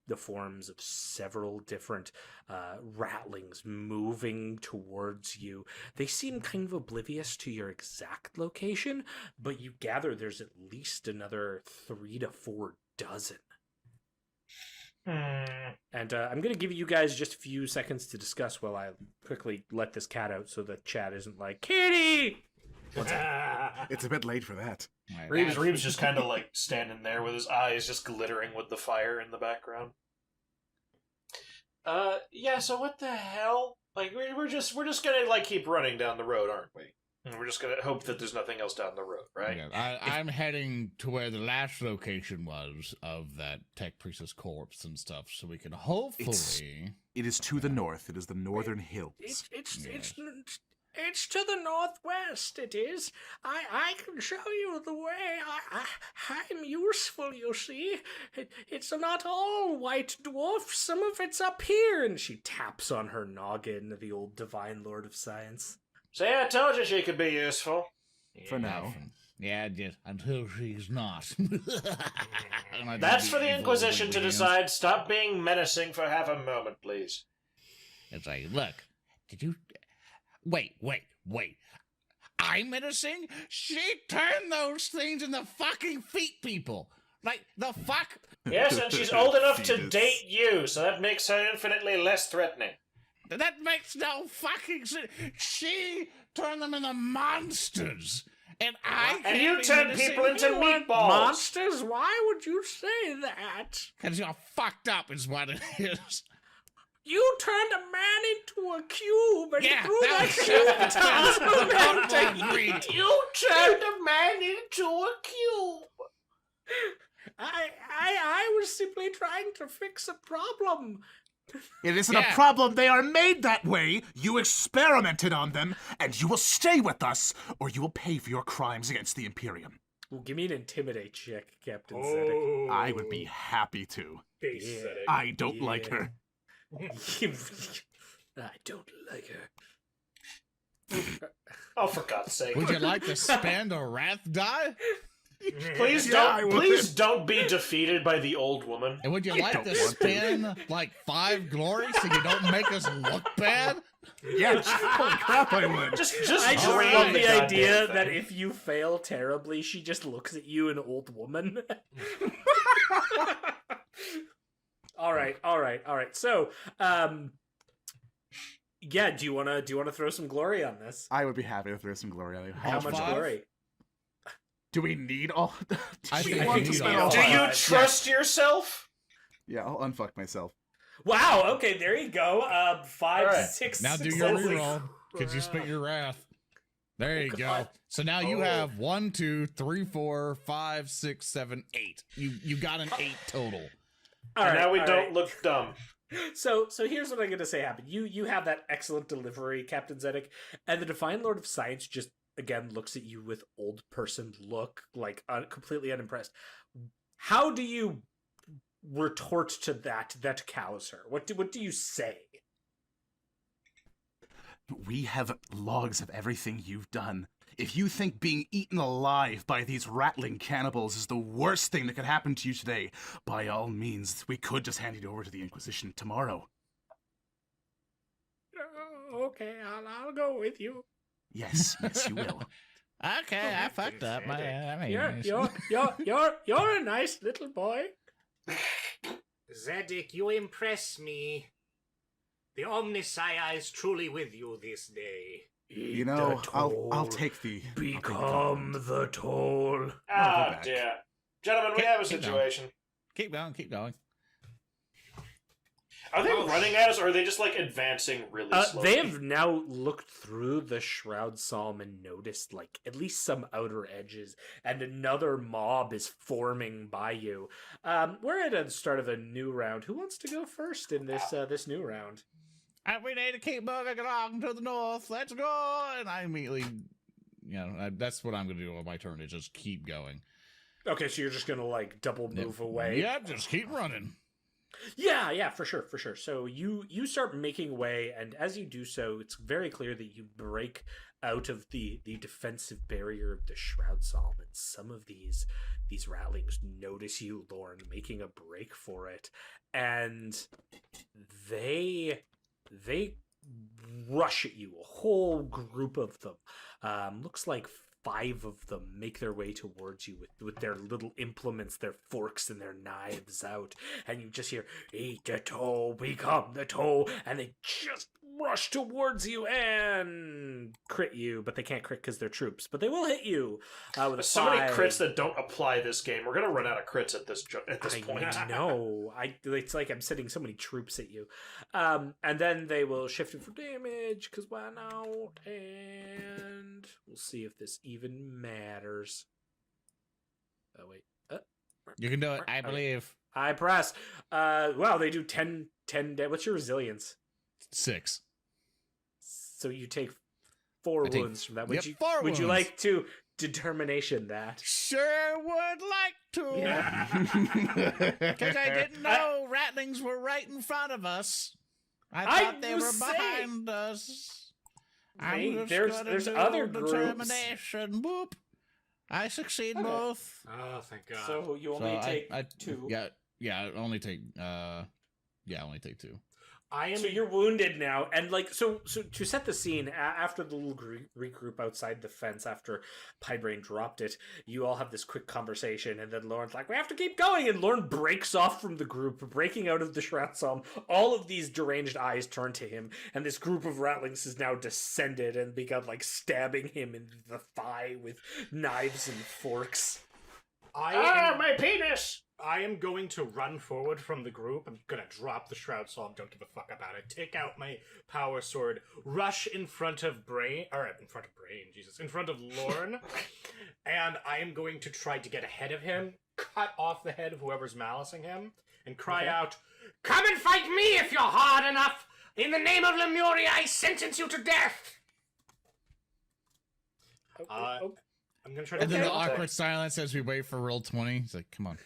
the forms of several different ratlings moving towards you. They seem kind of oblivious to your exact location, but you gather there's at least another 3 to 4 dozen. And I'm going to give you guys just a few seconds to discuss while I quickly let this cat out so the chat isn't like, Kitty! It's a bit late for that. Right, Reeb's just kind of like standing there with his eyes just glittering with the fire in the background. Yeah, so what the hell? Like, we're just gonna, like, keep running down the road, aren't we? And we're just gonna hope that there's nothing else down the road, right? Yeah, I'm heading to where the last location was of that tech priestess corpse and stuff, so we can hopefully... It is to the north. It is the northern hills. It's to the northwest, it is. I can show you the way. I'm useful, you see. It's not all white dwarf. Some of it's up here. And she taps on her noggin, the old divine lord of science. See, I told you she could be useful. For now. Yeah, just until she's not. That's for the Inquisition to decide. Stop being menacing for half a moment, please. It's like, look, did you... Wait. I'm menacing? She turned those things into fucking feet people. Like, the fuck? Yes, and she's old enough to Fetus. date you, so that makes her infinitely less threatening. That makes no fucking sense. She turned them into monsters. And I And you turn people into meatballs. Monsters? Why would you say that? Because you're fucked up is what it is. You turned a man into a cube and Yeah, threw that that was cube Agreed. You turned a man into a cube. I was simply trying to fix a problem. It isn't Yeah. a problem. They are made that way. You experimented on them, and you will stay with us, or you will pay for your crimes against the Imperium. Well, give me an intimidate check, Captain Zedek. Oh, I would be happy to. face Yeah. Zedek. I don't like her. I don't like her. Oh, for God's sake. Would you like to spend a wrath die? Please Yeah, I don't would. please don't be defeated by the old woman. And would you like don't to want to. spend like 5 glory so you don't make us look bad? Yeah, holy crap, I would. Just I just drain love the goddamn idea thing. that if you fail terribly, she just looks at you, an old woman. all right. So, yeah, do you wanna throw some glory on this? I would be happy to throw some glory on you. How much 5? glory? Do we need all? I Do think you we want to need spend all all Do five. you Yeah. trust yourself? Yeah, I'll unfuck myself. Wow. Okay, there you go. 5, All right. 6. Now do your successes. reroll. Because you spit your wrath. There you go. God. So now you Oh. have 1, 2, 3, 4, 5, 6, 7, 8. You got an 8 total. All And right, now we all don't right. look dumb. So here's what I'm gonna say happened. You have that excellent delivery, Captain Zedek, and the Divine Lord of Science just again looks at you with old person look, like completely unimpressed. How do you retort to that cows her? What do you say? We have logs of everything you've done. If you think being eaten alive by these rattling cannibals is the worst thing that could happen to you today, by all means, we could just hand you over to the Inquisition tomorrow. Okay, I'll go with you. Yes, yes, you will. Okay, I fucked up. You're a nice little boy. Zedek, you impress me. The Omnissiah is truly with you this day. You know, I'll take the Become the toll. Ah, back. dear. Gentlemen, we have a Keep going. situation. Keep going, keep going. Are they running at us, or are they just, like, advancing really slowly? They have now looked through the Shroud Psalm and noticed, like, at least some outer edges, and another mob is forming by you. We're at the start of a new round. Who wants to go first in this new round? We need to keep moving along to the north. Let's go. And I immediately, that's what I'm going to do on my turn, is just keep going. Okay, so you're just gonna, like, double move away? Yep, just keep running. Yeah, for sure. So you start making way, and as you do so, it's very clear that you break out of the defensive barrier of the Shroud Psalm, and some of these rattlings notice you, Lorn, making a break for it, and they rush at you. A whole group of them. Looks like 5 of them make their way towards you with their little implements, their forks and their knives out, and you just hear, "Eat the toe, become the toe," and they just rush towards you and crit you, but they can't crit because they're troops, but they will hit you with a So many 5. crits that don't apply this game. We're gonna run out of crits at this point. I know. It's like I'm sending so many troops at you. And then they will shift it for damage, because why not? And we'll see if this even matters. Oh, wait. You can do it, I believe. I press. Wow, they do 10 what's your resilience? 6. So you take 4 I take- wounds from that. yep, Would you 4 would you wounds. like to determination that? Sure would like to. Yeah. Because I didn't know rattlings were right in front of us. I thought they was were saying- behind us. I'm just there's gonna do other groups. determination. Whoop. I succeed Okay. both. Oh, thank God. So you only So take I 2. Yeah, I only take. I only take 2. So you're wounded now, and like so to set the scene, after the little regroup outside the fence, after Braine dropped it, you all have this quick conversation, and then Lorn's like, "We have to keep going," and Lorn breaks off from the group, breaking out of the shroud psalm. All of these deranged eyes turn to him, and this group of ratlings has now descended and begun like stabbing him in the thigh with knives and forks. My penis! I am going to run forward from the group. I'm gonna drop the shroud psalm, don't give a fuck about it. Take out my power sword, rush in front of Braine, in front of Lorn, and I am going to try to get ahead of him, cut off the head of whoever's malicing him, and cry out, "Come and fight me if you're hard enough! In the name of Lemuria, I sentence you to death!" I'm gonna try to. And then the awkward silence as we wait for roll 20. It's like, come on,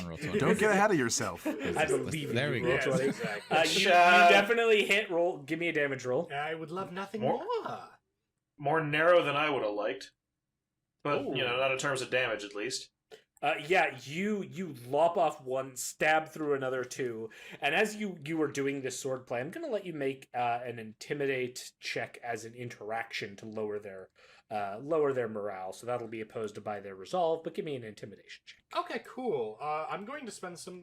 roll 20. Don't get ahead of yourself. I believe there we go. Yes, exactly. You definitely hit roll. Give me a damage roll. I would love nothing more. More narrow than I would have liked. But, not in terms of damage, at least. You lop off one, stab through another two, and as you were doing this sword play, I'm going to let you make an intimidate check as an interaction to lower their morale. So that'll be opposed by their resolve, but give me an intimidation check. Okay, cool. I'm going to spend some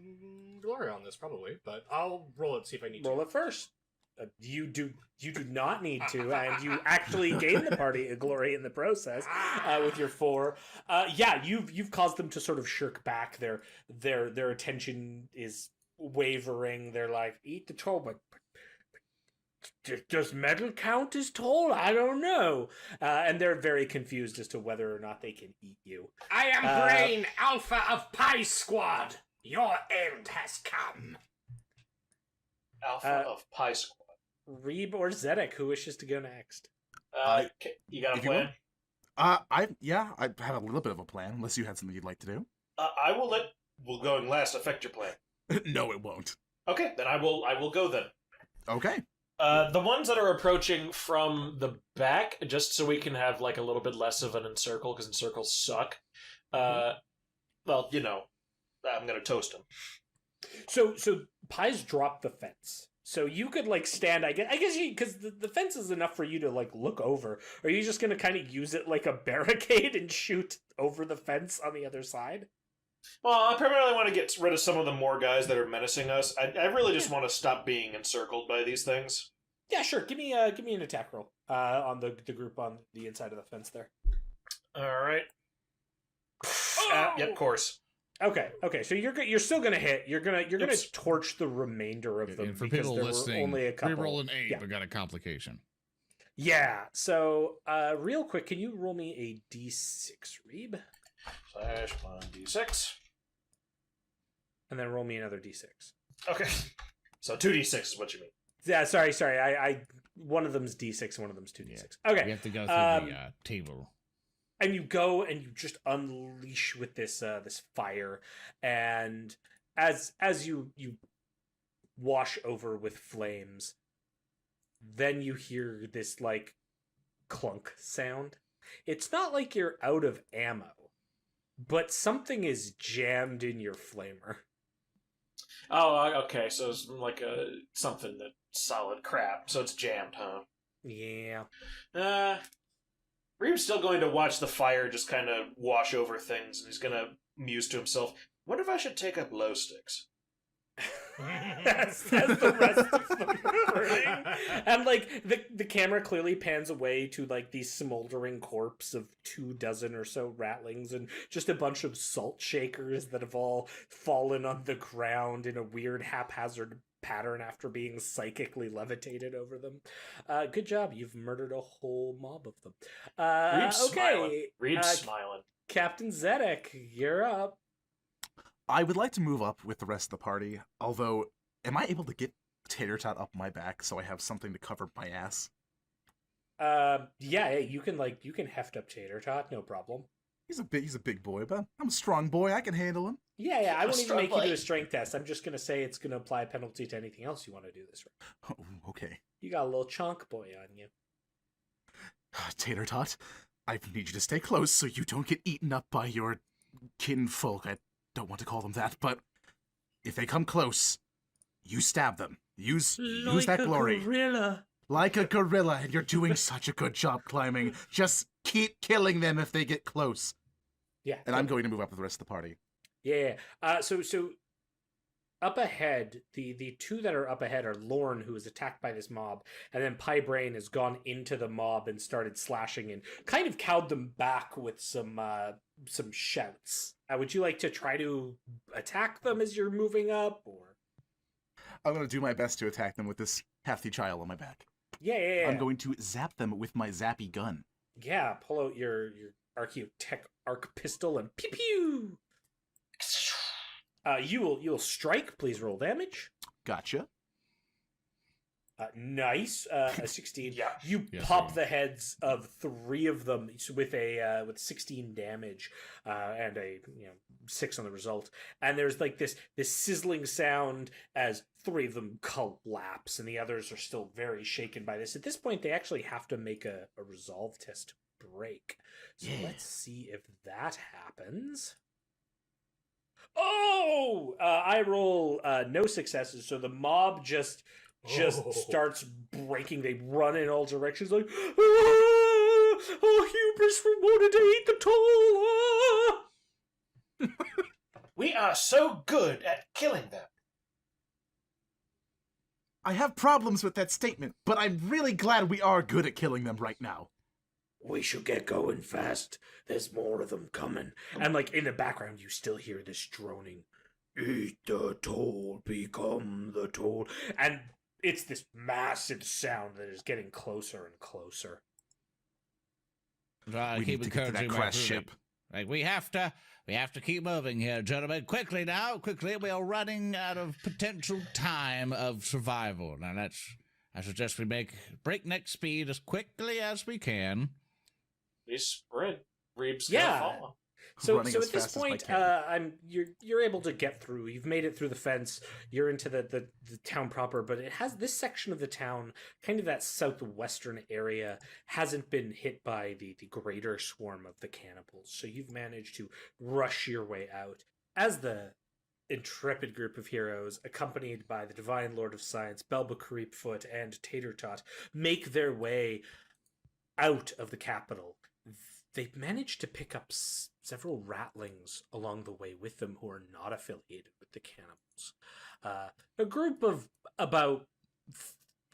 glory on this probably, but I'll roll it, see if I need to. Roll it first. You do not need to, and you actually gain the party a glory in the process with your 4. You've caused them to sort of shirk back. Their attention is wavering. They're like, eat the troll, but does metal count as toll? I don't know. And they're very confused as to whether or not they can eat you. I am Braine, Alpha of Pie Squad. Your end has come. Alpha of Pie Squad. Reeb or Zedek, who wishes to go next? You got a plan? I have a little bit of a plan, unless you had something you'd like to do. I will let going last affect your plan. No, it won't. Okay, then I will go then. Okay. The ones that are approaching from the back, just so we can have like a little bit less of an encircle, because encircles suck. I'm gonna toast them. So Pies dropped the fence. So you could like stand, I guess because the fence is enough for you to like look over. Are you just gonna kind of use it like a barricade and shoot over the fence on the other side? Well, I primarily want to get rid of some of the more guys that are menacing us. I really just want to stop being encircled by these things. Yeah, sure. Give me an attack roll on the group on the inside of the fence there. All right. Yep, of course. Okay. So you're still gonna hit. You're gonna torch the remainder of them. And for because people there listening, were only a couple. we roll an 8, but got a complication. Yeah. So real quick, can you roll me a d6, Reeb? /1d6. And then roll me another d6. Okay. So 2d6 is what you mean. Yeah, sorry. I one of them's d6 and one of them's 2d6. Yeah. Okay. You have to go through the table. And you go and you just unleash with this this fire, and as you wash over with flames, then you hear this like clunk sound. It's not like you're out of ammo, but something is jammed in your flamer. Oh, okay. So it's like something that's solid crap. So it's jammed, huh? Yeah. Reeb's still going to watch the fire just kind of wash over things, and he's going to muse to himself, wonder if I should take up glow sticks. as the rest of them are burning. And like the camera clearly pans away to like the smoldering corpse of 24 or so ratlings and just a bunch of salt shakers that have all fallen on the ground in a weird haphazard pattern after being psychically levitated over them. Good job, you've murdered a whole mob of them. Reeb's okay, smiling. Reeb's smiling. Captain Zedek, you're up. I would like to move up with the rest of the party, although, am I able to get Tater Tot up my back so I have something to cover my ass? Yeah, you can heft up Tater Tot, no problem. He's a big boy, but I'm a strong boy. I can handle him. Yeah, I won't even make you do a strength test. I'm just gonna say it's gonna apply a penalty to anything else you want to do this round. Oh, okay. You got a little chunk boy on you. Tater Tot, I need you to stay close so you don't get eaten up by your kinfolk. I don't want to call them that, but if they come close, you stab them. Use that glory. Gorilla. Like a gorilla, and you're doing such a good job climbing. Just keep killing them if they get close. Yeah. And I'm going to move up with the rest of the party. Yeah. So up ahead, the two that are up ahead are Lorn, who is attacked by this mob, and then Braine has gone into the mob and started slashing and kind of cowed them back with some shouts. Would you like to try to attack them as you're moving up, or? I'm going to do my best to attack them with this hefty child on my back. Yeah. I'm going to zap them with my zappy gun. Yeah, pull out your Archaeotech arc pistol and pew pew. You'll strike. Please roll damage. Gotcha. Nice. A 16. Yeah. You Yes, pop sir. the heads of 3 of them with 16 damage and a 6 on the result. And there's like this sizzling sound as 3 of them collapse, and the others are still very shaken by this. At this point, they actually have to make a resolve test to break. So let's see if that happens. Oh! I roll no successes, so the mob just starts breaking. They run in all directions like, hubris wanted to eat the toll. We are so good at killing them. I have problems with that statement, but I'm really glad we are good at killing them right now. We should get going fast. There's more of them coming. And like in the background, you still hear this droning. Eat the toll, become the toll. And it's this massive sound that is getting closer and closer. We need Keep to get to that encouraging my crash crew. ship. Like, we have to keep moving here, gentlemen. Quickly now, quickly. We are running out of potential time of survival. Now, I suggest we make breakneck speed as quickly as we can. We sprint. Reeb's Yeah. gonna follow. So Running at as this fast as I point, can. you're able to get through. You've made it through the fence. You're into the town proper, but it has this section of the town, kind of that southwestern area, hasn't been hit by the greater swarm of the cannibals. So you've managed to rush your way out as the intrepid group of heroes, accompanied by the Divine Lord of Science, Belba Creepfoot, and Tater Tot, make their way out of the capital. They've managed to pick up several Ratlings along the way with them who are not affiliated with the cannibals. A group of about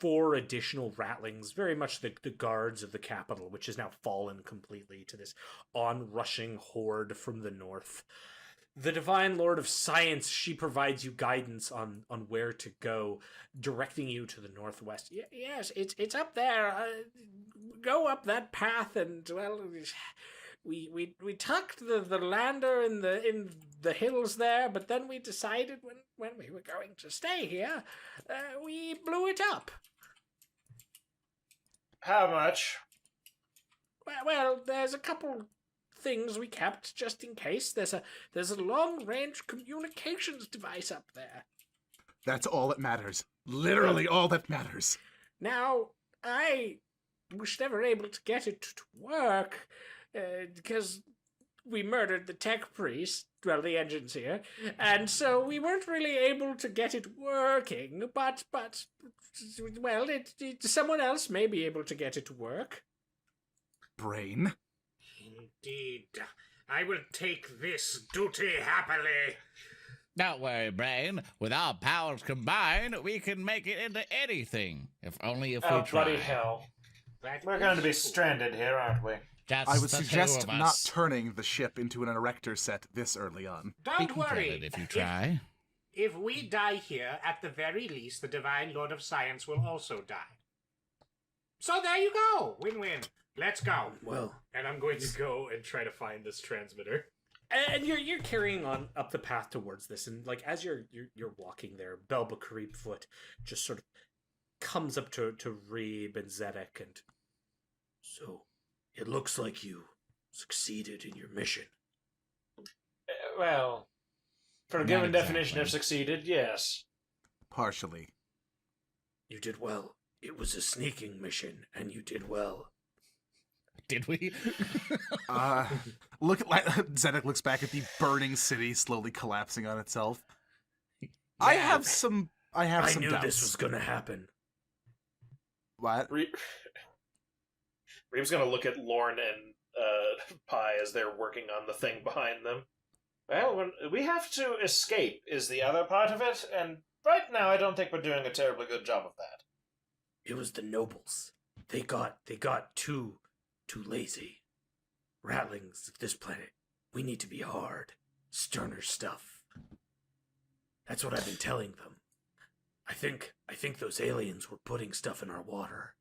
4 additional Ratlings, very much the guards of the capital, which has now fallen completely to this onrushing horde from the north. The Divine Lord of Science, she provides you guidance on where to go, directing you to the northwest. Yes, it's up there. Go up that path, and well, we tucked the lander in the hills there, but then we decided when we were going to stay here, we blew it up. How much? Well, there's a couple things we kept just in case. There's a long-range communications device up there. That's all that matters. Literally all that matters. Now, I was never able to get it to work because we murdered the tech priest, well, the engineer, and so we weren't really able to get it working, but well, someone else may be able to get it to work. Braine? Indeed. I will take this duty happily. Don't worry, Braine. With our powers combined, we can make it into anything. If we Oh, try. bloody hell. That We're is going to be true. stranded here, aren't we? Just I would the two suggest of not us. turning the ship into an erector set this early on. We Don't can kill worry. it if you try. If we die here, at the very least, the Divine Lord of Science will also die. So there you go. Win-win. Let's go. Well, And I'm going to go and try to find this transmitter. and you're carrying on up the path towards this, and like as you're walking there, Belba Creepfoot just sort of comes up to Reeb and Zedek, and so it looks like you succeeded in your mission. Well, for a Not given definition exactly. of succeeded, yes. Partially. You did well. It was a sneaking mission, and you did well. Did we? Look at Zedek looks back at the burning city slowly collapsing on itself. I have some I have I some knew doubts. this was gonna happen. What? Reeb's gonna look at Lorn and Pi as they're working on the thing behind them. Well, we have to escape is the other part of it, and right now I don't think we're doing a terribly good job of that. It was the nobles. They got too lazy. Ratlings of this planet. We need to be hard, sterner stuff. That's what I've been telling them. I think those aliens were putting stuff in our water.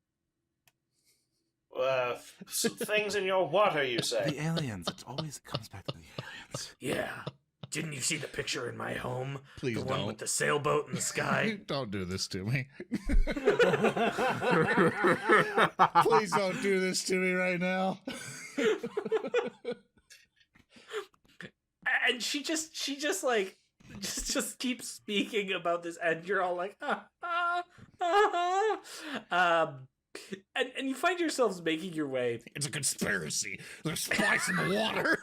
Things in your water, you say? The aliens. It always comes back to the aliens. Yeah. Didn't you see the picture in my home? Please the one don't. with the sailboat in the sky? Don't do this to me. Please don't do this to me right now. And she just keeps speaking about this, and you're all like, and you find yourselves making your way. It's a conspiracy. There's spice in the water.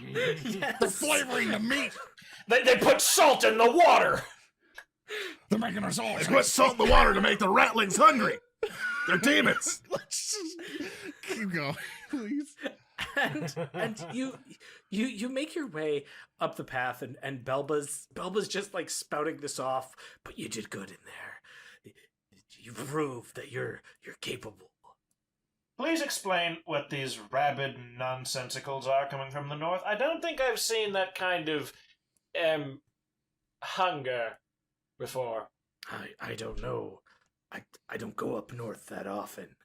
Yes. They're flavoring the meat. They put salt in the water! They're making us all. They put salt in the water to make the ratlings hungry. They're demons. Let's just keep going, please. And you make your way up the path, and Belba's just like spouting this off, but you did good in there. You proved that you're capable. Please explain what these rabid nonsensicals are coming from the north. I don't think I've seen that kind of, hunger before. I don't know. I don't go up north that often.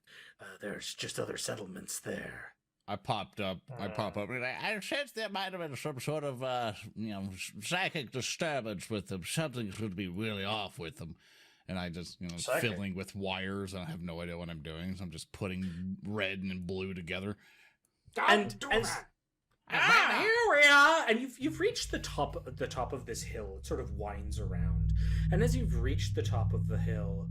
There's just other settlements there. I pop up, and I sense there might have been some sort of, psychic disturbance with them. Something should be really off with them. And I just, filling with wires, and I have no idea what I'm doing, so I'm just putting red and blue together. Don't do that! Here we are, and you've reached the top of this hill. It sort of winds around, and as you've reached the top of the hill,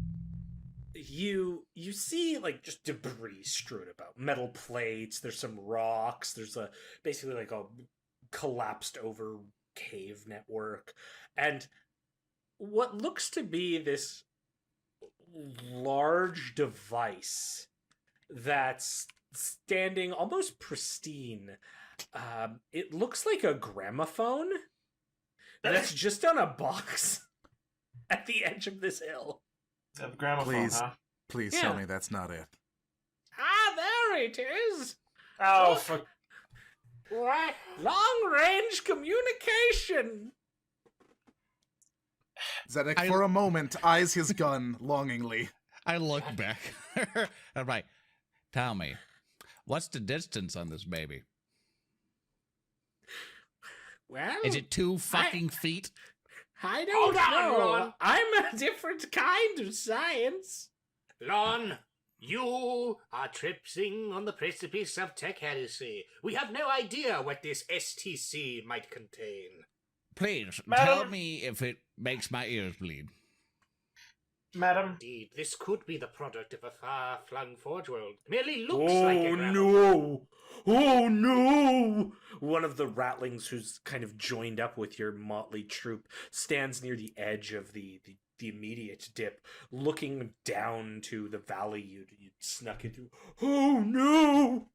you see like just debris strewn about, metal plates. There's some rocks. There's basically like a collapsed over cave network, and what looks to be this large device that's standing almost pristine. It looks like a gramophone that's just on a box at the edge of this hill. A gramophone, Please, huh? please Yeah. tell me that's not it. There it is. Oh, for... Long-range communication. Zedek, for a moment, eyes his gun longingly. I look back. All right. Tell me, what's the distance on this baby? Well, Is it 2 fucking feet? I don't Hold on, know. Ron. I'm a different kind of science. Lorn, you are tripping on the precipice of tech heresy. We have no idea what this STC might contain. Please, Madam? tell me if it makes my ears bleed. Madam? Indeed, this could be the product of a far-flung forge world. Merely looks like a gramophone. no! Oh no! One of the ratlings who's kind of joined up with your motley troop stands near the edge of the immediate dip, looking down to the valley you snuck into. Oh no!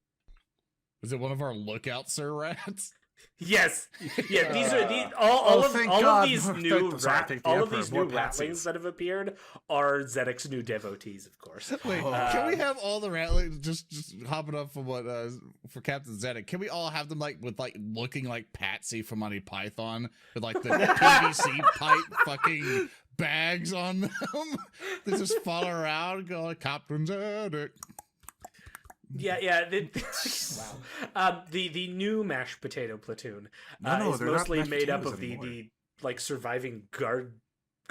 Is it one of our lookout sir rats? Yes, yeah. These are all of thank all God. of these Thank new the- sorry, thank the all of Emperor, these more new patsies. ratlings that have appeared are Zedek's new devotees, of course. Wait, can we have all the ratlings just hopping up for what for Captain Zedek? Can we all have them looking like Patsy from Monty Python with like the PVC pipe fucking bags on them? They just follow around, go like Captain Zedek. Yeah. Wow. The new mashed potato platoon No, is they're not mostly mashed made up potatoes of anymore. the like surviving guard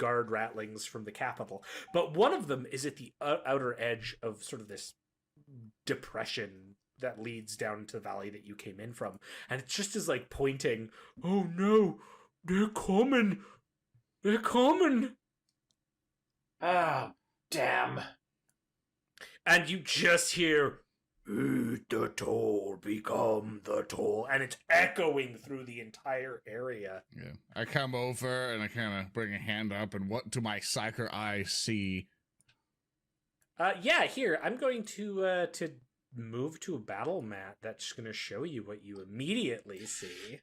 ratlings from the capital, but one of them is at the outer edge of sort of this depression that leads down to the valley that you came in from, and it just is like pointing. Oh no, they're coming! They're coming! Oh, damn. And you just hear, Eat the toll, become the toll. And it's echoing through the entire area. Yeah. I come over and I kind of bring a hand up, and what do my psyker eyes see? Here, I'm going to move to a battle mat that's going to show you what you immediately see.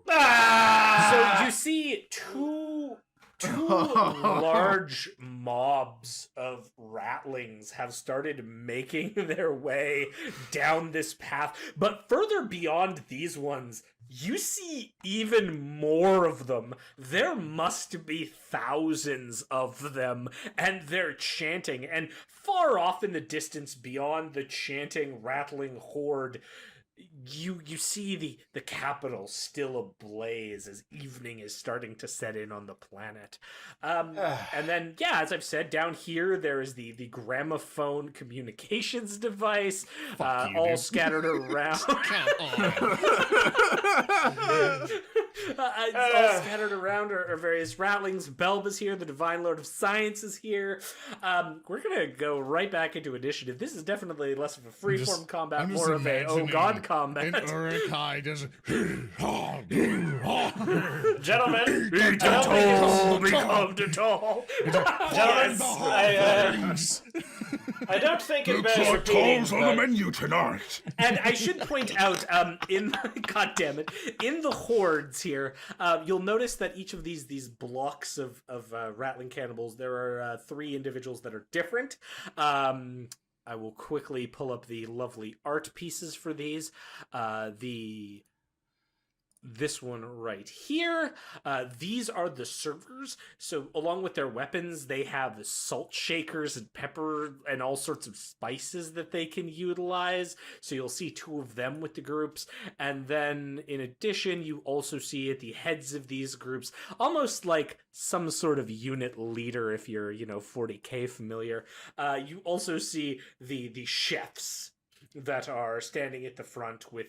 So you see two large mobs of ratlings have started making their way down this path, but further beyond these ones, you see even more of them. There must be thousands of them, and they're chanting, and far off in the distance beyond the chanting, rattling horde, you see the capital still ablaze as evening is starting to set in on the planet. And then, as I've said, down here there is the gramophone communications device, all scattered around. All scattered around are various rattlings. Belb is here. The Divine Lord of Science is here. We're gonna go right back into initiative. This is definitely less of a freeform combat, more of a god combat. And Urukai does Gentlemen, become the toll. Gentlemen, I don't think it bears repeating. On the menu tonight. And I should point out, in the hordes here, you'll notice that each of these blocks of rattling cannibals, there are 3 individuals that are different. I will quickly pull up the lovely art pieces for these. This one right here. These are the servers. So along with their weapons, they have salt shakers and pepper and all sorts of spices that they can utilize. So you'll see 2 of them with the groups. And then in addition, you also see at the heads of these groups, almost like some sort of unit leader, if you're, 40K familiar. You also see the chefs that are standing at the front with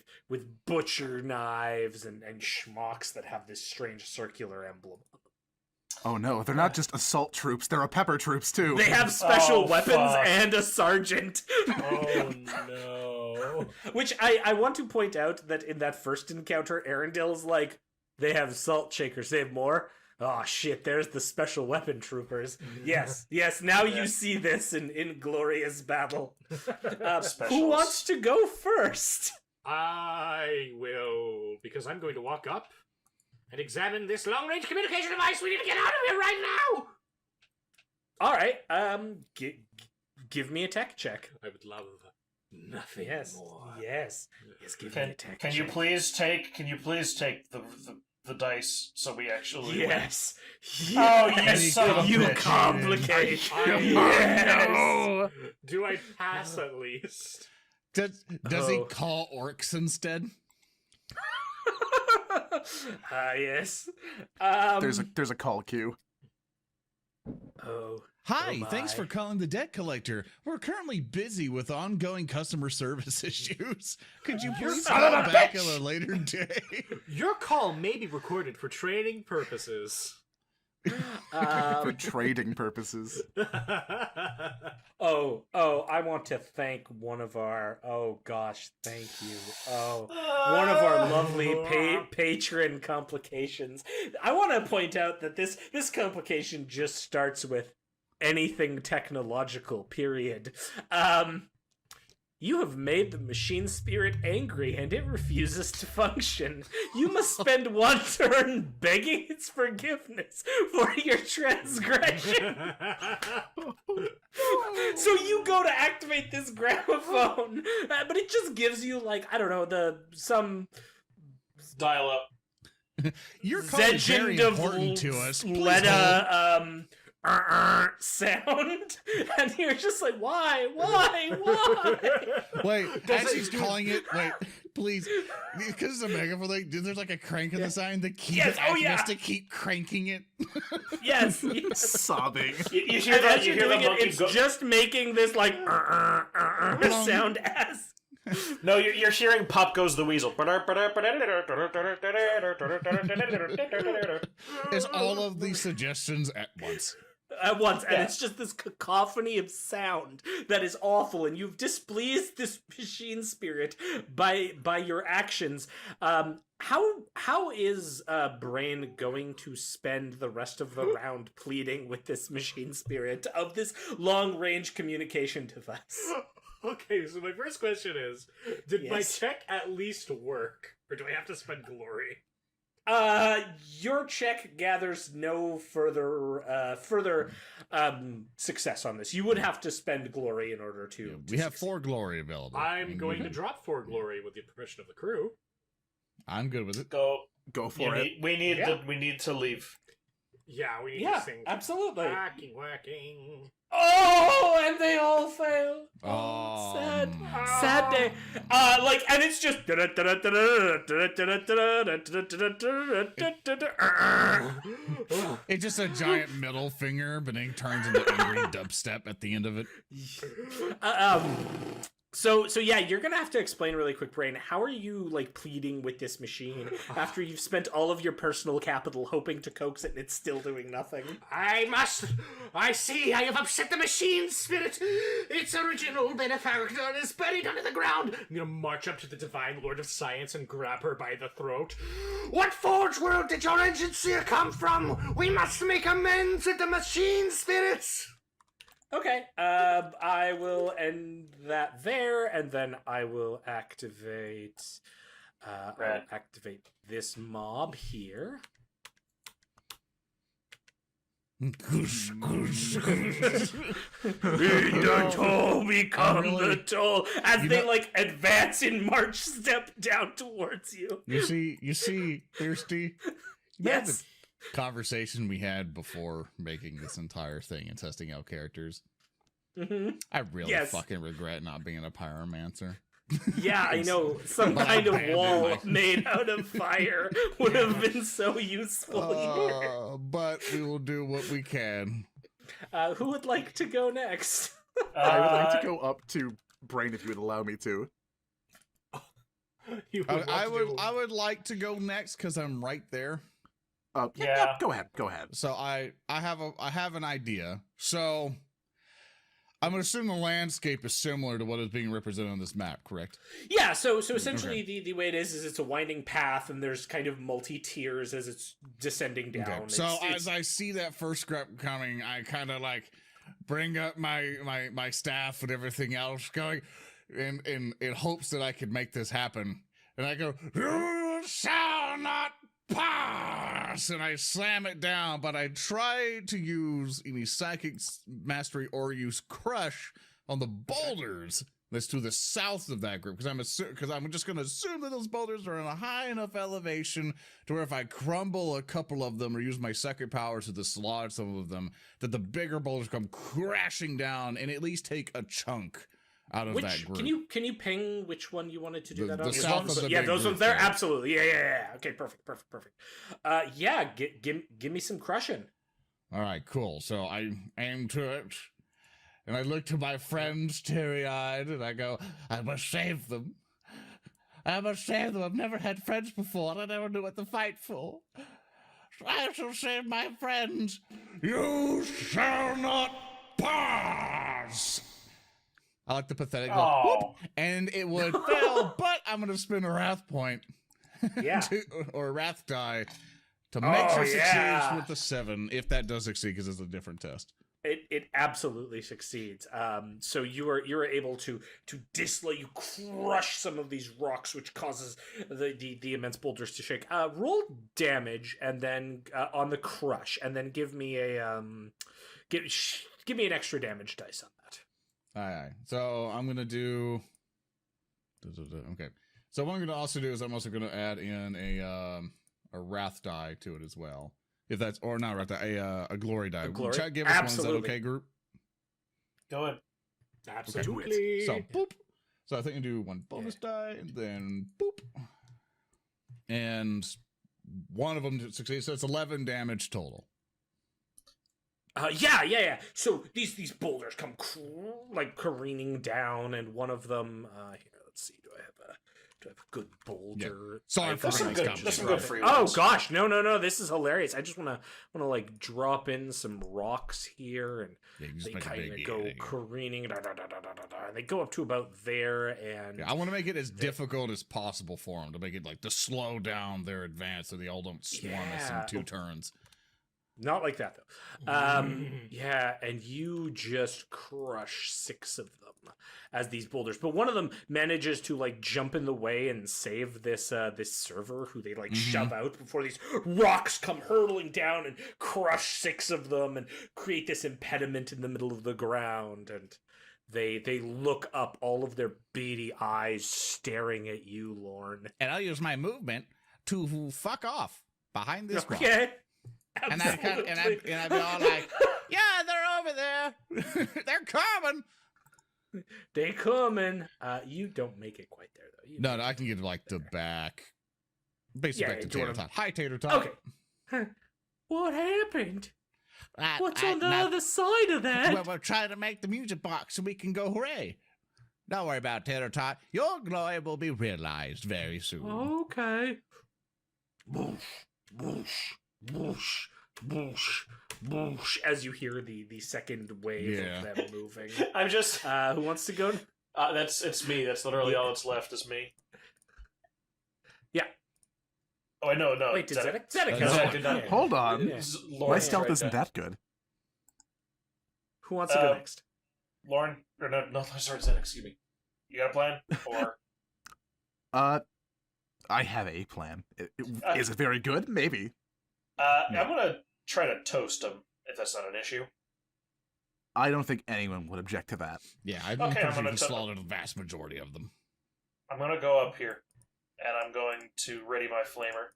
butcher knives and schmucks that have this strange circular emblem. Oh no, they're not just assault troops, they're a pepper troops too. They have special weapons fuck. and a sergeant. Oh no. Which I want to point out that in that first encounter, Earndil's like, they have salt shakers, they have more. Oh shit, there's the special weapon troopers. Yes, now you see this in glorious battle. Who wants to go first? I will, because I'm going to walk up and examine this long-range communication device. We need to get out of here right now! All right, give me a tech check. I would love nothing more. Yes, give me a tech check. Can you please take the dice so we actually Yes. Oh, you son of a You bitch. complicate. Yes. Do I pass at least? Does he call orcs instead? Yes. There's a call queue. Oh. Hi, Oh thanks my. for calling the debt collector. We're currently busy with ongoing customer service issues. Could you please son call of a back bitch! at a later day? Your call may be recorded for training purposes. For trading purposes. Oh, I want to thank one of our, thank you. One of our lovely patron complications. I want to point out that this complication just starts with anything technological, period. You have made the machine spirit angry and it refuses to function. You must spend 1 turn begging its forgiveness for your transgression. So you go to activate this gramophone, but it just gives you some dial up. Your call is very Legend of important to us. Please hold. Leda, sound, and you're just like, why? Wait, as he's calling it, please, because it's a megaphone, there's like a crank in the sign that keeps Yes, us to keep cranking it. Yes. Sobbing. You hear And that? as You you're hear the doing it, monkey it's go. just making this sound as. No, you're hearing "Pop Goes the Weasel." It's all of these suggestions at once. at once, and Yeah. it's just this cacophony of sound that is awful, and you've displeased this machine spirit by your actions. How is Braine going to spend the rest of the round pleading with this machine spirit of this long-range communication device? Okay, so my first question is, did my Yes. check at least work? Or do I have to spend glory? Your check gathers no further success on this. You would have to spend glory in order to. We have 4 glory available. I'm going to drop 4 glory with the permission of the crew. I'm good with it. Go. Go for it. We need Yeah. we need to leave. Yeah, we need Yeah, to sing. absolutely. Whacking. Oh, and they all fail. Oh, Sad day. And it's just. It's just a giant middle finger, but then he turns into angry dubstep at the end of it. So yeah, you're gonna have to explain really quick, Braine. How are you pleading with this machine after you've spent all of your personal capital hoping to coax it and it's still doing nothing? I see, I have upset the machine spirit. Its original benefactor is buried under the ground. I'm gonna march up to the divine lord of science and grab her by the throat. What forge world did your engine seer come from? We must make amends with the machine spirits. Okay, I will end that there, and then I will activate. I'll activate this mob here. Goosh, goosh, The toll become really- the toll as You they know- advance in march step down towards you. You see, Thirsty? Yes. Conversation we had before making this entire thing and testing out characters. Mm-hmm. I really Yes. fucking regret not being a pyromancer. Yeah, I know. Some But kind of abandoned wall my- made out of fire would have been so useful here. But we will do what we can. Who would like to go next? I would like to go up to Braine if you would allow me to. You I would like to go next because I'm right there. Yeah. Go ahead. So I have an idea. So I'm gonna assume the landscape is similar to what is being represented on this map, correct? Yeah, so essentially the way it is it's a winding path and there's kind of multi-tiers as it's descending down. Okay. So as I see that first grep coming, I kind of bring up my staff and everything else going in hopes that I could make this happen. And I go, "You shall not pass!" And I slam it down, but I try to use any psychic mastery or use crush on the boulders that's to the south of that group, because I'm just going to assume that those boulders are in a high enough elevation to where if I crumble a couple of them or use my second powers to dislodge some of them, that the bigger boulders come crashing down and at least take a chunk out of that group. Can you ping which one you wanted to do The- that the on? south of the yeah, big those group ones there, there. absolutely. Yeah. Okay, perfect. Yeah, give me some crushing. All right, cool. So I aim to it, and I look to my friends teary-eyed, and I go, I must save them. I must save them. I've never had friends before, and I never knew what to fight for. I shall save my friends. You shall not pass. I like the pathetic go, Oh. whoop, and it would fail, but I'm going to spin a wrath point. Yeah. or a wrath die to make sure it yeah. succeeds with the 7, if that does succeed, because it's a different test. It absolutely succeeds. So you are able to you crush some of these rocks, which causes the immense boulders to shake. Roll damage and then on the crush, and then give me a give me an extra damage dice on that. Aye. So I'm gonna do. Okay. So what I'm gonna also do is I'm also gonna add in a wrath die to it as well. If that's or not wrath die, a glory die. A glory? Try to give us one. Is that Absolutely. okay, group? Go ahead. Absolutely. So boop. So I think you do one bonus die and then boop. And one of them succeeds. So it's 11 damage total. Yeah. So these boulders come careening down, and one of them. Here, let's see. Do I have Do I have a good boulder? Sorry for That's some nice good. company. That's some good free Oh ones. gosh, no! This is hilarious. I just wanna like drop in some rocks here, and Yeah, you just they make a kind big of go thing. careening, and they go up to about there, and Yeah, I want to make it as difficult as possible for them to make it like to slow down their advance so they all don't swarm us in Yeah. 2 turns. not like that though. Yeah, and you just crush 6 of them as these boulders, but one of them manages to like jump in the way and save this this server who they like shove out before these rocks come hurtling down and crush 6 of them and create this impediment in the middle of the ground, and they look up, all of their beady eyes staring at you, Lorn. And I'll use my movement to fuck off behind this rock. Okay. And I'd be all like, yeah, they're over there. They're coming. They coming. You don't make it quite there though. You No, I can get like the back. Basically back to do you Tater wanna- Tot. Hi, Tater Tot. Okay. What happened? What's on the now- other side of that? Well, we're trying to make the music box so we can go hooray. Don't worry about it, Tater Tot. Your glory will be realized very soon. Okay. Boosh, boosh, boosh, boosh, boosh. As you hear the second wave Yeah. of them moving. I'm just. Who wants to go? It's me. That's literally all that's left is me. Yeah. Oh, no. Wait, did Zedek? Zedek No, has I one. did not. Yeah. Hold on. Yeah. Lorn My is stealth right isn't there. that good. Who wants to go next? Lorn, or no, sorry, Zedek, excuse me. You got a plan? Or I have a plan. Uh, Is it very good? Maybe. I'm gonna try to toast him if that's not an issue. I don't think anyone would object to that. Yeah, I think Okay, I'm you gonna can t- slaughter the vast majority of them. I'm gonna go up here, and I'm going to ready my flamer.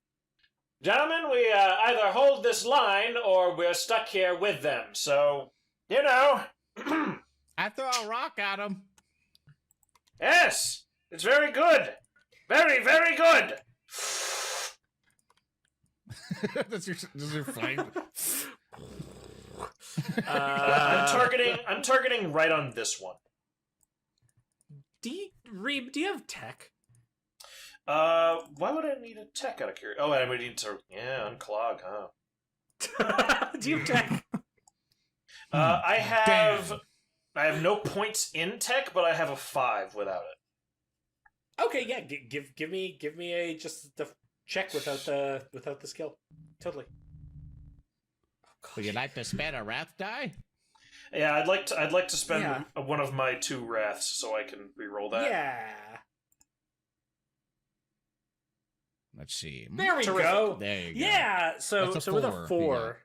Gentlemen, we either hold this line or we're stuck here with them. So, you know. I throw a rock at him. Yes, it's very good. Very, very good. That's your flame. I'm targeting right on this one. Reeb, do you have tech? Why would I need a tech out of curiosity? Oh, I would need to, unclog, huh? Do you have tech? I have Damn. I have no points in tech, but I have a 5 without it. Okay, yeah. Give me a just the check without the skill. Totally. Would you like to spend a wrath die? Yeah, I'd like to spend one of my 2 wraths so I can reroll that. Yeah. Let's see. There we Terrific. go. There you go. Yeah. So That's a with a 4, 4,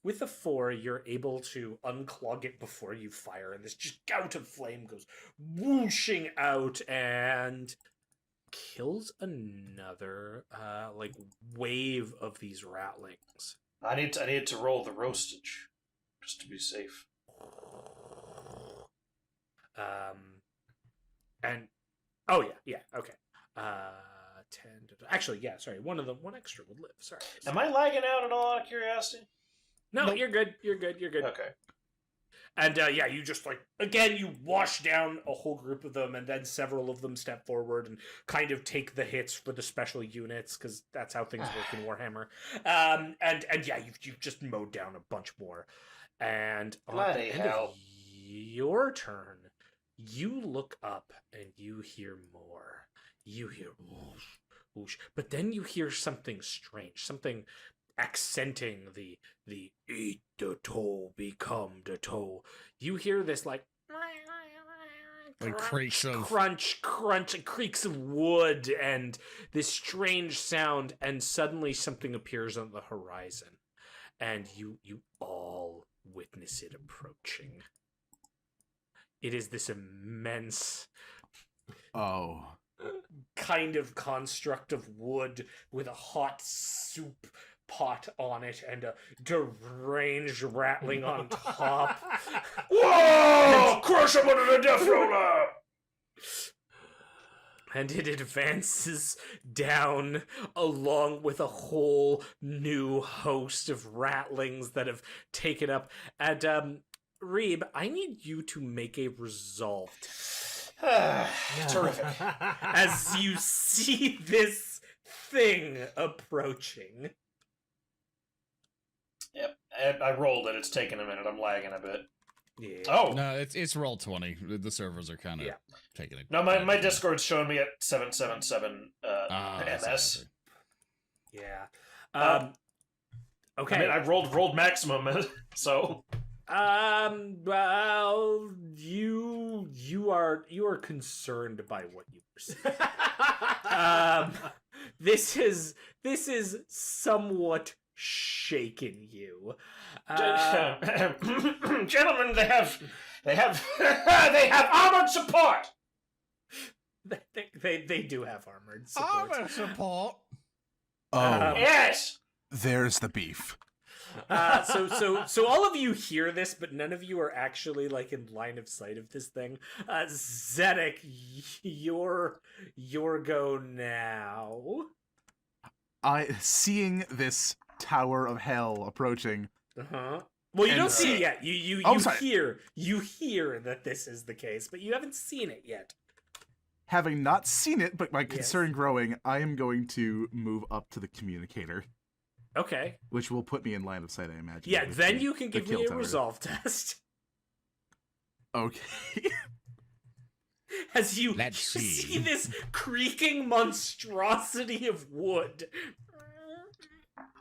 with a 4, you're able to unclog it before you fire, and this just gout of flame goes whooshing out and kills another like wave of these ratlings. I need to roll the roastage just to be safe. And oh yeah, okay. 10 actually, yeah, sorry. One extra would live. Sorry. Am I lagging out at all out of curiosity? No, Nope. you're good. You're good. Okay. And yeah, you just like again you wash down a whole group of them, and then several of them step forward and kind of take the hits for the special units because that's how things work in Warhammer. And yeah, you've just mowed down a bunch more. And on Bloody the end hell. of your turn, you look up and you hear more. You hear whoosh, whoosh, but then you hear something strange, something accenting the eat the toe, become the toe. You hear this like creaks of crunch, and creaks of wood, and this strange sound, and suddenly something appears on the horizon, and you all witness it approaching. It is this immense Oh. kind of construct of wood with a hot soup pot on it and a deranged rattling on top. Whoa! Crush him under the death roller! And it advances down along with a whole new host of rattlings that have taken up. And Reeb, I need you to make a resolve test. Terrific. As you see this thing approaching. Yep. I rolled it. It's taking a minute. I'm lagging a bit. Yeah. Oh. No, it's roll 20. The servers are kind of taking it. No, my Discord's showing me at 777 MS. Yeah. Okay. I mean, I rolled maximum, so. Well, you are concerned by what you perceive. This is somewhat shaken you. Gentlemen, they have they have armored support. They do have armored support. Armor support. Oh, Yes. there's the beef. So all of you hear this, but none of you are actually like in line of sight of this thing. Zedek, your go now. Seeing this tower of hell approaching. Uh-huh. Well, you And, don't see it yet. You sorry. hear that this is the case, but you haven't seen it yet. Having not seen it, but my concern growing, I am going to move up to the communicator, Okay. which will put me in line of sight, I imagine. Yeah, with then the- you can the give kill me a tower. resolve test. Okay. As you Let's see. see this creaking monstrosity of wood.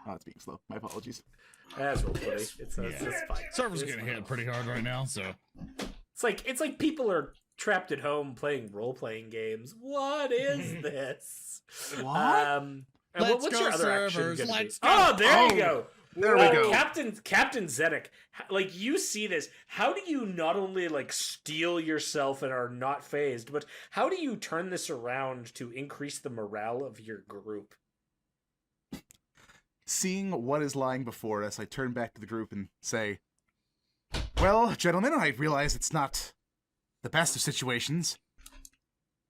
Oh, it's being slow. My apologies. That's real funny. It's fine. Server's It's getting fine. hit pretty hard right now, so. It's like people are trapped at home playing role-playing games. What is this? What? And Let's what's go, your other action servers. gonna Let's be? go. Oh, there Oh, you go. there we go. Captain Zedek, like you see this, how do you not only like steel yourself and are not phased, but how do you turn this around to increase the morale of your group? Seeing what is lying before us, I turn back to the group and say, well, gentlemen, I realize it's not the best of situations,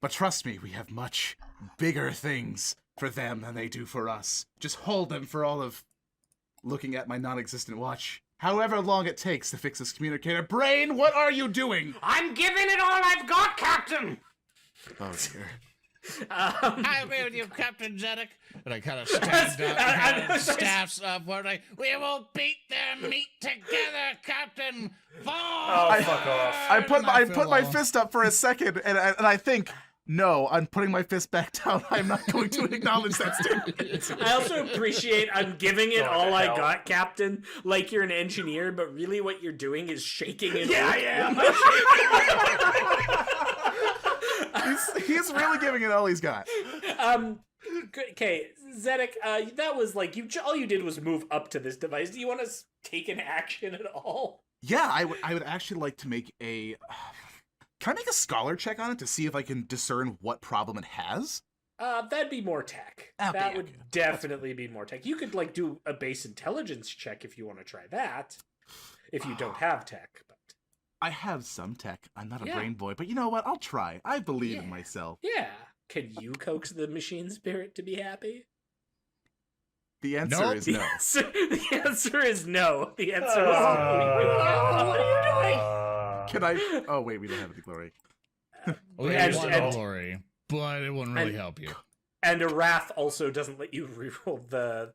but trust me, we have much bigger things for them than they do for us. Just hold them for all of looking at my non-existent watch. However long it takes to fix this communicator. Braine, what are you doing? I'm giving it all I've got, Captain! Oh, dear. I agree with you, Captain Zedek. And I kind of stand up, kind of staffs up, where we will beat their meat together, Captain. Oh, fuck off. I put my feel fist up for a second, and I think, no, I'm putting my fist back down. I'm not going to acknowledge that statement. I also appreciate I'm giving it What all the I hell? got, Captain. Like you're an engineer, but really what you're doing is shaking it. Yeah, I am. He's really giving it all he's got. Okay, Zedek, that was like all you did was move up to this device. Do you want to take an action at all? Yeah, I would actually like to make a... Can I make a scholar check on it to see if I can discern what problem it has? That'd be more tech. Okay, That would okay. definitely be more tech. You could like do a base intelligence check if you want to try that. If you don't have tech, but I have some tech. I'm not a Yeah. brain boy, but you know what? I'll try. I believe in Yeah. myself. yeah. Can you coax the machine spirit to be happy? The answer Nope. is The no. answer is no. The answer is What are you doing? Can I... Oh, wait, we don't have any glory. We And- have one and- glory, but it wouldn't really and- help you. And a wrath also doesn't let you reroll the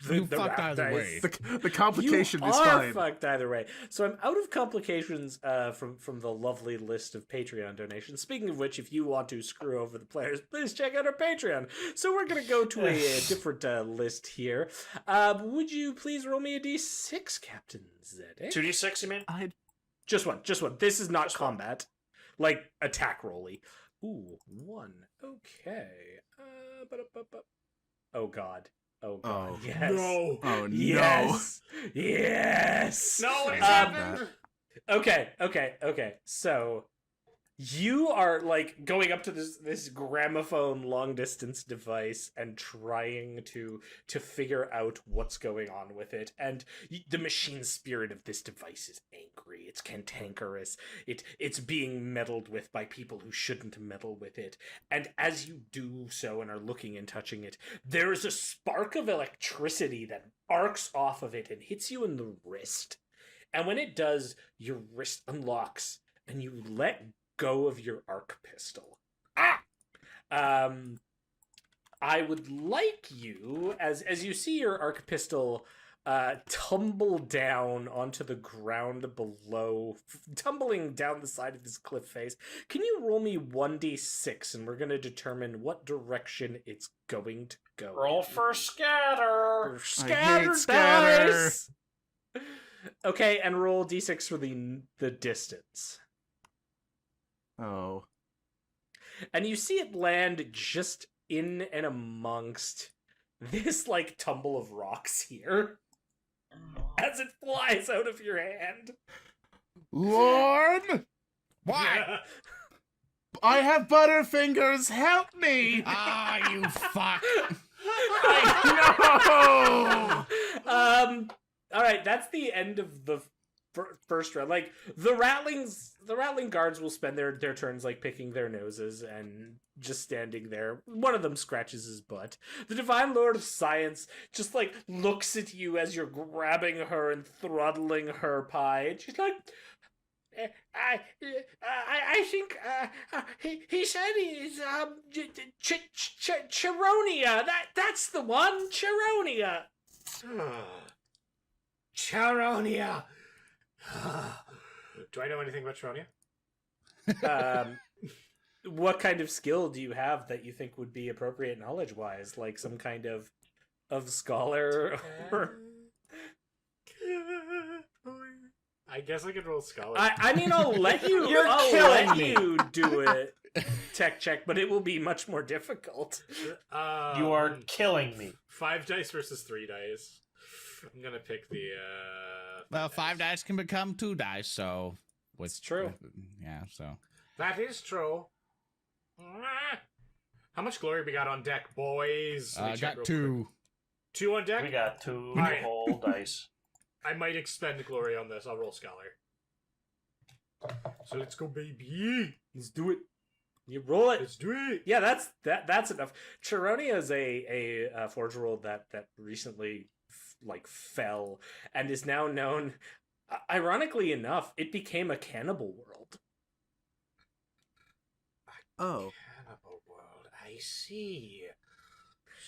You the fucked wrath either dice. way. The complication you is are fine. fucked either way. So I'm out of complications from the lovely list of Patreon donations. Speaking of which, if you want to screw over the players, please check out our Patreon. So we're gonna go to a different list here. Would you please roll me a d6, Captain Zedek? 2d6, you mean? Just one. This is not combat, like attack rolly. Ooh, 1. Okay. Oh God. Oh God. Oh. Yes. No. Oh, no. Yes. Yes. No, what Um, happened? Okay. So you are like going up to this gramophone long distance device and trying to figure out what's going on with it. And the machine spirit of this device is angry. It's cantankerous. It's being meddled with by people who shouldn't meddle with it. And as you do so and are looking and touching it, there is a spark of electricity that arcs off of it and hits you in the wrist. And when it does, your wrist unlocks and you let go of your arc pistol. I would like you, as you see your arc pistol tumble down onto the ground below, tumbling down the side of this cliff face. Can you roll me 1d6, and we're going to determine what direction it's going to go. Roll for scatter. Scatter scatter. dice! Okay, and roll d6 for the distance. Oh. And you see it land just in and amongst this, like, tumble of rocks here as it flies out of your hand. Lorn! Why? I have butterfingers, help me! Ah, you fuck. No! All right, that's the end of the first round. Like, the rattling guards will spend their turns, like, picking their noses and just standing there. One of them scratches his butt. The Divine Lord of Science just, like, looks at you as you're grabbing her and throttling her pie, and she's like, I think he said he's Charonia. That's the one, Charonia. Charonia. Do I know anything about Charonia? What kind of skill do you have that you think would be appropriate knowledge-wise? Like some kind of scholar? Or... I guess I could roll scholar. I mean, I'll let you. You do it. Tech check, but it will be much more difficult. You are killing me. 5 dice versus 3 dice. I'm gonna pick the. Well, 5 dice can become 2 dice, so. It's true. Yeah, so. That is true. How much glory we got on deck, boys? Let me check Got real 2. quick. 2 on deck? We got 2 Alright. whole dice. I might expend glory on this. I'll roll scholar. So let's go, baby. Let's do it. You roll it. Let's do it. Yeah, that's enough. Charonia is a forge world that recently fell and is now known. Ironically enough, it became a cannibal world. Oh. Cannibal world. I see.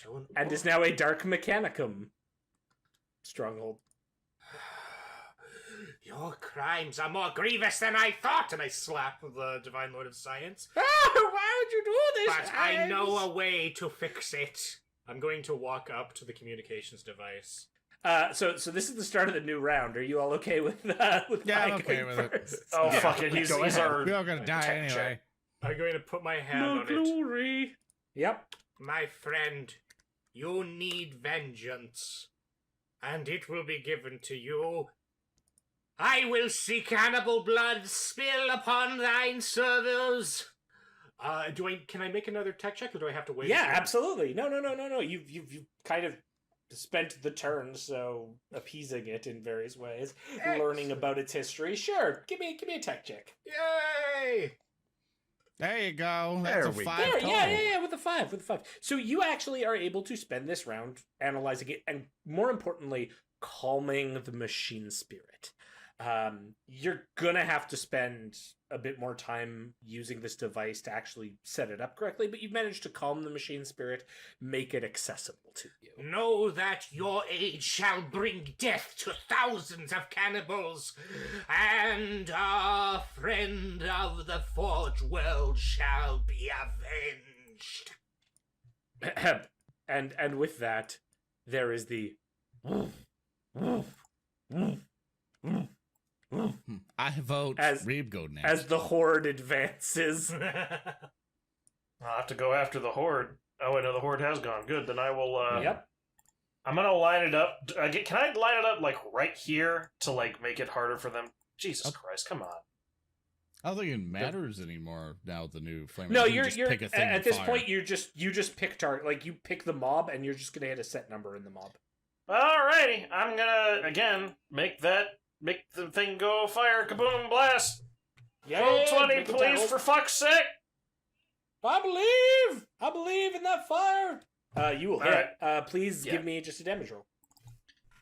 So And is now a dark mechanicum stronghold. Your crimes are more grievous than I thought, and I slap the Divine Lord of Science. Why would you do this? But I know a way to fix it. I'm going to walk up to the communications device. So this is the start of the new round. Are you all okay with Yeah, I'm Mike okay going with it. first? Oh, Yeah, fuck it. He's our... We're all gonna die tech anyway. check. I'm going to put my hand No on it. glory. Yep. My friend, you need vengeance, and it will be given to you. I will see cannibal blood spill upon thine servers. Can I make another tech check, or do I have to wait? Yeah, absolutely. No. You've kind of spent the turn, so appeasing it in various ways, learning about its history. Sure, give me a tech check. Yay! There you go. There That's a we 5 There, total. yeah, with a 5. So you actually are able to spend this round analyzing it, and more importantly, calming the machine spirit. You're gonna have to spend a bit more time using this device to actually set it up correctly, but you've managed to calm the machine spirit, make it accessible to you. Know that your aid shall bring death to thousands of cannibals, and our friend of the Forge world shall be avenged. and with that, there is the I vote As- Reeb go next. as the horde advances. I'll have to go after the Horde. Oh, wait, no, the Horde has gone. Good, then I will, Yep. I'm gonna line it up. Can I line it up, like, right here to, like, make it harder for them? Jesus Christ, come on. I don't think it matters anymore now with the new flame. No, You you're just pick a thing at to this fire. point you just pick target, like you pick the mob and you're just gonna hit a set number in the mob. Alrighty, I'm gonna, again, make the thing go fire, kaboom, blast! Roll 20, make it please, down. for fuck's sake! I believe in that fire. You will hit. Please Yeah. give me just a damage roll.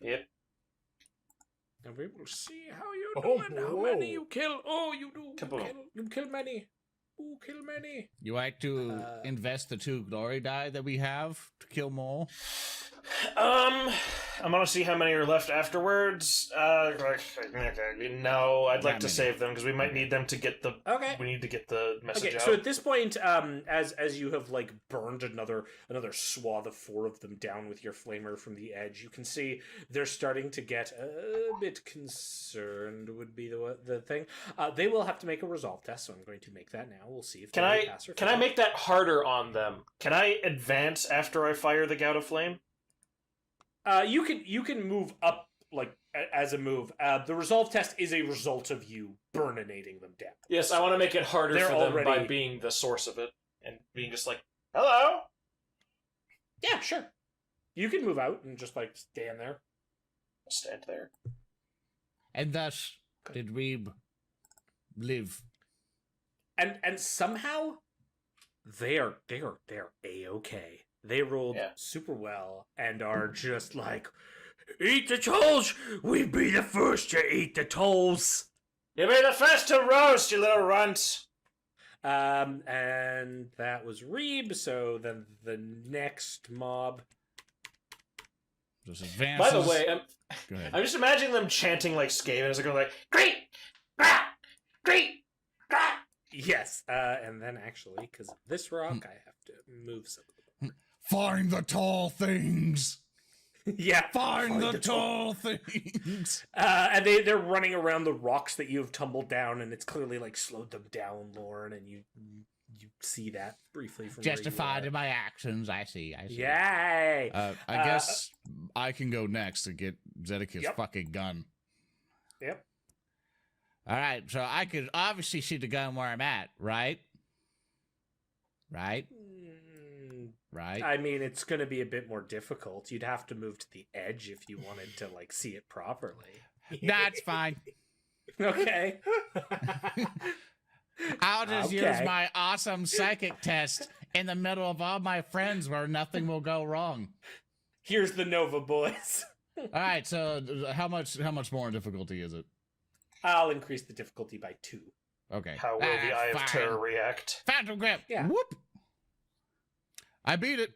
Yep. And we will see how you Oh, do and how whoa. many you kill. Oh, you do. Kaboom. You kill many. Ooh, kill many. You like to invest the 2 glory die that we have to kill more? I'm gonna see how many are left afterwards. No, I'd like to save them because we might need them to get the. Okay. We need to get the message out. So at this point, as you have like burned another swath of 4 of them down with your flamer from the edge, you can see they're starting to get a bit concerned. Would be the thing. They will have to make a resolve test, so I'm going to make that now. We'll see if can they pass or fail. I make that harder on them? Can I advance after I fire the gout of flame? You can move up like as a move. The resolve test is a result of you burninating them down. Yes, I want to make it harder They're for them by already- being the source of it and being just like, hello. Yeah, sure. You can move out and just like stand there. I'll stand there. And thus did Reeb live. And somehow they are A-okay. They rolled super well and are just like, eat the tolls! We be the first to eat the tolls! You be the first to roast, you little runt! And that was Reeb, so then the next mob... Just advances. By the way, Go ahead. I'm just imagining them chanting like Skaven as they're going like, great! Grah! Great! Grah! Yes, and then actually, because of this rock, I have to move some. Find the tall things! Yeah, Find the tall things! And they're running around the rocks that you have tumbled down, and it's clearly like slowed them down, Lorn, and you see that briefly from Justified in my actions, I see. Yay! I guess I can go next to get Zedek's fucking gun. Yep. Alright, so I could obviously see the gun where I'm at, right? Right? Right? I mean, it's going to be a bit more difficult. You'd have to move to the edge if you wanted to, like, see it properly. That's fine. Okay. I'll just use my awesome psychic test in the middle of all my friends where nothing will go wrong. Here's the Nova boys. Alright, so how much more in difficulty is it? I'll increase the difficulty by 2. Okay. How will the Eye of Terror react? Phantom grip. Yeah. Whoop. I beat it.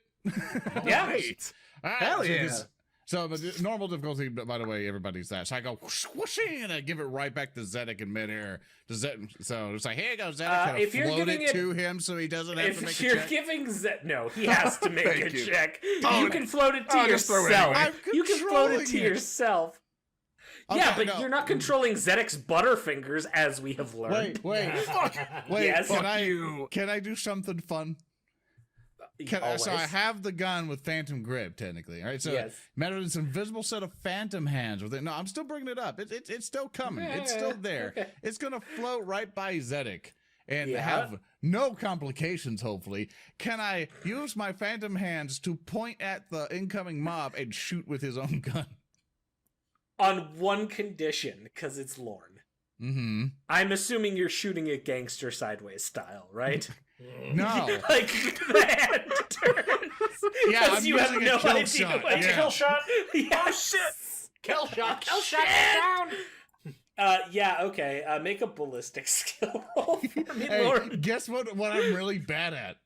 Yeah. Right. All right, Hell yeah. So the normal difficulty, by the way, everybody's that. So I go whooshing, and I give it right back to Zedek in midair. So it's like, here you go, Zedek. If you're float giving it to him so he doesn't have to make If a you're check. giving no, he has to make a Thank you. check. Oh, You can float it to just throw it yourself. anyway. You can float it to controlling it. yourself. Okay, Yeah, but no. you're not controlling Zedek's Butterfingers, as we have learned. Wait. Wait, Yes. can I do something fun? So I have the gun with Phantom Grip, technically. All right, so Yes. matter this invisible set of Phantom hands with it. No, I'm still bringing it up. It's still coming. It's still there. Okay. It's gonna float right by Zedek and Yeah. have no complications. Hopefully, can I use my Phantom hands to point at the incoming mob and shoot with his own gun? On one condition, because it's Lorn. Mm-hmm. I'm assuming you're shooting a gangster sideways style, right? No. Like the hand turns. Yeah, Because I'm you have using no a kill idea. shot. what- Yeah. Kill shot? Yes. Kill shot! Kill shot! Shit. Down! Yeah, okay. Make a ballistic skill roll for me, Hey, Lorn. guess what I'm really bad at?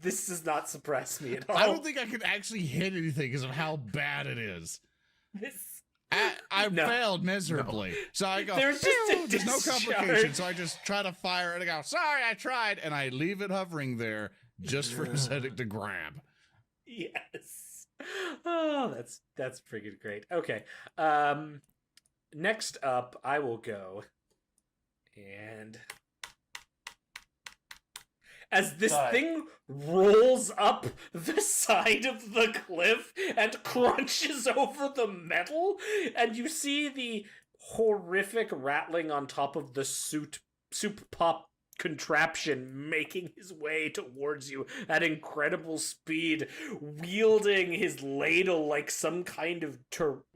This does not suppress me at all. I don't think I can actually hit anything because of how bad it is. This- I No. failed miserably. So I go, There's just a "Phew, there's no discharge." complication. So I just try to fire and I go, sorry, I tried. And I leave it hovering there just for Zedek to grab. Yes. Oh, that's freaking great. Okay. Next up, I will go and as this Die. thing rolls up the side of the cliff and crunches over the metal, and you see the horrific rattling on top of the soup pop contraption making his way towards you at incredible speed, wielding his ladle like some kind of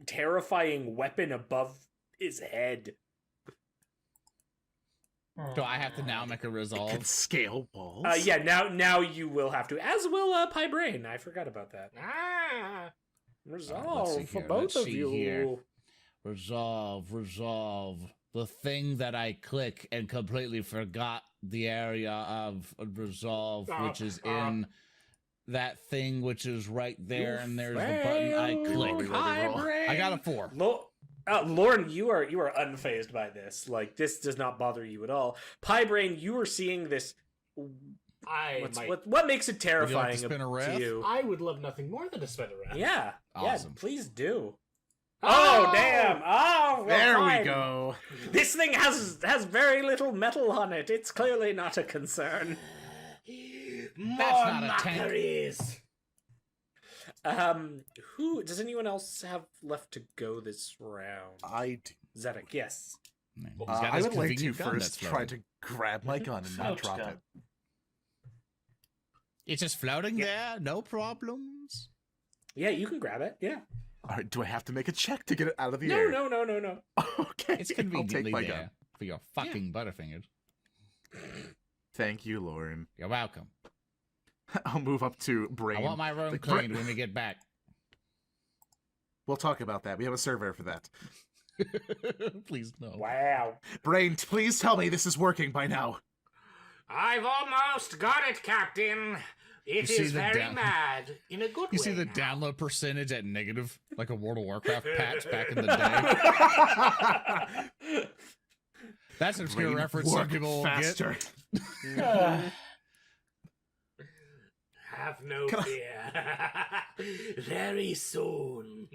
terrifying weapon above his head. So I have to now make a Can resolve. scale walls. Yeah, now you will have to, as will Braine. I forgot about that. let's see Resolve for here, both let's of see you. here. Resolve. the thing that I click and completely forgot the area of resolve, which is in that thing which is right there, and there's the button I click. I got a 4. Lorn, you are unfazed by this. Like, this does not bother you at all. Braine, you are seeing this. What makes it terrifying to you? I would love nothing more than to spin around. Yeah, awesome. Yeah, please do. Oh, damn! Oh, well, there fine. we go. This thing has very little metal on it. It's clearly not a concern. More not a tank. mockeries. Who does anyone else have left to go this round? I do. Zedek, yes. I would like to first try to grab my gun and not Float drop gun. it. It's just floating there, no problems. Yeah, you can grab it. Yeah. All right, do I have to make a check to get it out of the No, air? no. Okay, It's I'll conveniently take my there gun. for your fucking butterfingers. Thank you, Lorn. You're welcome. I'll move up to Braine. I want my room Like, cleaned when we get back. We'll talk about that. We have a surveyor for that. Please no. Wow. Braine, please tell me this is working by now. I've almost got it, Captain. It You see is the very down- mad in a good You way. see the now. download percentage at negative, like a World of Warcraft patch back in the day. That's an obscure Braine, reference some work people will faster. Have no Can I- fear. Very soon.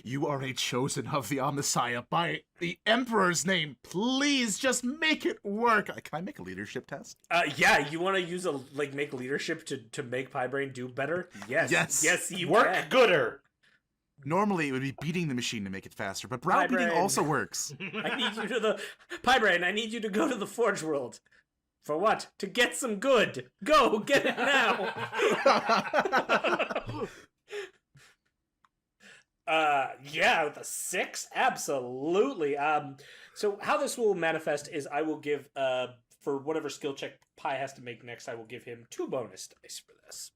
You are a chosen of the Omnissiah by the Emperor's name. Please just make it work. Can I make a leadership test? Yeah, you want to use make leadership to make Braine do better? Yes. Yes. Yes, you Work can. gooder. Normally, it would be beating the machine to make it faster, but browbeating Braine. also works. I need you to Braine, I need you to go to the Forge World. For what? To get some good. Go, get it now. Yeah, with a 6, absolutely. So how this will manifest is I will give for whatever skill check Pi has to make next, I will give him 2 bonus dice for this.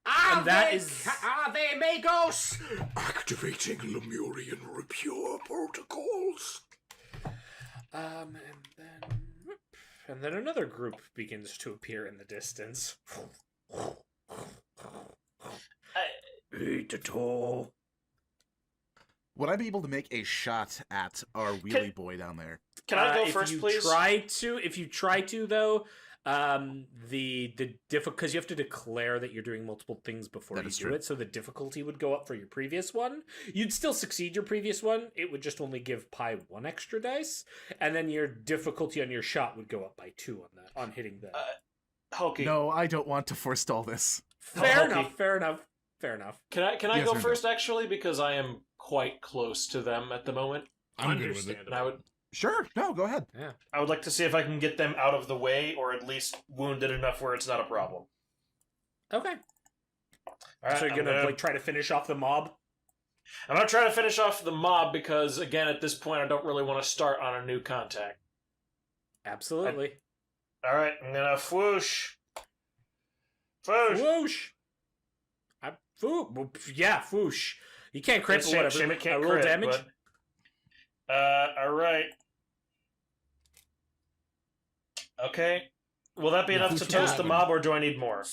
And that is Ave Magos! Activating Lemurian Repure protocols. And then another group begins to appear in the distance. Eat it all. Would I be able to make a shot at our wheelie boy down there? Can I go first, please? If you try to, though, the because you have to declare that you're doing multiple things before That you is do true. it, so the difficulty would go up for your previous one. You'd still succeed your previous one. It would just only give Pi 1 extra dice, and then your difficulty on your shot would go up by 2 on hitting the. Hulky. No, I don't want to forestall this. Fair Hulky. enough. Fair enough. Fair enough. Can I Yes, go Earndil. first, actually? Because I am quite close to them at the moment. I'm good with it. And I Go ahead. would like to see if I can get them out of the way, or at least wounded enough where it's not a problem. Okay. All right, So you're gonna try to finish off the mob. I'm gonna try to finish off the mob because, again, at this point, I don't really want to start on a new contact. Absolutely. All right, I'm gonna whoosh. Whoosh. Whoosh. Yeah, whoosh. You can't crit, but whatever. Shame it can't roll crit, damage. but- all right. Okay. Will that be Yeah, enough to who's toast the grabbing? mob, or do I need more?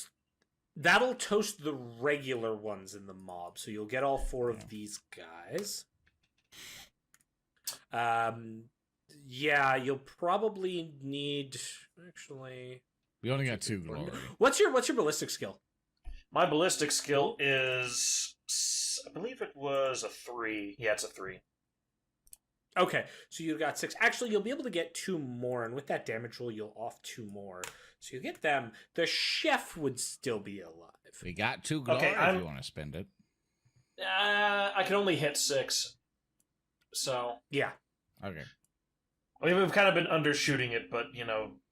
That'll toast the regular ones in the mob, so you'll get all 4 of these guys. Yeah, you'll probably need actually. We only got 2 glory. What's your ballistic skill? My ballistic skill is, I believe it was a 3. Yeah, it's a 3. Okay, so you got 6. Actually, you'll be able to get 2 more, and with that damage roll, you'll off 2 more. So you get them. The chef would still be alive. We got 2 glory Okay, if you want to spend it. I can only hit 6. So, Yeah. Okay. I mean, we've kind of been undershooting it, but,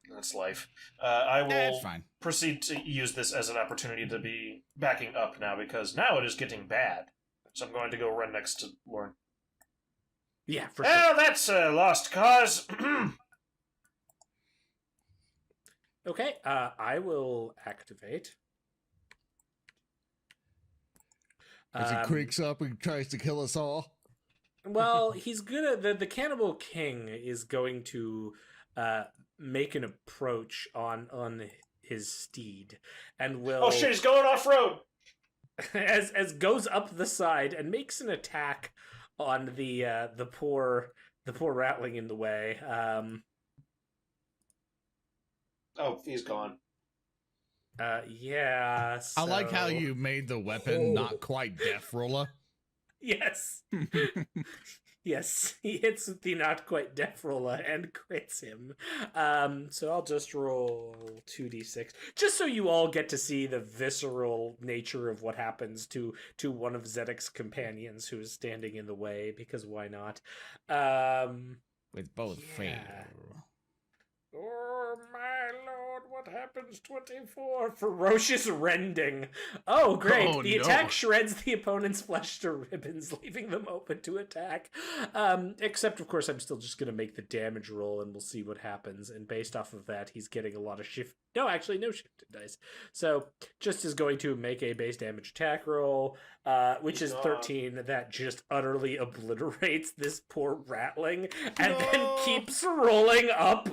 that's life. I That's will fine. proceed to use this as an opportunity to be backing up now, because now it is getting bad. So I'm going to go run next to Lorn. Yeah, for sure. Well, that's a lost cause. Okay, I will activate. As he creaks up and tries to kill us all. Well, he's gonna the Cannibal King is going to make an approach on his steed, and will Oh shit, he's going off road. as goes up the side and makes an attack on the poor Ratling in the way. Oh, he's gone. Yeah. I like how so- you made the weapon not quite death roller. Yes. Yes, he hits with the not quite death roller and crits him. So I'll just roll 2d6, just so you all get to see the visceral nature of what happens to one of Zedek's companions who is standing in the way, because why not? With both fail. Oh my lord, what happens? 24. Ferocious rending. Oh, great. Oh, The no. attack shreds the opponent's flesh to ribbons, leaving them open to attack. Except, of course, I'm still just going to make the damage roll, and we'll see what happens. And based off of that, he's getting a lot of shift. No, actually, no shifted dice. So, just is going to make a base damage attack roll, which is 13. That just utterly obliterates this poor Ratling, and then keeps rolling up.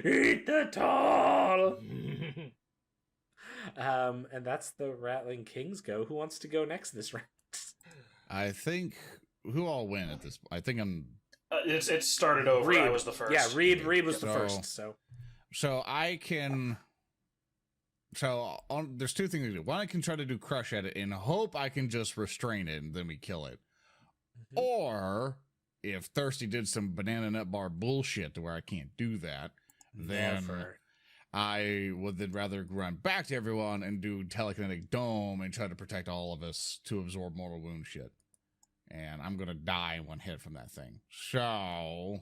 Eat the tall. And that's the Ratling King's go. Who wants to go next this round? I think who all win at this? I think I'm. It started over. Reeb. I was the first. Yeah, Reeb was the So- first. So I can. There's two things to do. One, I can try to do crush at it and hope I can just restrain it and then we kill it. Or if Thirsty did some banana nut bar bullshit to where I can't do that, then never. I would then rather run back to everyone and do telekinetic dome and try to protect all of us to absorb mortal wound shit. And I'm gonna die in one hit from that thing. So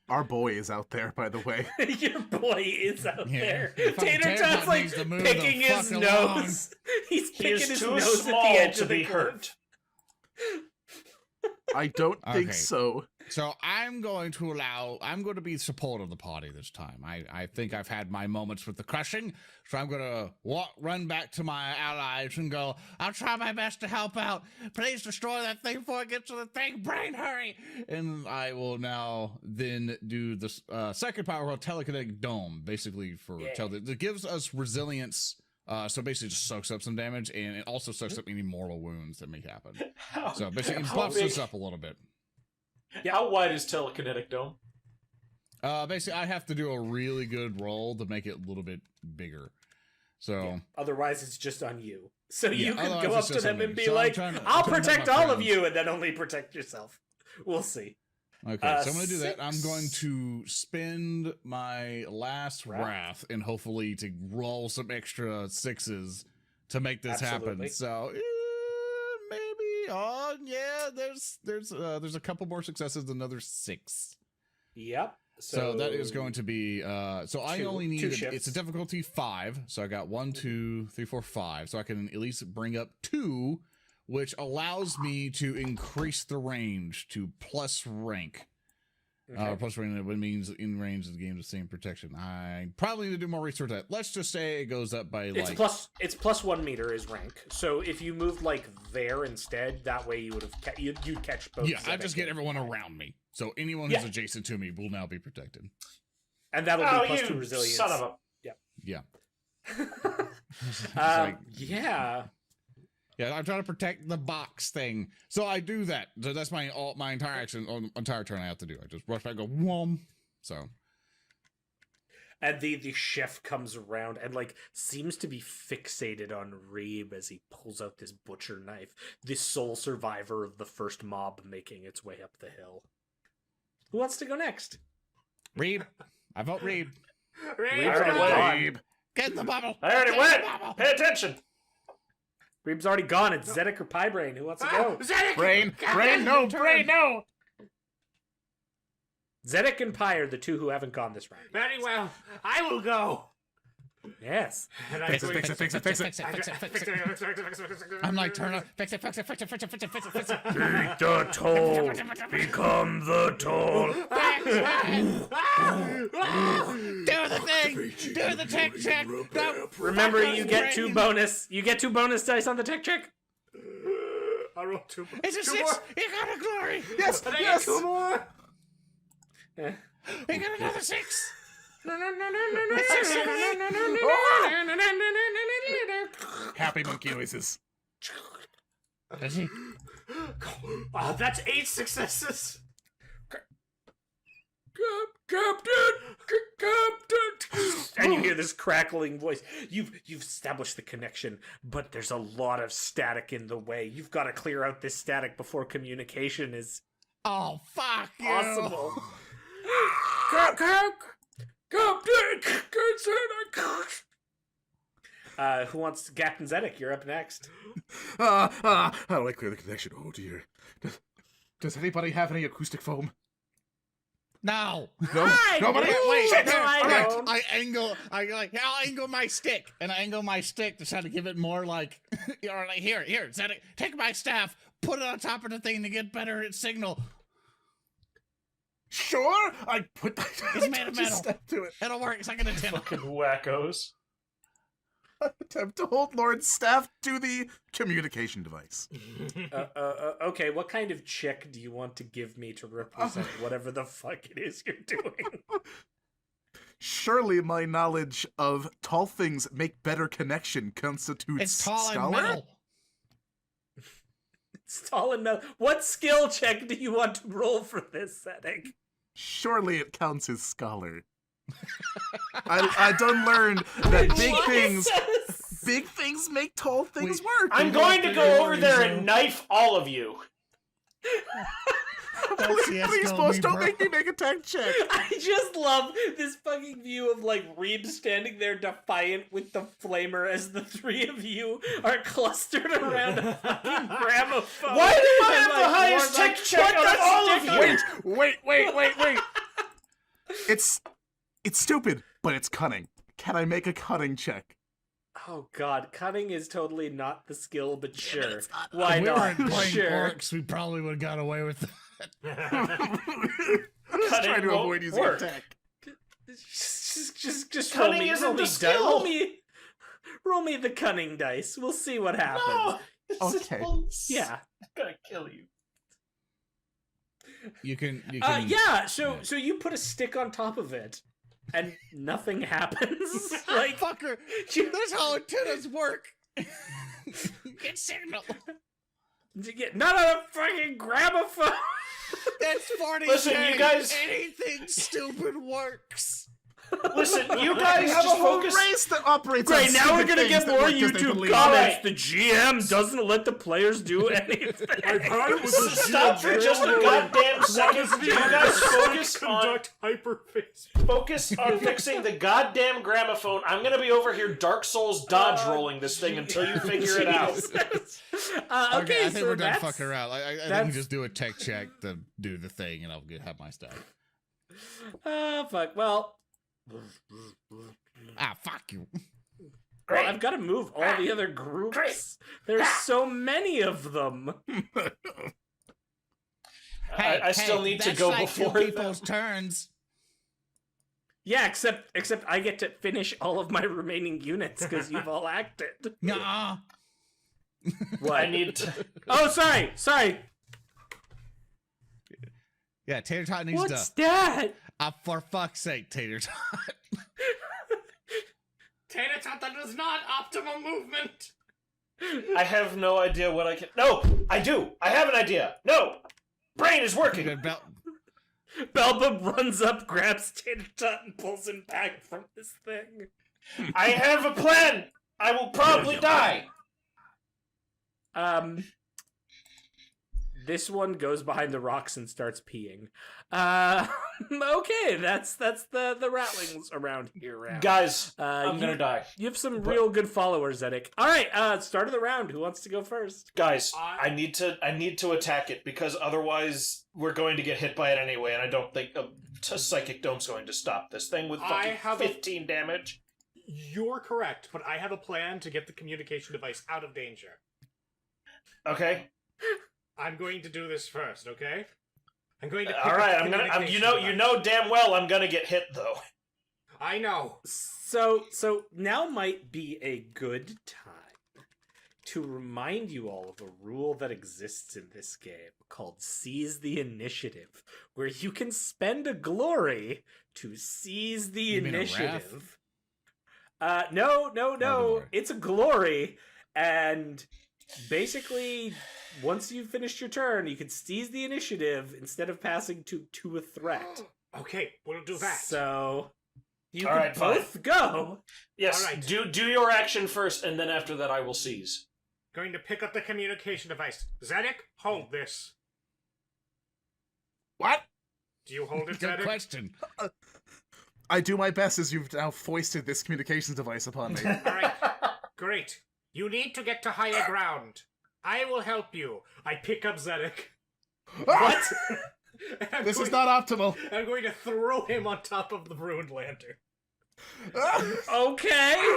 Our boy is out there, by the way. Your boy is out Yeah. there. Fucking Tater Tater Tot's Tot like needs to move picking the his fuck nose. along. He's He picking is his too nose at small the edge to of the be cliff. hurt. I don't think Okay. so. So I'm going to be supportive of the party this time. I think I've had my moments with the crushing, so I'm going to run back to my allies and go, I'll try my best to help out. Please destroy that thing before it gets to the thing. Braine, hurry! And I will now then do the second power called Telekinetic Dome, basically for it gives us resilience. So basically just soaks up some damage, and it also soaks up any mortal wounds that may happen. So basically it buffs us up a little bit. How wide is Telekinetic Dome? Basically, I have to do a really good roll to make it a little bit bigger. So, Yeah. Otherwise, it's just on you. So Yeah, you can otherwise go up it's to just them on and me. be So I'm like, trying to- I'll I'm trying to protect help my all of friends. you, and then only protect yourself. We'll see. okay, so I'm going to do that. 6. I'm going to spend my last wrath and hopefully to roll some extra 6s to make this Absolutely. happen. So, maybe. Oh, yeah. There's a couple more successes. Another 6. Yep. So that is going to be so I only need two shifts. it's a difficulty 5, so I got 1, 2, 3, 4, 5, so I can at least bring up 2, which allows me to increase the range to plus rank. Okay. Plus rank, what means in range of the game the same protection. I probably need to do more research on that. Let's just say it goes up by It's plus 1 meter is rank. So if you moved like there instead, that way you would have you'd catch both. yeah, I Zedek just get and- everyone around me. So anyone who's Yeah. adjacent to me will now be protected. and that'll Oh, be plus you 2 resilience. son of a... Yeah. Yeah. Yeah, I'm trying to protect the box thing. So I do that. So that's my entire action, entire turn I have to do. I just rush back and go, whoom. So, And the chef comes around and like seems to be fixated on Reeb as he pulls out this butcher knife, the sole survivor of the first mob making its way up the hill. Who wants to go next? Reeb. I vote Reeb. Reeb's already already went. gone. Reeb. Get in the bubble. I already Get went! in the bubble. Pay attention! Reeb's already gone. It's Zedek or Braine. Who wants to go? Braine, no. Zedek and Pie are the two who haven't gone this round. Very well. I will go. Yes. And Fix it. I'm like, turn up. Fix it. Fix it. Fix it. Fix it. Fix it. Fix it. Fix it. Take the toll. Become the toll. Do the thing. Do the tech check. No. Remember, you get 2 bonus. You get 2 bonus dice on the tech check. I rolled two. It's a two 6. more. You got a glory. Yes, And I got yes. 2 more. Eh. You got another 6. Happy monkey noises. Does he? That's 8 successes. And you hear this crackling voice. You've established the connection, but there's a lot of static in the way. You've got to clear out this static before communication is Oh, fuck you. possible. Who wants Captain Zedek? You're up next. How do I clear the connection? Oh dear. Does anybody have any acoustic foam? No. No, Hi, nobody. dude. Wait, No, there, I all right, don't. I'll angle my stick, and I angle my stick to try to give it more like, or like here, Zedek, take my staff, put it on top of the thing to get better signal. Sure. I put. It's made of Just metal. step to it. It'll work. It's like an antenna. Fucking wackos. I attempt to hold Lord's staff to the communication device. Okay, what kind of check do you want to give me to represent whatever the fuck it is you're doing? Surely my knowledge of tall things make better connection constitutes It's tall scholar? and metal. It's tall and metal. What skill check do you want to roll for this setting? Surely it counts as scholar. I done learned that big things make tall things work. I'm going to go over there and knife all of you. Please, boss, don't make me make a tech check. I just love this fucking view of like Reeb standing there defiant with the flamer as the three of you are clustered around a fucking gramophone. Why do I And, have the highest Lorn's like, tech check "Put out the of all of stick you?" Wait. It's stupid, but it's cunning. Can I make a cunning check? Oh god, cunning is totally not the skill, but sure. If Why we not? weren't playing Sure. orcs, we probably would have got away with it. I'm just Cunning trying to won't avoid using work. attack. Just Cunning roll me, isn't roll the me, skill. roll me the cunning dice. We'll see what happens. No, Okay. Yeah. I'm gonna kill you. You can. Yeah. So you put a stick on top of it, and nothing happens. Like Fucker, that's how antennas work. Get signal. not on a fucking gramophone. That's 40. Listen, you guys- Anything stupid works. Listen, you guys We have just a whole focus. race that operates Great, on now we're stupid gonna things get that more work 'cause they YouTube believe. comments. Alright. The GM doesn't let the players do anything. I've had it with the Stop for just a goddamn second. You guys Conduct hyperface. focus on fixing the goddamn gramophone. I'm gonna be over here Dark Souls dodge rolling this thing until you figure it out. Okay, I think so we're done that's... fucking around. I think that's- you just do a tech check to do the thing, and I'll have my stuff. fuck. Well, Fuck you. I've got to move all the other groups. There's so many of them. I still need to go before them. people's turns. Yeah, except I get to finish all of my remaining units because you've all acted. Nuh-uh. What? I need to. Oh, sorry. Yeah, Tater Tot needs What's to. that? For fuck's sake, Tater Tot. Tater Tot, that is not optimum movement. I have no idea what I can. No, I do. I have an idea. No, brain is working. Belba runs up, grabs Tater Tot, and pulls him back from this thing. I have a plan. I will probably die. This one goes behind the rocks and starts peeing. Okay, that's the Ratlings around here. Guys, I'm you- gonna die. You have some real good followers, Zedek. All right, start of the round. Who wants to go first? Guys, I need to attack it because otherwise we're going to get hit by it anyway, and I don't think a psychic dome's going to stop this thing with I fucking have 15 damage. You're correct, but I have a plan to get the communication device out of danger. Okay. I'm going to do this first, okay? I'm going to. Pick All up right. the I'm gonna. communication You device. know damn well I'm gonna get hit though. I know. So now might be a good time to remind you all of a rule that exists in this game called Seize the Initiative, where you can spend a glory to seize the You mean a initiative. No. glory. It's a glory, and basically, once you've finished your turn, you can seize the initiative instead of passing to a threat. Okay, we'll do that. So you All can right, fine. both go. Yes, All right. do your action first, and then after that I will seize. Going to pick up the communication device. Zedek, hold this. What? Do you hold it, Good Zedek? question. I do my best as you've now foisted this communications device upon me. All right, great. You need to get to higher ground. I will help you. I pick up Zedek. What? And This is not optimal. I'm going to throw him on top of the ruined lantern. Okay.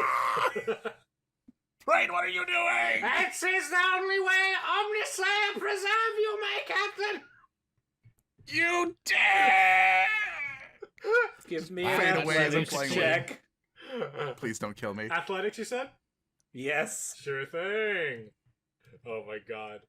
Braine, what are you doing? This is the only way Omnislayer preserve you, my captain! You dare! Give me Fade an away as I'm athletics playing check. Please don't kill me. Athletics, you said? Yes. Sure thing. Oh my god.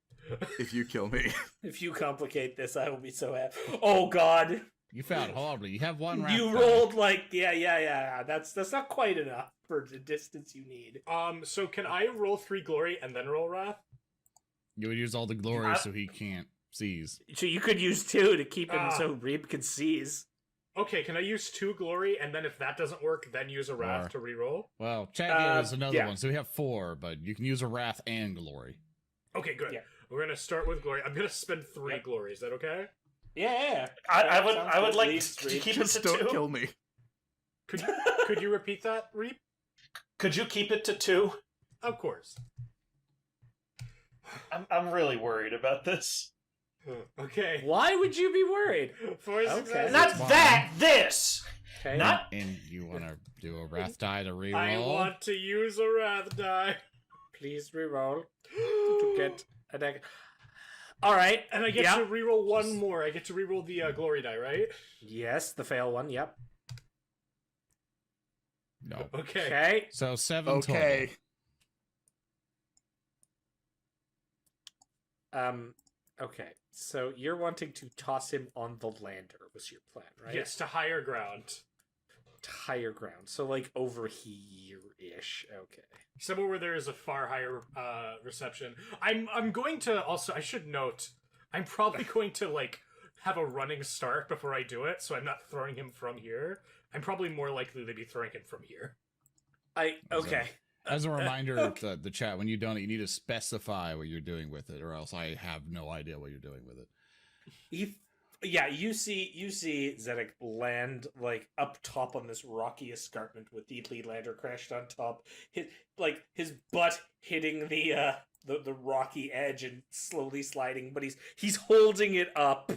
If you kill me. If you complicate this, I will be so happy. Oh God. You found horribly. You have one round. You rolled like yeah. That's not quite enough for the distance you need. So can I roll 3 glory and then roll wrath? You would use all the glory so he can't seize. So you could use 2 to keep him Ah. so Reeb can seize. Okay, can I use 2 glory and then if that doesn't work, then use a wrath Or- to reroll? Well, Chad gave us another yeah. one, so we have 4, but you can use a wrath and glory. Okay, good. Yeah. We're gonna start with glory. I'm gonna spend 3 Yep. glory. Is that okay? Yeah. I Sounds would good. like Leaves to Reeb. keep it Just to don't 2. kill me. Could you repeat that, Reep? Could you keep it to 2? Of course. I'm really worried about this. Okay. Why would you be worried? 4 Okay. successes. Not fine. that, this! Okay. Not And you want to do a wrath die to reroll? I want to use a wrath die. Please reroll to get a deck. All right. And I get Yeah. to reroll one more. I get to reroll the glory die, right? Yes, the fail one. Yep. No. Okay. Okay. So 7 Okay. Okay. So you're wanting to toss him on the lander was your plan, right? Yes, to higher ground. To higher ground. So like over here-ish. Okay. Somewhere where there is a far higher reception. I'm going to also, I should note, I'm probably going to like have a running start before I do it, so I'm not throwing him from here. I'm probably more likely to be throwing him from here. Okay. As a reminder, the chat, when you donate, you need to specify what you're doing with it, or else I have no idea what you're doing with it. You see Zedek land like up top on this rocky escarpment with the lead lander crashed on top. His butt hitting the rocky edge and slowly sliding, but he's holding it up.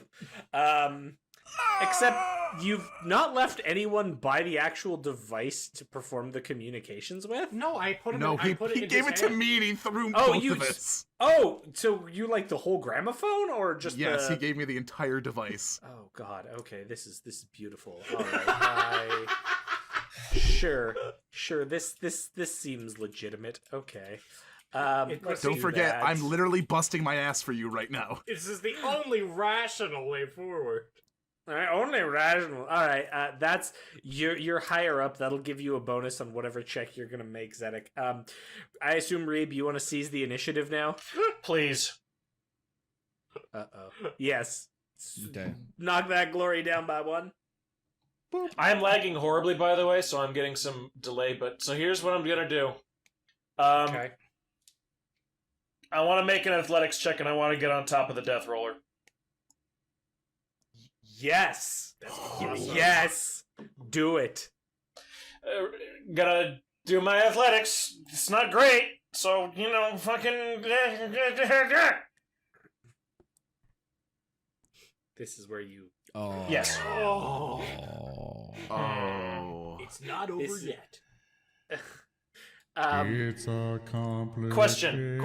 Except you've not left anyone by the actual device to perform the communications with. No, I put him. No, I he put it in gave his it to hand. me and he threw Oh, both you of us. Oh, so you like the whole gramophone or just Yes, the... he gave me the entire device. Oh God. Okay, this is beautiful. All right. Sure. This seems legitimate. Okay. Let's Don't do forget, that. I'm literally busting my ass for you right now. This is the only rational way forward. All right, only rational. All right, that's you're higher up. That'll give you a bonus on whatever check you're gonna make, Zedek. I assume Reeb, you want to seize the initiative now? please. Yes. Okay. Knock that glory down by 1. I am lagging horribly, by the way, so I'm getting some delay, but so here's what I'm gonna do. Okay. I want to make an athletics check and I want to get on top of the death roller. Yes. That's awesome. Yes. Do it. Gotta do my athletics. It's not great, so, fucking... This is where you. Oh. Yes. Oh. Oh. It's not over This- yet. It's a Question.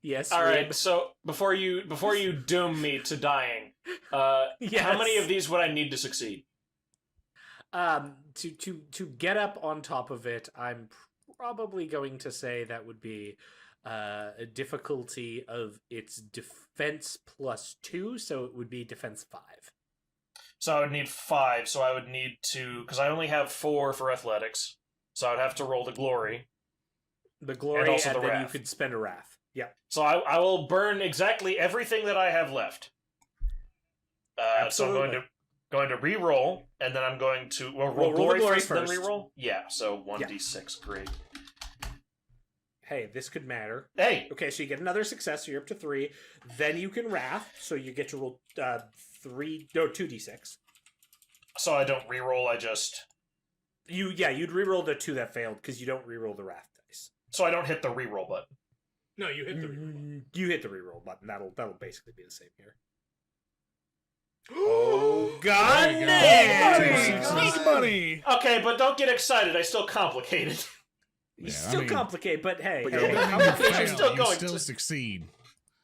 Yes. All right, Reeb. so before you doom me to dying, how Yes. many of these would I need to succeed? To get up on top of it, probably going to say that would be a difficulty of its defense +2, so it would be defense 5. So I would need 5, so I would need to... Because I only have 4 for athletics, so I would have to roll the glory. The glory, And also the then you wrath. could spend a wrath. Yeah. So I will burn exactly everything that I have left. So I'm going to re-roll, and then I'm going to... Well, roll roll the glory glory first, then first. re-roll? Yeah, so 1d6, great. Hey, this could matter. Hey! Okay, so you get another success, so you're up to 3. Then you can wrath, so you get to roll 2d6. So I don't re-roll, I just... You'd re-roll the 2 that failed, because you don't re-roll the wrath dice. So I don't hit the re-roll button. No, you hit the reroll. You hit the reroll button. That'll basically be the same here. Oh god! Big money. Okay, but don't get excited, I still complicate it. It's still complicated, but hey, But hey, you're- complication's fail. still you going still to- succeed.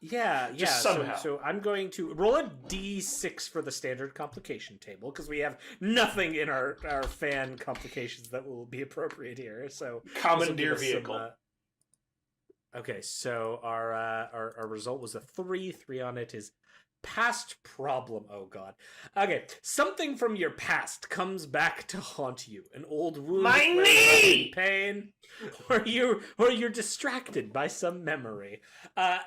Yeah. Just So, somehow. so I'm going to roll a d6 for the standard complication table because we have nothing in our fan complications that will be appropriate here. So Commandeer this will give us vehicle. Okay, so our result was a 3. 3 on it is past problem. Oh god. Okay, something from your past comes back to haunt you. An old wound, My knee! pain, or you're distracted by some memory.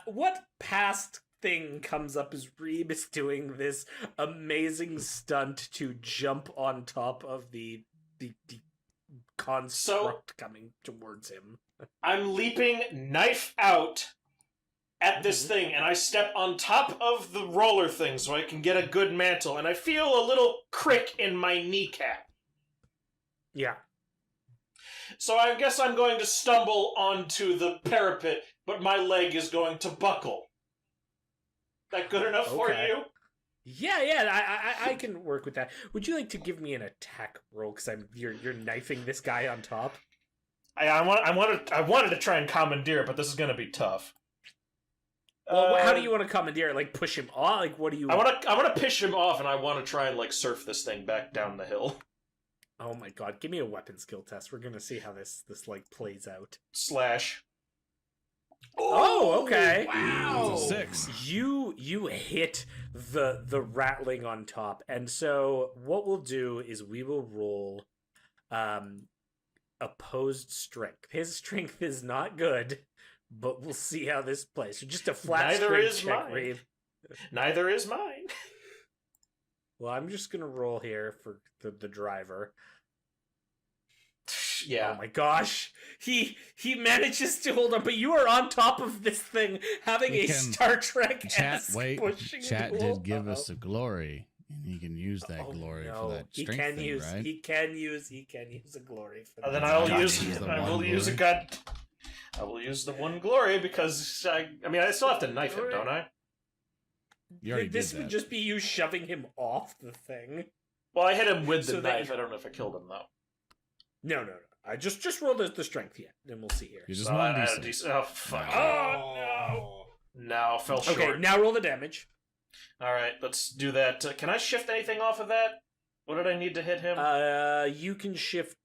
What past thing comes up as Reeb is doing this amazing stunt to jump on top of the construct coming towards him? I'm leaping knife out at this thing, and I step on top of the roller thing so I can get a good mantle, and I feel a little crick in my kneecap. Yeah. So I guess I'm going to stumble onto the parapet, but my leg is going to buckle. That good enough for Okay. you? Yeah, I can work with that. Would you like to give me an attack roll? Because you're knifing this guy on top. I wanted to try and commandeer it, but this is going to be tough. Well, how do you want to commandeer it? Like push him off? Like what do you? I want to pish him off, and I want to try and like surf this thing back down the hill. Oh my god! Give me a weapon skill test. We're gonna see how this like plays out. Slash. Oh, okay. Wow. It's a 6. You hit the rattling on top, and so what we'll do is we will roll opposed strength. His strength is not good, but we'll see how this plays. So just a flat Neither strength is check, mine. Reeb. Neither is mine. Well, I'm just gonna roll here for the driver. Yeah. Oh my gosh, he manages to hold on, but you are on top of this thing, having He a can- Star Trek Chat, wait. pushing Chat duel. did give us Uh-oh. a glory, and he can use that Oh, glory no. for that He strength can thing, use right? he can use a glory for that. Then I I will will use the I will one use a glory. gun. I will use the one glory because I still have to knife him, don't I? You already This did would that. just be you shoving him off the thing. Well, I hit him with the So that knife. you- I don't know if I killed him though. No. I just roll the strength yet, then we'll see here. You just So one I had a d6. decent- Oh fuck! Oh No, fell short. Okay, now roll the damage. All right, let's do that. Can I shift anything off of that? What did I need to hit him? You can shift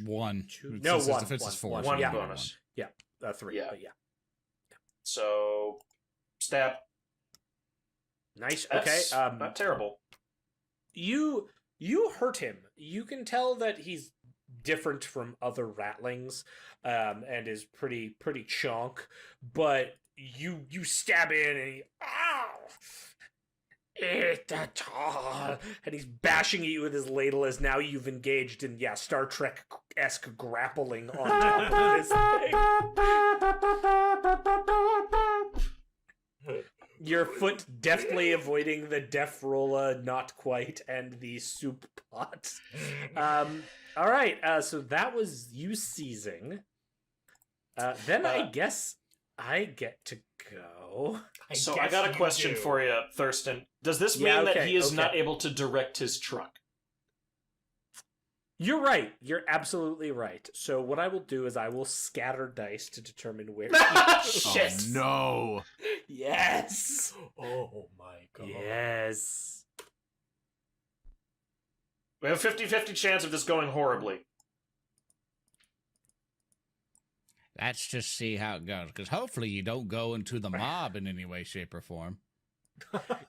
1. No, His one. defense is 4. One yeah. bonus. 3. Yeah. But yeah. So stab. Nice. That's Okay. not terrible. You hurt him. You can tell that he's different from other ratlings, and is pretty chonk. But you stab in and he and he's bashing at you with his ladle as now you've engaged in Star Trek-esque grappling on top of this thing. Your foot deftly avoiding the def rolla, not quite, and the soup pot. All right, so that was you seizing. Then I guess I get to go. So I got a question for you, Thurston. Does this mean Yeah, that okay, he is okay. not able to direct his truck? You're right. You're absolutely right. So what I will do is I will scatter dice to determine where. Shit. Oh, no. Yes. Oh my god. Yes. We have a 50-50 chance of this going horribly. Let's just see how it goes, because hopefully you don't go into the mob in any way, shape, or form.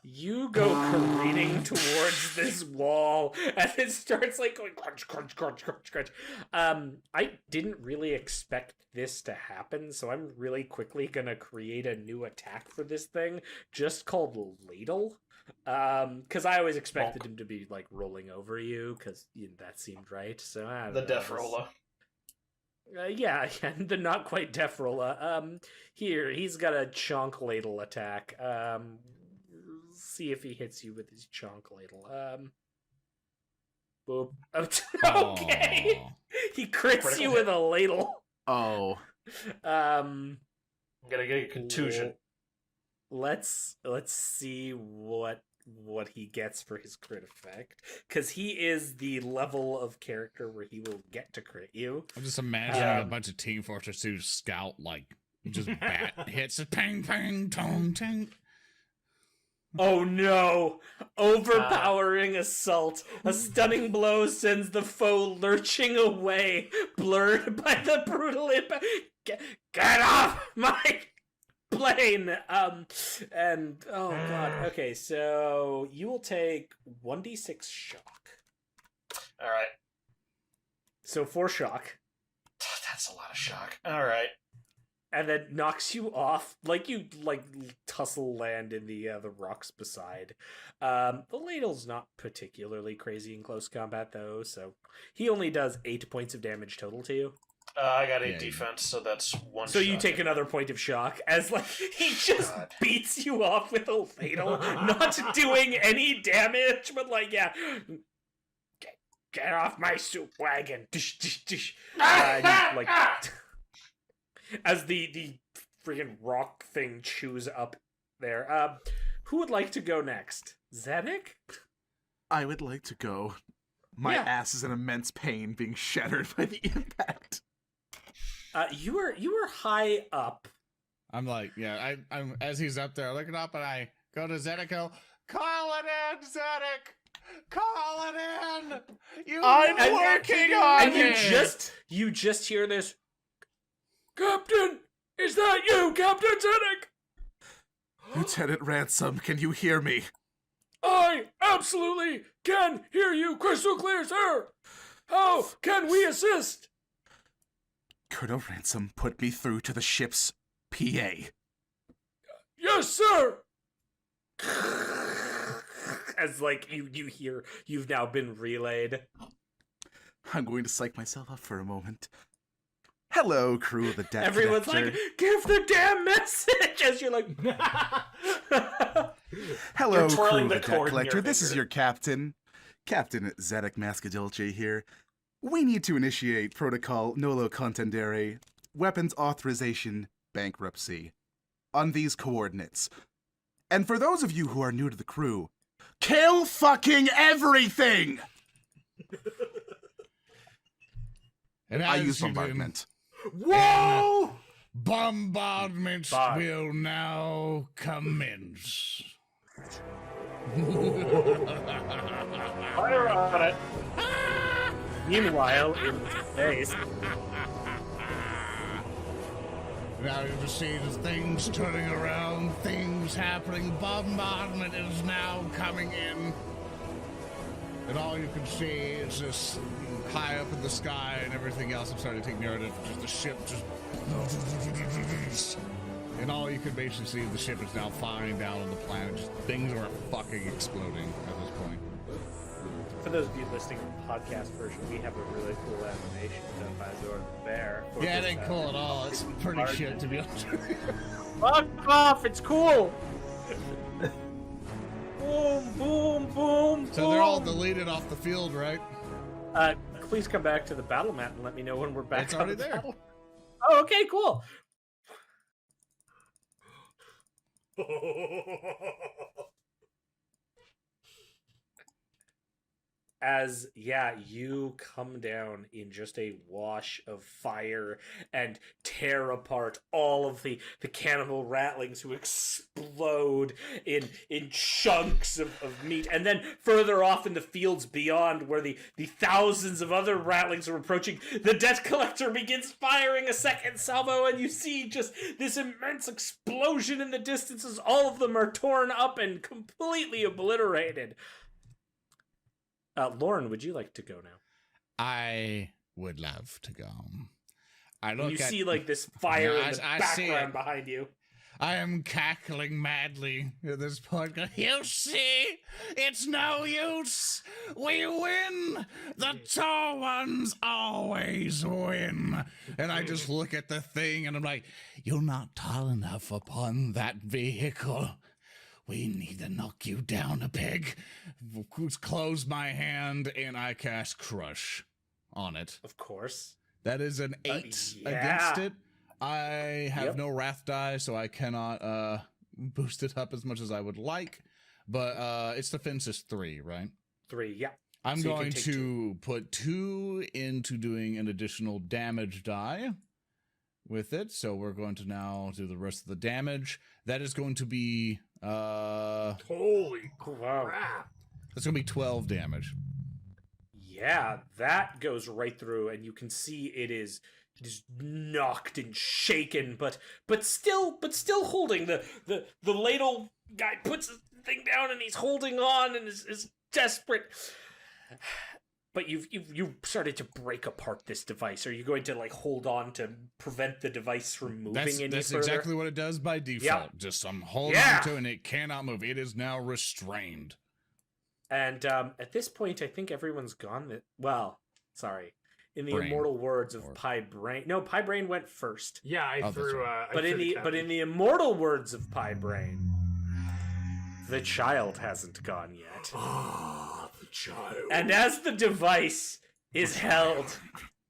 You go careening towards this wall, and it starts like going crunch, crunch, crunch, crunch, crunch. I didn't really expect this to happen, so I'm really quickly gonna create a new attack for this thing, just called Ladle. Because I always expected him to be like rolling over you, because that seemed right. So I don't The know, Def Rolla. yeah, the not quite Def Rolla. Here he's got a chonk ladle attack. See if he hits you with his chonk ladle. Boop. Okay. Aw. He crits you with a ladle. Oh. Um, I'm gonna get a contusion. let's see what he gets for his crit effect, because he is the level of character where he will get to crit you. I'm just imagining a bunch of Team Fortress 2 scout, like, just bat hits it, ping, ping, tong, ting. Oh no! Overpowering assault. A stunning blow sends the foe lurching away, blurred by the brutal impact. Get off my plane! And oh god. Okay, so you will take 1d6 shock. Alright. So 4 shock. That's a lot of shock. Alright. And then knocks you off, like you tussle land in the rocks beside. The ladle's not particularly crazy in close combat though, so he only does 8 points of damage total to you. I got 8 Yeah, defense, so that's 1 So shot. you take another point of shock as like he just God. beats you off with a ladle, not doing any damage, but like get off my soup wagon, dish, dish, dish. Like. As the freaking rock thing chews up there. Who would like to go next? Zedek? I would like to go. My Yeah. ass is in immense pain being shattered by the impact. You were high up. I'm like, yeah, I'm as he's up there looking up, and I go to Zedek, go, call it in, Zedek! Call it in! I'm working on And it! you just hear this, Captain! Is that you, Captain Zedek? Lieutenant Ransom, can you hear me? I absolutely can hear you crystal clear, sir! How can we assist? Colonel Ransom put me through to the ship's PA. Yes, sir! As like you hear you've now been relayed. I'm going to psych myself up for a moment. Hello, crew of the deck. Everyone's like, give the damn message as you're like hello, You're crew twirling of the the deck cord in collector. your This is finger. your captain, Captain Zedek Mascadolce here. We need to initiate protocol nolo contendere, weapons authorization, bankruptcy, on these coordinates. And for those of you who are new to the crew, kill fucking everything! And I as use you do, bombardment. Whoa! bombardment Bye. will now commence. Fire on it. meanwhile in space. Now you can see the things turning around, things happening. Bombardment is now coming in. And all you can see is this high up in the sky and everything else. I'm starting to take narrative. Just the ship just... And all you can basically see is the ship is now flying down on the planet. Just, things are fucking exploding at this point. For those of you listening to the podcast version, we have a really cool animation done by ZoranTheBear. Yeah, it ain't cool at all. It's pretty shit, to be honest with you. Fuck off! It's cool. Boom, boom, boom. So they're all deleted off the field, right? Please come back to the battle mat and let me know when we're back. It's on already the there. battle. Oh, okay, cool. as you come down in just a wash of fire and tear apart all of the cannibal ratlings who explode in chunks of meat. And then further off in the fields beyond, where the thousands of other ratlings are approaching, the debt collector begins firing a second salvo, and you see just this immense explosion in the distance as all of them are torn up and completely obliterated. Lorn, would you like to go now? I would love to go. You see like this fire in the background behind you. I am cackling madly at this point. You see, it's no use. We win. The tall ones always win. And I just look at the thing and I'm like, you're not tall enough upon that vehicle. We need to knock you down a peg. Close my hand and I cast Crush on it. Of course. That is an 8 against it. I have no wrath die, so I cannot boost it up as much as I would like. But its defense is 3, right? 3, yeah. I'm going to put 2 into doing an additional damage die with it. So we're going to now do the rest of the damage. That is going to be Holy crap. That's going to be 12 damage. Yeah, that goes right through, and you can see it is knocked and shaken, but still holding. The ladle guy puts the thing down and he's holding on and is desperate. But you've started to break apart this device. Are you going to like hold on to prevent the device from moving any further? That's exactly what it does by default. Yep. Just I'm holding on to it and it cannot move. It is now restrained. And at this point, I think everyone's gone. In the Braine. Immortal words of Braine. No, Braine went first. Yeah, I threw. Right. But in the immortal words of Braine, the child hasn't gone yet. Ah, the child. And as the device is held,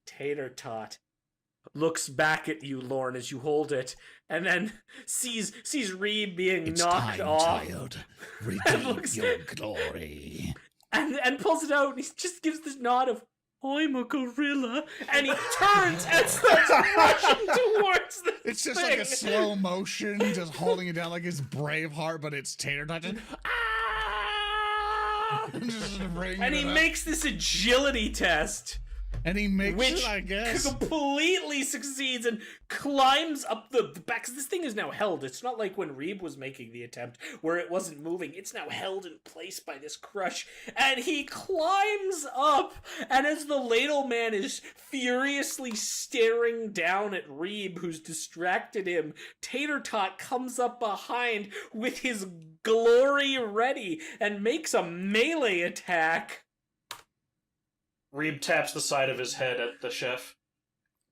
Tater Tot looks back at you, Lorn, as you hold it, and then sees Reeb being knocked off. Child. Redeem your glory. And pulls it out, and he just gives this nod of, I'm a gorilla, and he turns and starts rushing towards the It's just thing. like a slow motion, just holding it down like it's Braveheart, but it's Tater Tot. And he makes this agility test. And he makes which it, I guess. Completely succeeds and climbs up the back. 'Cause this thing is now held. It's not like when Reeb was making the attempt where it wasn't moving. It's now held in place by this crush. And he climbs up. And as the ladle man is furiously staring down at Reeb, who's distracted him, Tater Tot comes up behind with his glory ready and makes a melee attack. Reeb taps the side of his head at the chef.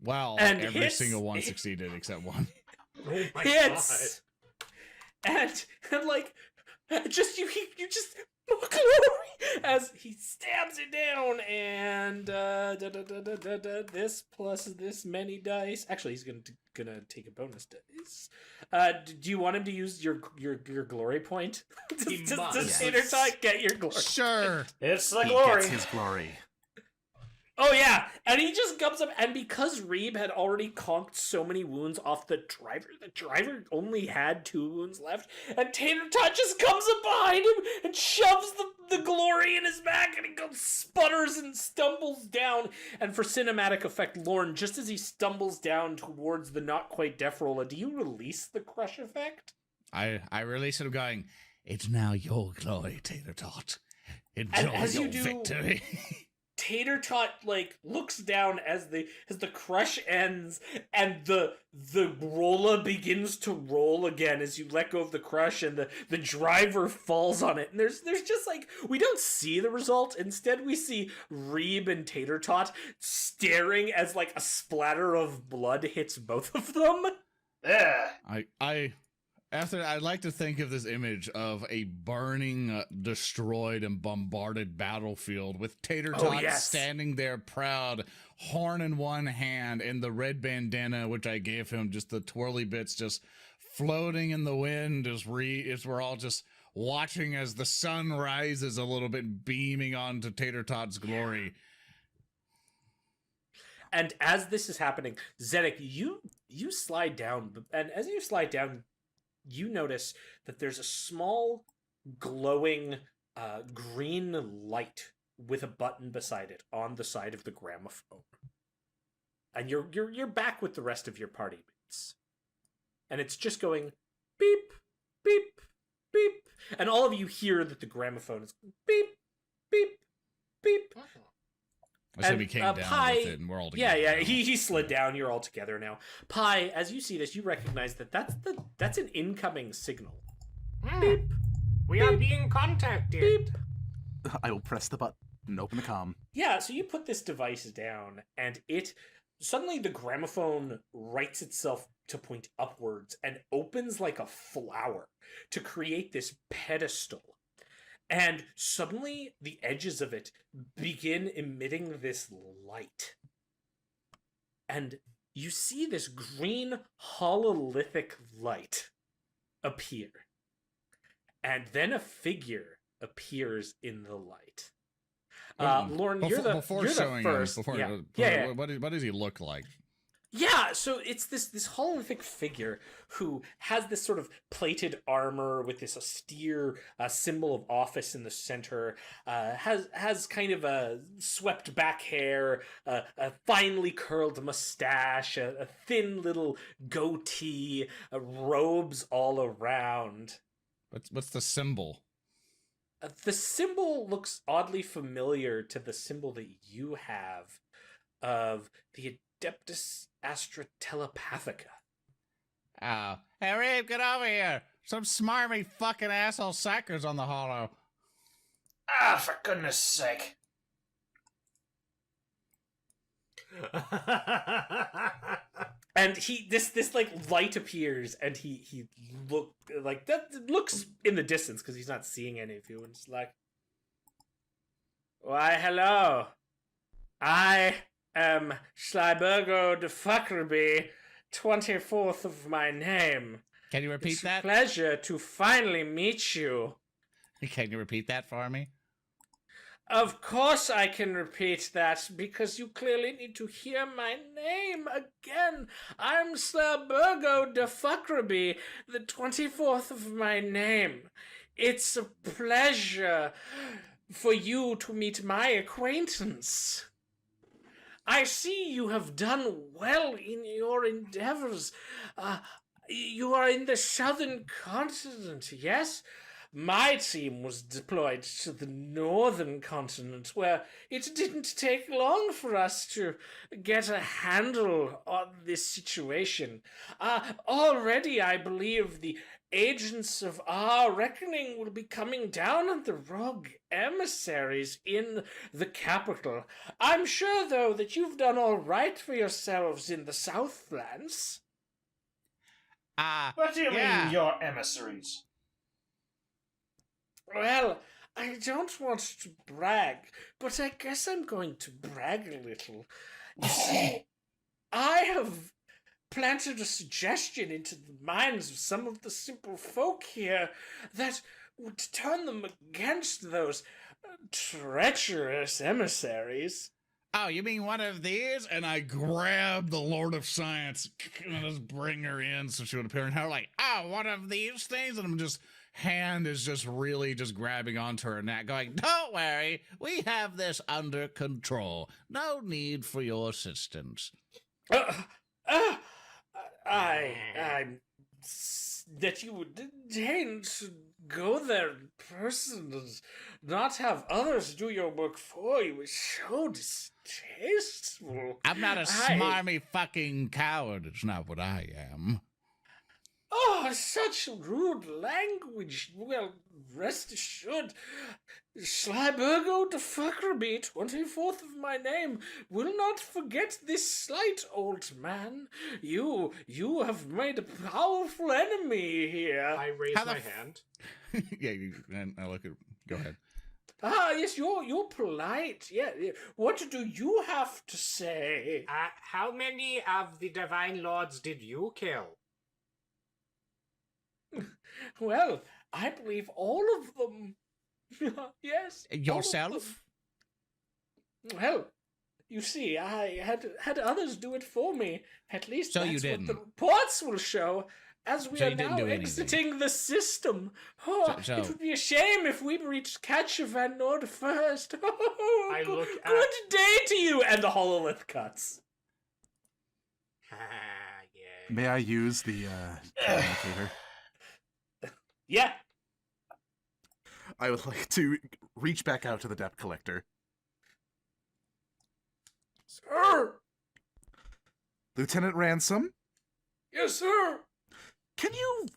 Wow, and every single one succeeded except one. Oh my hits. God. And like, you just glory as he stabs it down, and this plus this many dice. Actually, he's gonna take a bonus dice. Do you want him to use your glory point? Does Tater Tot get your glory? Sure, it's the he glory. Gets his glory. Oh yeah, and he just comes up, and because Reeb had already conked so many wounds off the driver only had 2 wounds left, and Tater Tot just comes up behind him and shoves the glory in his back, and he goes sputters and stumbles down. And for cinematic effect, Lorn, just as he stumbles down towards the not quite death roller, do you release the crush effect? I release it going, it's now your glory, Tater Tot. Enjoy your victory. Tater Tot like looks down as the crush ends, and the roller begins to roll again as you let go of the crush, and the driver falls on it. And there's just like, we don't see the result. Instead, we see Reeb and Tater Tot staring as like a splatter of blood hits both of them. Yeah. I'd like to think of this image of a burning, destroyed, and bombarded battlefield with Tater Tot standing there proud, horn in one hand, and the red bandana, which I gave him, just the twirly bits just floating in the wind as we're all just watching as the sun rises a little bit, beaming onto Tater Tot's glory. And as this is happening, Zedek, you slide down, and as you slide down, you notice that there's a small, glowing, green light with a button beside it on the side of the gramophone. And you're back with the rest of your party mates, and it's just going beep, beep, beep, and all of you hear that the gramophone is beep, beep, beep. I said we came down Pi, with it, and we're all together. Yeah, now. he slid down. You're all together now. Pi, as you see this, you recognize that's an incoming signal. Beep. We are being contacted. Beep. I will press the button and open the comm. Yeah, so you put this device down, and suddenly the gramophone rights itself to point upwards and opens like a flower to create this pedestal. And suddenly the edges of it begin emitting this light. And you see this green hololithic light appear. And then a figure appears in the light. Lorn, you're the first. What does he look like? Yeah, so it's this hololithic figure who has this sort of plated armor with this austere symbol of office in the center, has kind of a swept back hair, a finely curled mustache, a thin little goatee, robes all around. What's the symbol? The symbol looks oddly familiar to the symbol that you have of the Adeptus Astra Telepathica. Oh. Hey, Reeb, get over here. Some smarmy fucking asshole sackers on the hollow. Ah, for goodness sake. And this like light appears, and he looks in the distance because he's not seeing any of you, and it's like, why, hello, I am Schleibergo de Fuckerby, 24th of my name. Can you repeat that? It's a pleasure to finally meet you. Can you repeat that for me? Of course I can repeat that, because you clearly need to hear my name again. I'm Schleibergo de Fuckerby, the 24th of my name. It's a pleasure for you to meet my acquaintance. I see you have done well in your endeavors. You are in the southern continent, yes? My team was deployed to the northern continent, where it didn't take long for us to get a handle on this situation. Already, I believe the agents of our reckoning will be coming down on the rogue emissaries in the capital. I'm sure, though, that you've done all right for yourselves in the Southlands. What do you mean, your emissaries? Well, I don't want to brag, but I guess I'm going to brag a little. You see, I have planted a suggestion into the minds of some of the simple folk here that would turn them against those treacherous emissaries. Oh, you mean one of these? And I grab the Lord of Science and just bring her in so she would appear in her like, oh, one of these things? And I'm just, hand is just really just grabbing onto her neck, going, don't worry, we have this under control. No need for your assistance. That you would deign to go there in person and not have others do your work for you is so distasteful. I'm not a smarmy fucking coward. It's not what I am. Oh, such rude language. Well, rest assured, Schleibergo de Fuckerby, 24th of my name, will not forget this slight, old man. You have made a powerful enemy here. I raise my hand. Yeah, and I look at. Go ahead. Ah, yes, you're polite. Yeah. What do you have to say? How many of the Divine Lords did you kill? Well, I believe all of them. Yes. all of Yourself? them. Well, you see, I had others do it for me. At least So that's you what the didn't. reports will show. As we So are you didn't now do anything. exiting the system. Oh, So- it would be a shame if we reached Catcher Van Nord first. I look at- Good day to you! And the hololith cuts. Yeah. May I use the communicator? Yeah. I would like to reach back out to the debt collector. Sir! Lieutenant Ransom, Yes, sir! can you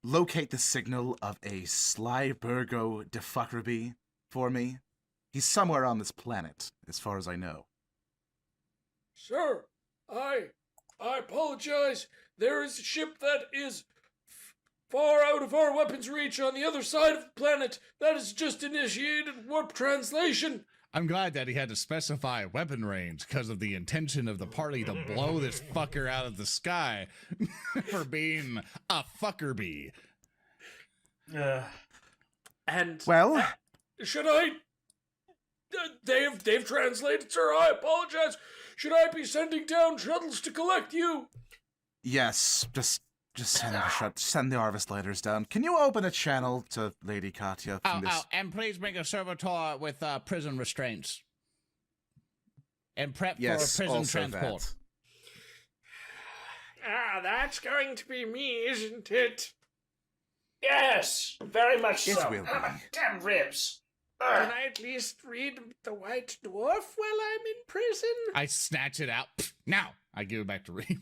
locate the signal of a Slyburgo de Fuckerby for me? He's somewhere on this planet, as far as I know. Sir, I apologize. There is a ship that is far out of our weapons reach on the other side of the planet that has just initiated warp translation. I'm glad that he had to specify weapon range because of the intention of the party to blow this fucker out of the sky for being a fuckerbee. And Well, should I? They've translated, sir. I apologize. Should I be sending down shuttles to collect you? yes, just send the Arvis lighters down. Can you open a channel to Lady Katya from this? And please bring a servitor with prison restraints. And prep Yes, for a prison also transport. that. That's going to be me, isn't it? Yes, very much It so. will be. Damn ribs. Can I at least read The White Dwarf while I'm in prison? I snatch it out. Now, I give it back to Reeb.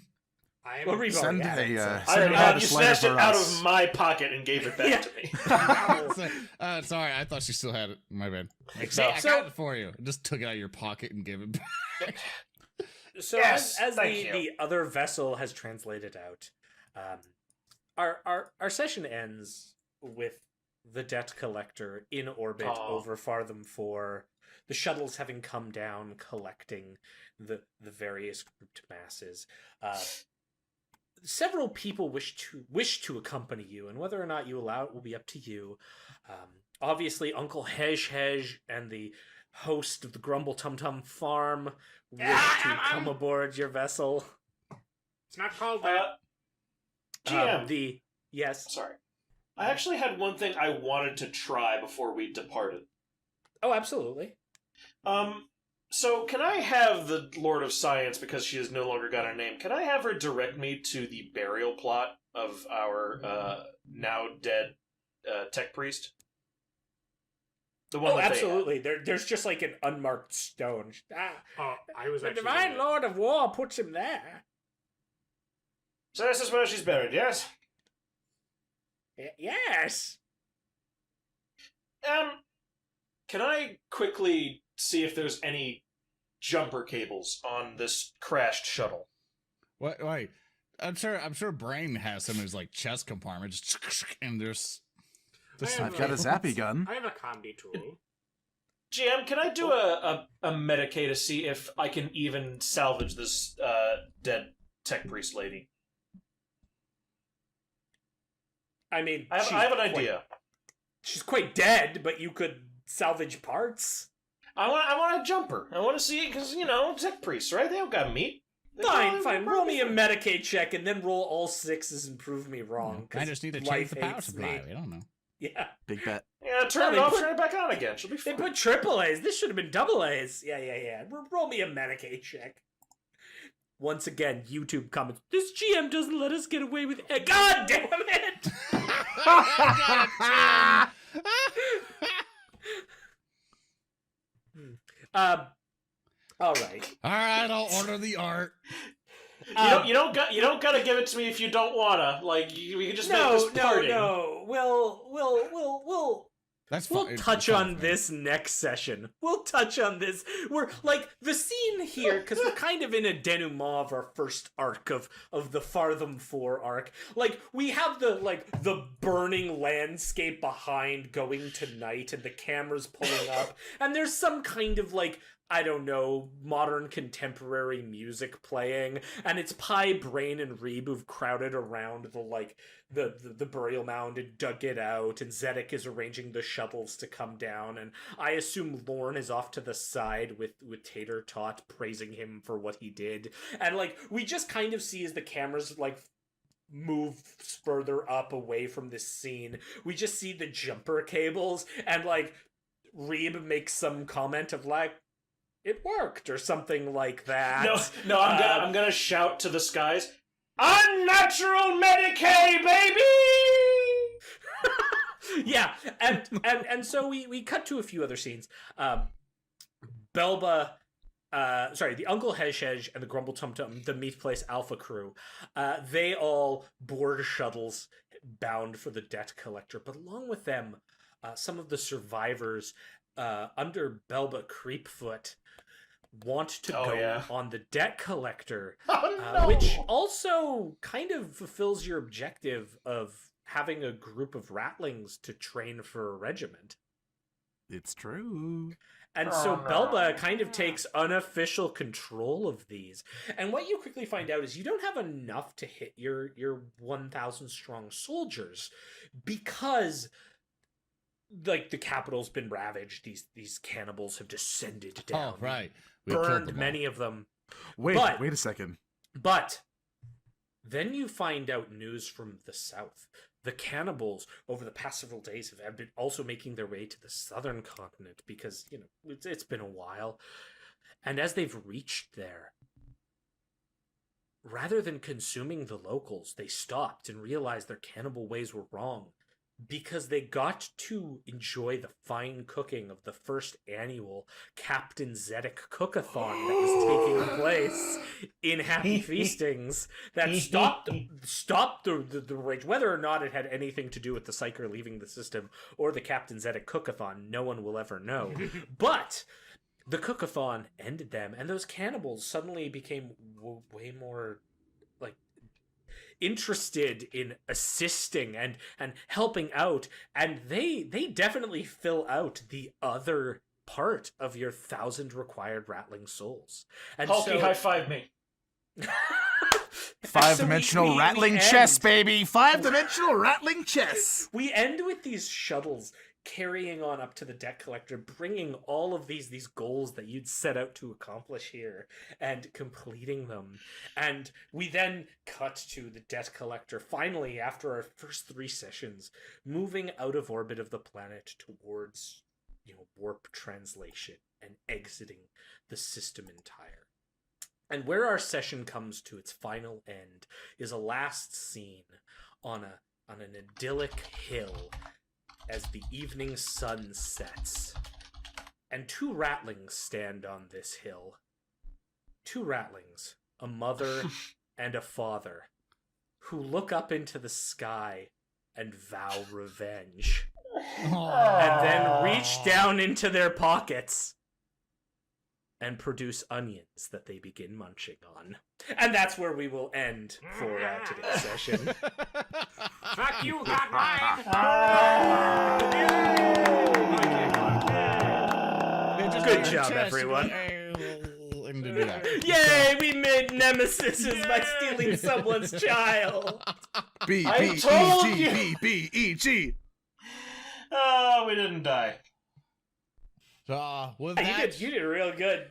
I Well, am Reeb Send already had it, a so- I send don't an know. You Arvis lighter snatched it for out us. of my pocket and gave it back Yeah. to me. Sorry, I thought she still had it. My bad. Like, No. I got it for you. I just took it out of your pocket and gave it back. So Yes, as thank you. the other vessel has translated out, our session ends with the debt collector in orbit Aw. over Fartham 4, the shuttles having come down collecting the various grouped masses. Several people wish to accompany you, and whether or not you allow it will be up to you. Obviously, Uncle Hej and the host of the Grumble Tum Tum Farm wish to come aboard your vessel. It's not called that. GM. Yes. Sorry. I actually had one thing I wanted to try before we departed. Oh, absolutely. So can I have the Lord of Science, because she has no longer got a name, can I have her direct me to the burial plot of our now dead tech priest? The one Oh, that they had. absolutely. There's just like an unmarked stone. Oh, I was The actually Divine gonna- Lord of War puts him there. So this is where she's buried, yes? Yes. Can I quickly see if there's any jumper cables on this crashed shuttle? What? Wait. I'm sure Braine has some in his like chest compartment. Just, and there's. I've got a zappy gun. I have a combi tool. GM, can I do a Medicae to see if I can even salvage this dead tech priest lady? I mean, I have an idea. She's quite dead, but you could salvage parts. I want a jumper. I want to see, because, tech priests, right? They don't got meat. They Fine. got- Roll me a Medicaid check and then roll all sixes and prove me wrong. I just need to change life the power hates supply. me. I don't know. Yeah. Big bet. Yeah, turn they it off, put- turn it back on again. She'll be They fine. put triple A's. This should have been double A's. Yeah. Roll me a Medicaid check. Once again, YouTube comments. This GM doesn't let us get away with it. God damn it! All right. All right, I'll order the art. You don't gotta give it to me if you don't wanna. Like, we can just make this party. No. We'll That's fine. We'll touch on this next session. We'll touch on this. We're like the scene here because we're kind of in a denouement of our first arc of the Fartham 4 arc. Like we have the burning landscape behind going to night and the cameras pulling up, and there's some kind of like I don't know, modern contemporary music playing, and it's Braine and Reeb who've crowded around the burial mound and dug it out, and Zedek is arranging the shovels to come down, and I assume Lorn is off to the side with Tater Tot praising him for what he did. And we just kind of see as the cameras move further up away from this scene, we just see the jumper cables, and Reeb makes some comment of it worked, or something like that. No, I'm gonna shout to the skies, unnatural Medicaid, baby! Yeah, and so we cut to a few other scenes. Belba, the Uncle Heshej and the Grumble Tum Tum, the Meat Place Alpha crew, they all board shuttles bound for the debt collector, but along with them, some of the survivors under Belba Creepfoot want to go on the debt collector, which also kind of fulfills your objective of having a group of ratlings to train for a regiment. It's true. And so Belba kind of takes unofficial control of these. And what you quickly find out is you don't have enough to hit your 1,000 strong soldiers, because the capital's been ravaged. These cannibals have descended down. Oh, right. We Burned many of them. Wait a second. But then you find out news from the south. The cannibals, over the past several days, have been also making their way to the southern continent because, it's been a while. And as they've reached there, rather than consuming the locals, they stopped and realized their cannibal ways were wrong, because they got to enjoy the fine cooking of the first annual Captain Zedek Cookathon that was taking place in Happy Feastings that stopped the rage. Whether or not it had anything to do with the Psyker leaving the system or the Captain Zedek Cookathon, no one will ever know. But the Cookathon ended them, and those cannibals suddenly became way more interested in assisting and helping out, and they definitely fill out the other part of your 1,000 required Ratling souls. And Hulky, high five me. Five-dimensional rattling chess, baby! Five-dimensional rattling chess! We end with these shuttles carrying on up to the debt collector, bringing all of these goals that you'd set out to accomplish here and completing them. And we then cut to the debt collector, finally, after our first 3 sessions, moving out of orbit of the planet towards, warp translation and exiting the system entire. And where our session comes to its final end is a last scene on an idyllic hill as the evening sun sets, and 2 ratlings stand on this hill. 2 ratlings, a mother and a father, who look up into the sky and vow revenge, and then reach down into their pockets and produce onions that they begin munching on. And that's where we will end for today's session. Fuck you, got Good job, everyone. Yay, we made nemesis by stealing someone's child. B-B-E-G. Oh, we didn't die. With that, You did real good.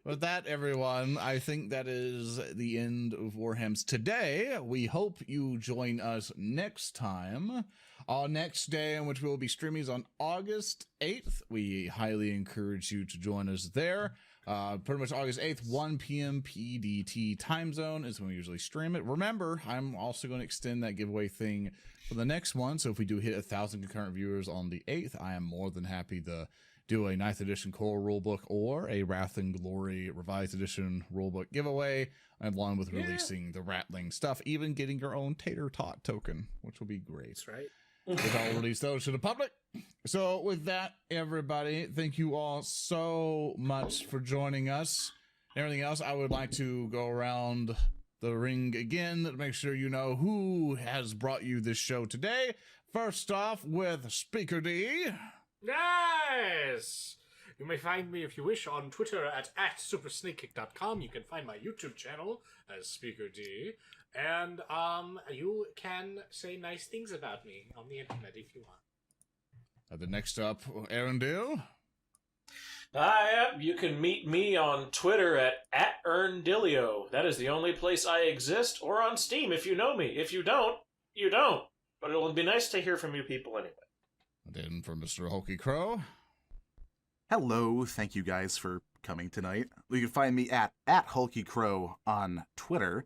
With that, everyone, I think that is the end of WarHams today. We hope you join us next time. Our next day, in which we will be streaming, is on August 8th. We highly encourage you to join us there. Pretty much August 8th, 1 p.m. PDT time zone is when we usually stream it. Remember, I'm also going to extend that giveaway thing for the next one. So if we do hit 1,000 concurrent viewers on the 8th, I am more than happy to do a 9th edition core rulebook or a Wrath and Glory revised edition rulebook giveaway, along with releasing the Ratling stuff, even getting your own Tater Tot token, which will be great. That's right. We'll release those to the public. So with that, everybody, thank you all so much for joining us. Everything else, I would like to go around the ring again to make sure you know who has brought you this show today. First off, with Speaker D. Nice! You may find me, if you wish, on Twitter at supersnakekick.com. You can find my YouTube channel as Speaker D. And you can say nice things about me on the internet if you want. The next up, Earndil. You can meet me on Twitter at Earndilio. That is the only place I exist, or on Steam if you know me. If you don't, you don't. But it'll be nice to hear from you people anyway. Then for Mr. HulkyKrow. Hello, thank you guys for coming tonight. You can find me at HulkyKrow on Twitter.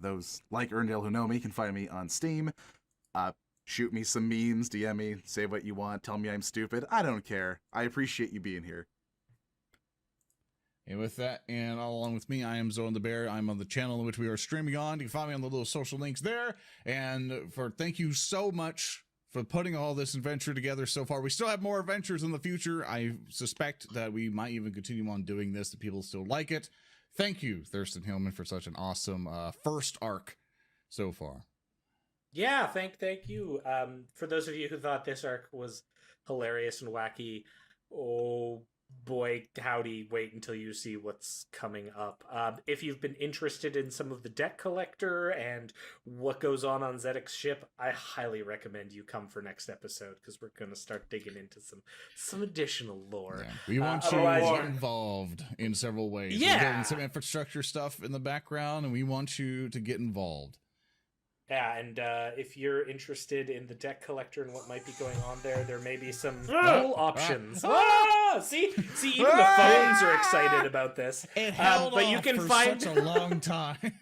Those like Earndil who know me can find me on Steam. Shoot me some memes, DM me, say what you want, tell me I'm stupid. I don't care. I appreciate you being here. And with that, and all along with me, I am ZoranTheBear. I'm on the channel in which we are streaming on. You can find me on the little social links there. And thank you so much for putting all this adventure together so far. We still have more adventures in the future. I suspect that we might even continue on doing this, that people still like it. Thank you, Thurston Hillman, for such an awesome first arc so far. Yeah, thank you. For those of you who thought this arc was hilarious and wacky, oh boy, howdy, wait until you see what's coming up. If you've been interested in some of the deck collector and what goes on Zedek's ship, I highly recommend you come for next episode, because we're going to start digging into some additional lore. Yeah, we want you to get involved in several ways. Yeah. We're getting some infrastructure stuff in the background, and we want you to get involved. Yeah, and if you're interested in the deck collector and what might be going on there may be some cool options. See, even the phones are excited about this. It held but off you can for find such a long time.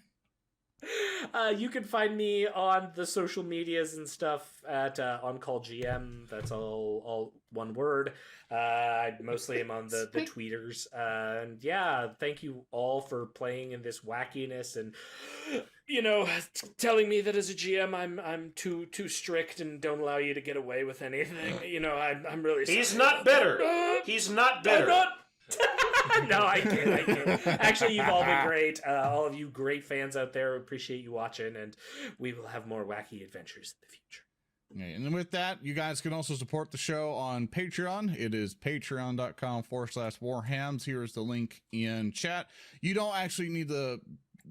you can find me on the social medias and stuff at OnCallGM. That's all one word. I mostly am on the tweeters. And yeah, thank you all for playing in this wackiness and telling me that as a GM I'm too strict and don't allow you to get away with anything. I'm really sorry. He's not bitter. He's not bitter. No, I can't. Actually, you've all been great. All of you great fans out there, appreciate you watching, and we will have more wacky adventures in the future. Okay, and with that, you guys can also support the show on Patreon. It is patreon.com/WarHams. Here is the link in chat. You don't actually need to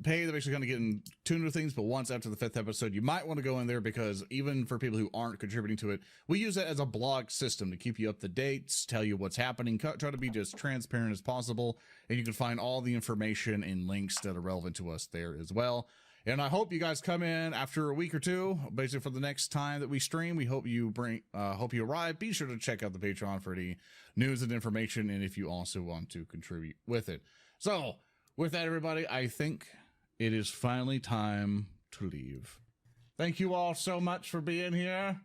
pay. They're actually going to get in tune with things, but once after the 5th episode, you might want to go in there, because even for people who aren't contributing to it, we use it as a blog system to keep you up to date, tell you what's happening, try to be just transparent as possible, and you can find all the information and links that are relevant to us there as well. And I hope you guys come in after a week or two, basically for the next time that we stream. We hope you arrive. Be sure to check out the Patreon for any news and information, and if you also want to contribute with it. So, with that, everybody, I think it is finally time to leave. Thank you all so much for being here.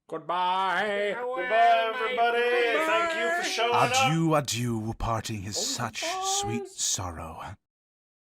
Goodbye. Goodbye, everybody. Thank you for showing up. Adieu, adieu, parting is such sweet sorrow.